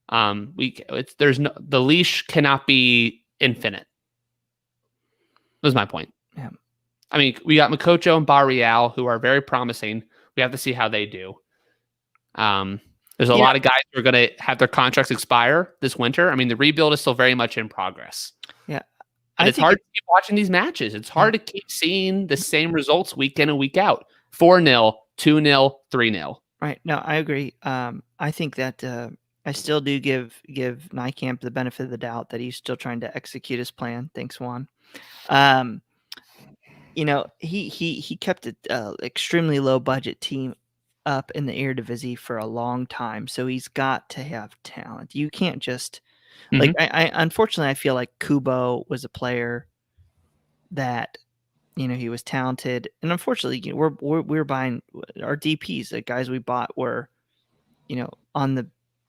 The leash cannot be infinite. Was my point. Yeah. I mean, we got Makocho and Barreal, who are very promising. We have to see how they do. There's a lot of guys who are going to have their contracts expire this winter. I mean, the rebuild is still very much in progress. Yeah. And it's hard to keep watching these matches. It's hard to keep seeing the same results week in and week out. 4-0, 2-0, 3-0. Right. No, I agree. I think that I still do give Nijkamp the benefit of the doubt that he's still trying to execute his plan. Thanks, Juan. He kept an extremely low budget team up in the Eredivisie for a long time, so he's got to have talent. You can't just I unfortunately I feel like Kubo was a player that he was talented, and unfortunately we're buying our DPs. The guys we bought were on the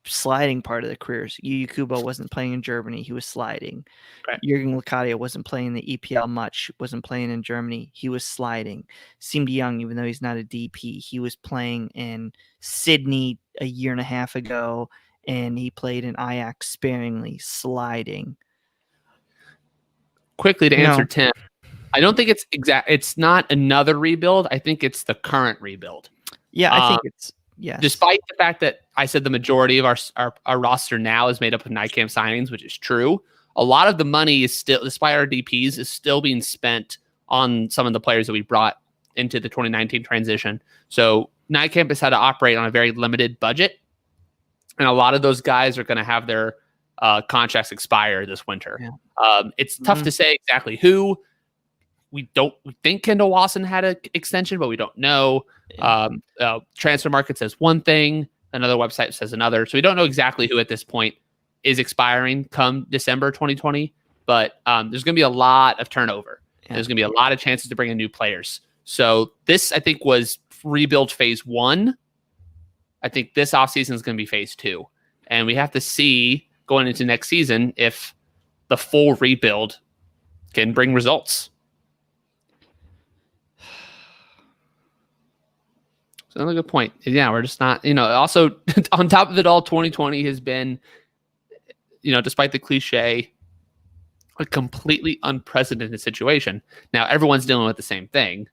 sliding part of their careers. Yu Kubo wasn't playing in Germany. He was sliding. Right. Jürgen Locadia wasn't playing the EPL much, wasn't playing in Germany. He was sliding. Seemed young, even though he's not a DP. He was playing in Sydney a year and a half ago, and he played in Ajax sparingly, sliding. Quickly to answer Tim, I don't think it's not another rebuild. I think it's the current rebuild. Yeah, I think it's, yes. Despite the fact that I said the majority of our roster now is made up of NICAM signings, which is true, a lot of the money is still, despite our DPs, is still being spent on some of the players that we brought into the 2019 transition. So NICAM has had to operate on a very limited budget, and a lot of those guys are going to have their contracts expire this winter. Yeah. It's tough to say exactly who. We think Kendall Wasson had an extension, but we don't know. Yeah. Transfer Market says one thing, another website says another. So we don't know exactly who at this point is expiring come December 2020. But there's going to be a lot of turnover. Yeah. There's going to be a lot of chances to bring in new players. So this, I think, was rebuild phase 1. I think this offseason is going to be phase 2. And we have to see going into next season if the full rebuild can bring results. Another good point. Yeah, we're just not, also on top of it all, 2020 has been, despite the cliche, a completely unprecedented situation. Now everyone's dealing with the same thing,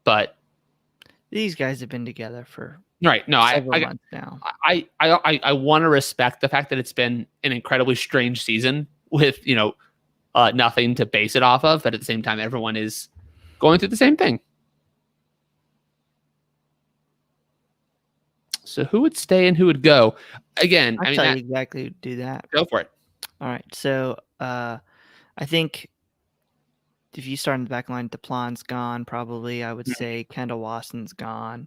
but these guys have been together for several months now. I want to respect the fact that it's been an incredibly strange season with, nothing to base it off of, but at the same time, everyone is going through the same thing. So who would stay and who would go? Again, I'll tell you exactly who do that. Go for it. All right. So I think if you start in the back line, DePlan's gone, probably. I would say Kendall Wasson's gone.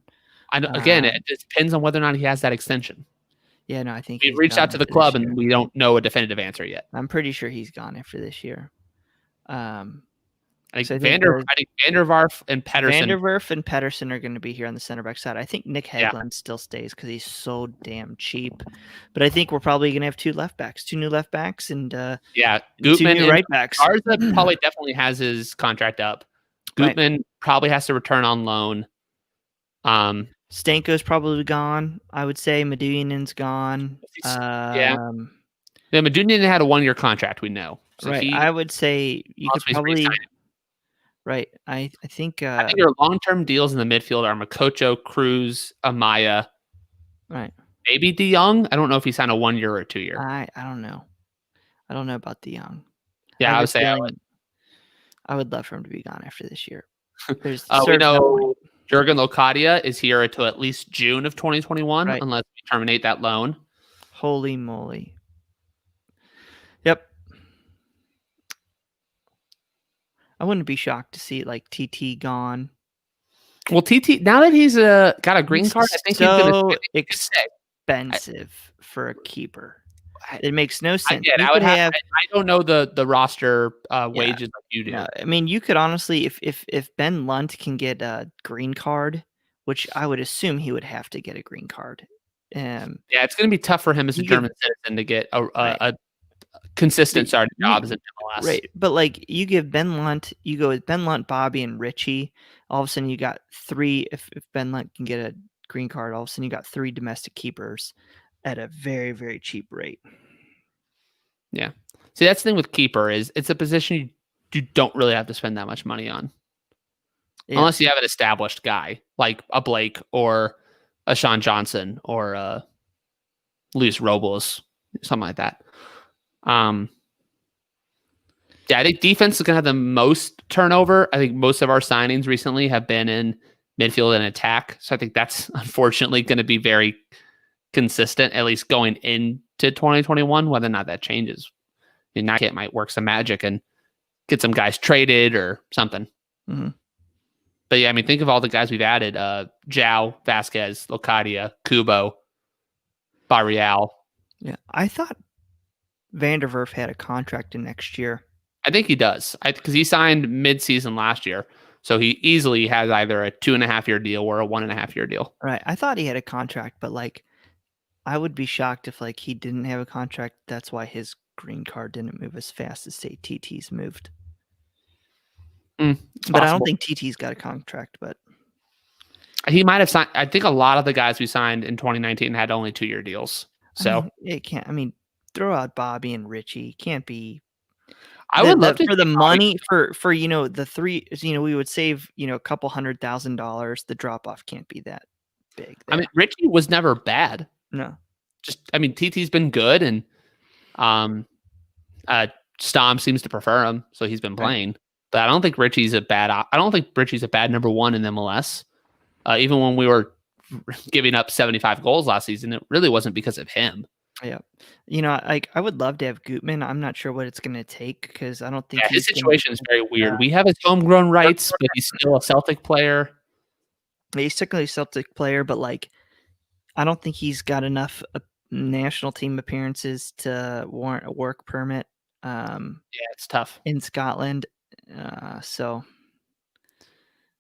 Again, it depends on whether or not he has that extension. Yeah, no, I think we've reached out to the club and we don't know a definitive answer yet. I'm pretty sure he's gone after this year. I think Van der Werf and Pedersen. Van der Werf and Pedersen are going to be here on the center back side. I think Nick Hagland still stays because he's so damn cheap. But I think we're probably going to have two new left backs, and Gutman two new right backs. Garza probably definitely has his contract up. Gutman probably has to return on loan. Stanko's probably gone. I would say Medunjanin's gone. Medunjanin had a 1-year contract. We know. So I would say you could probably. Right. I think your long-term deals in the midfield are Makocho, Cruz, Amaya. Right. Maybe De Jong. I don't know if he signed a 1-year or a 2-year. I don't know. I don't know about De Jong. Yeah, I would say I would love for him to be gone after this year. We know Jürgen Locadia is here until at least June of 2021, unless we terminate that loan. Holy moly. Yep. I wouldn't be shocked to see TT gone. Well, TT, now that he's got a green card, I think he's going to expensive for a keeper. It makes no sense. I don't know the roster wages like you do. No, I mean, you could honestly, if Ben Lunt can get a green card, which I would assume he would have to get a green card. It's going to be tough for him as a German citizen to get a consistent starting jobs in MLS. Right. But you give Ben Lunt, you go with Ben Lunt, Bobby, and Richie. All of a sudden you got 3. If Ben Lunt can get a green card, all of a sudden you got 3 domestic keepers at a very, very cheap rate. Yeah. See, that's the thing with keeper is it's a position you don't really have to spend that much money on. Yeah. Unless you have an established guy like a Blake or a Sean Johnson or a Luis Robles, something like that. I think defense is going to have the most turnover. I think most of our signings recently have been in midfield and attack. So I think that's unfortunately going to be very consistent, at least going into 2021, whether or not that changes. It might work some magic and get some guys traded or something. Mm-hmm. But yeah, I mean, think of all the guys we've added. João, Vasquez, Locadia, Kubo, Barreal. Yeah, I thought Van der Werf had a contract in next year. I think he does, because he signed mid-season last year, so he easily has either a 2.5-year deal or a 1.5-year deal. Right. I thought he had a contract, but I would be shocked if like he didn't have a contract. That's why his green card didn't move as fast as say TT's moved. It's But I don't possible. think TT's got a contract. But He might have signed. I think a lot of the guys we signed in 2019 had only 2-year deals. So I mean, it can't. I mean, throw out Bobby and Richie. Can't be. I would love to for the see Bobby. money for the three. We would save a couple $100,000. The drop off can't be that big. I mean, Richie was never bad. No. I mean, TT's been good, and Stom seems to prefer him, so he's been playing. Right. But I don't think Richie's a bad number one in MLS. Even when we were giving up 75 goals last season, it really wasn't because of him. Yeah. I would love to have Gutman. I'm not sure what it's going to take because I don't think his situation is very weird. We have his homegrown rights, but he's still a Celtic player. He's technically a Celtic player, but I don't think he's got enough national team appearances to warrant a work permit. It's tough in Scotland. So,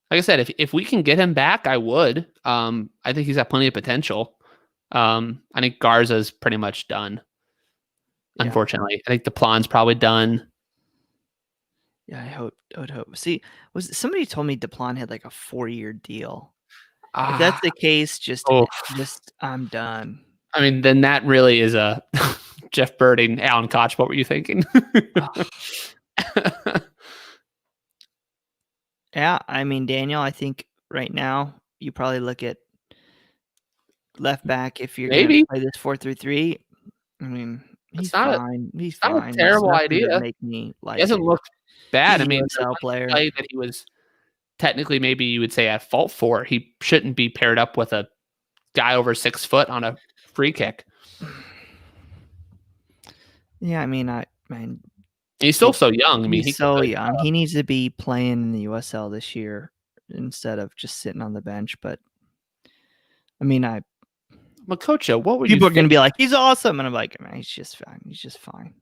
like I said, if we can get him back, I would. I think he's got plenty of potential. I think Garza's pretty much done. Yeah. Unfortunately, I think the plan's probably done. Yeah, I would hope. See, somebody told me DePlan had like a 4-year deal. If that's the case, just I'm done. I mean, then that really is a Jeff Birding, Alan Koch. What were you thinking? Yeah, I mean, Daniel, I think right now you probably look at left back if you're going to play this 4-3-3. I mean, he's fine. He's fine. Not a terrible idea. Make me like he doesn't look bad. I mean, the player that he was technically maybe you would say at fault for. He shouldn't be paired up with a guy over 6 foot on a free kick. Yeah, I mean, he's still so young. I mean, he's so young. He needs to be playing in the USL this year instead of just sitting on the bench. But I mean, Makocha, what were people are going to be like, he's awesome, and I'm like, man, he's just fine. He's just fine.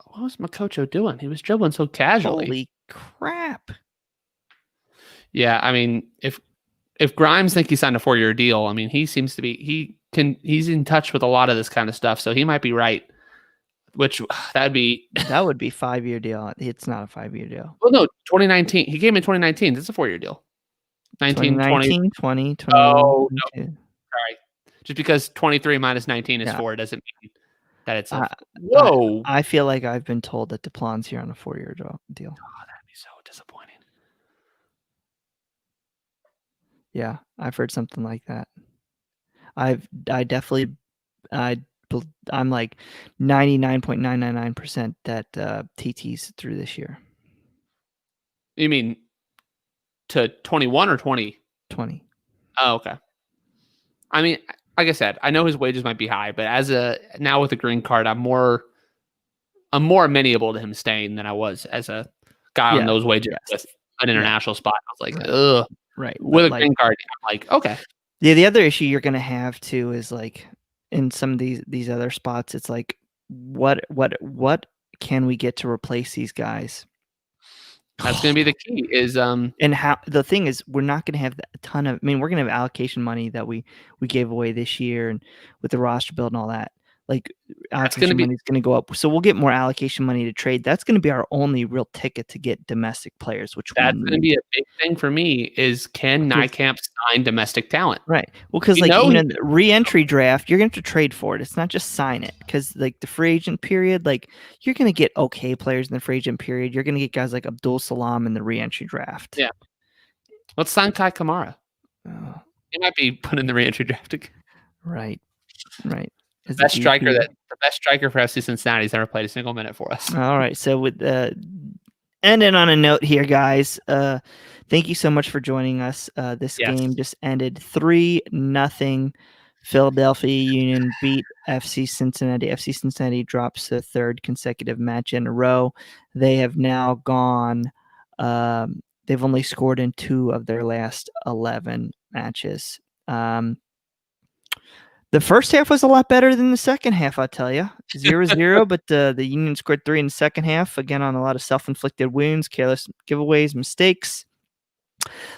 What was Makocha doing? He was dribbling so casually. Holy crap! Yeah, I mean, if Grimes think he signed a 4-year deal, I mean, he seems to be he's in touch with a lot of this kind of stuff, so he might be right. Which that would be 5-year deal. It's not a 5-year deal. Well, no, 2019. He came in 2019. That's a 4-year deal. 19, 20, 20. Oh, no. Sorry. Just because 23 minus 19 is 4 doesn't mean that it's a whoa. I feel like I've been told that DePlan's here on a 4-year deal. Oh, that'd be so disappointing. Yeah, I've heard something like that. I'm like 99.999% that TT's through this year. You mean to 21 or 20? 20. Oh, okay. I mean, like I said, I know his wages might be high, but now with a green card, I'm more amenable to him staying than I was as a guy on those wages with an international spot. I was like, ugh. Right. With a green card, I'm like, okay. Yeah, the other issue you're going to have too is like in some of these other spots, it's like what can we get to replace these guys? That's going to be the key. Is and how the thing is, we're not going to have a ton of. I mean, we're going to have allocation money that we gave away this year, and with the roster build and all that. Like allocation money is going to go up, so we'll get more allocation money to trade. That's going to be our only real ticket to get domestic players. That's going to be a big thing for me. Is can Nijkamp sign domestic talent? Right. Well, because the re-entry draft, you're going to have to trade for it. It's not just sign it. Because like the free agent period, like you're going to get okay players in the free agent period. You're going to get guys like Abdul Salam in the re-entry draft. Yeah. Let's sign Kai Kamara. He might be put in the re-entry draft again. Right. Right. The best striker for FC Cincinnati has never played a single minute for us. All right, so with ending on a note here, guys. Thank you so much for joining us. This game just ended 3-0. Philadelphia Union beat FC Cincinnati. FC Cincinnati drops the 3rd consecutive match in a row. They have now gone. They've only scored in 2 of their last 11 matches. The first half was a lot better than the second half, I'll tell you. 0-0, but the Union scored 3 in the second half, again on a lot of self-inflicted wounds, careless giveaways, mistakes.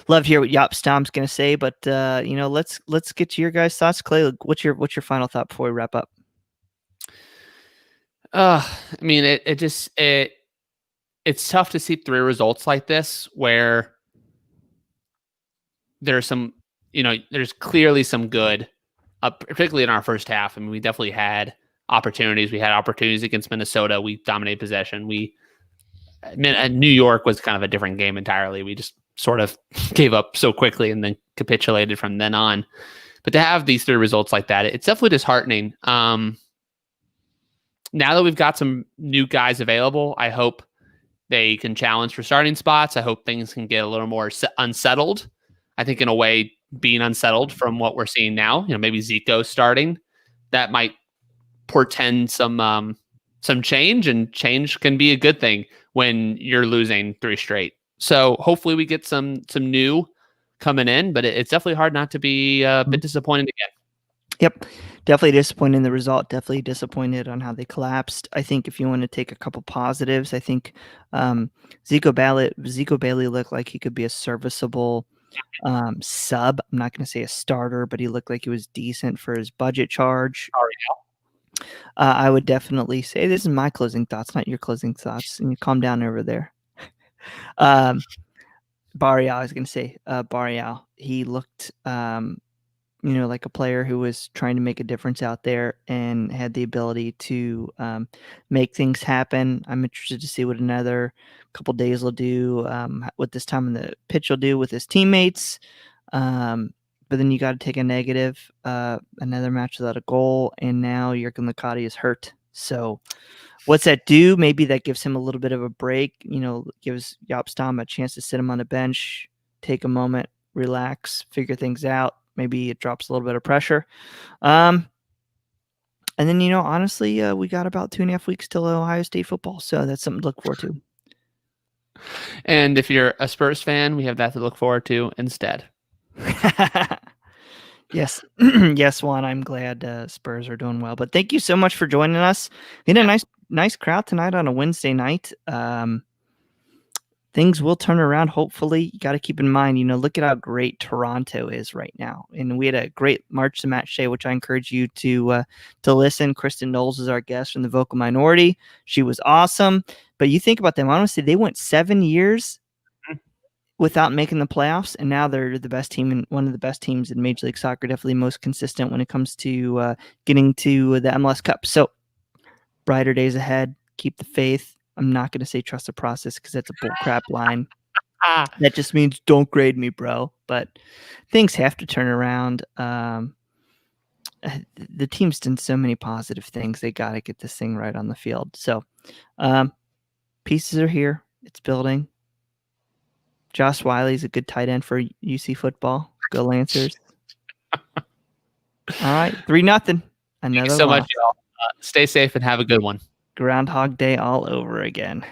Love to hear what Yop Stom's going to say, but let's get to your guys' thoughts. Clay, what's your final thought before we wrap up? I mean, it's tough to see 3 results like this where there's some, there's clearly some good, particularly in our first half. I mean, we definitely had opportunities. We had opportunities against Minnesota. We dominated possession. New York was kind of a different game entirely. We just sort of gave up so quickly and then capitulated from then on. But to have these 3 results like that, it's definitely disheartening. Now that we've got some new guys available, I hope they can challenge for starting spots. I hope things can get a little more unsettled. I think in a way, being unsettled from what we're seeing now, maybe Zico starting, that might portend some change, and change can be a good thing when you're losing 3 straight. So hopefully we get some new coming in, but it's definitely hard not to be a bit disappointed again. Yep. Definitely disappointed in the result. Definitely disappointed on how they collapsed. I think if you want to take a couple positives, I think Zico Bailey looked like he could be a serviceable sub. I'm not going to say a starter, but he looked like he was decent for his budget charge. I would definitely say this is my closing thoughts, not your closing thoughts. And you calm down over there. Barrial, I was going to say Barrial. He looked like a player who was trying to make a difference out there and had the ability to make things happen. I'm interested to see what another couple days will do, what this time in the pitch will do with his teammates. But then you got to take a negative, another match without a goal, and now Jurgen Licati is hurt. So what's that do? Maybe that gives him a little bit of a break, gives Jaap Stam a chance to sit him on the bench, take a moment, relax, figure things out. Maybe it drops a little bit of pressure. And then, honestly, we got about 2.5 weeks till Ohio State football. So that's something to look forward to. And if you're a Spurs fan, we have that to look forward to instead. Yes. Yes, Juan, I'm glad Spurs are doing well. But thank you so much for joining us. We had a nice crowd tonight on a Wednesday night. Things will turn around. Hopefully, you got to keep in mind, look at how great Toronto is right now. And we had a great March to Match Day, which I encourage you to listen. Kristen Knowles is our guest from the Vocal Minority. She was awesome. But you think about them, honestly, they went 7 years without making the playoffs, and now they're the best team and one of the best teams in Major League Soccer, definitely most consistent when it comes to getting to the MLS Cup. So brighter days ahead. Keep the faith. I'm not going to say trust the process because that's a bullcrap line. That just means don't grade me, bro. But things have to turn around. The team's done so many positive things. They got to get this thing right on the field. So pieces are here. It's building. Josh Wiley's a good tight end for UC football. Go Lancers. All right, 3-0. Thank you so much, y'all. Stay safe and have a good one. Groundhog Day all over again.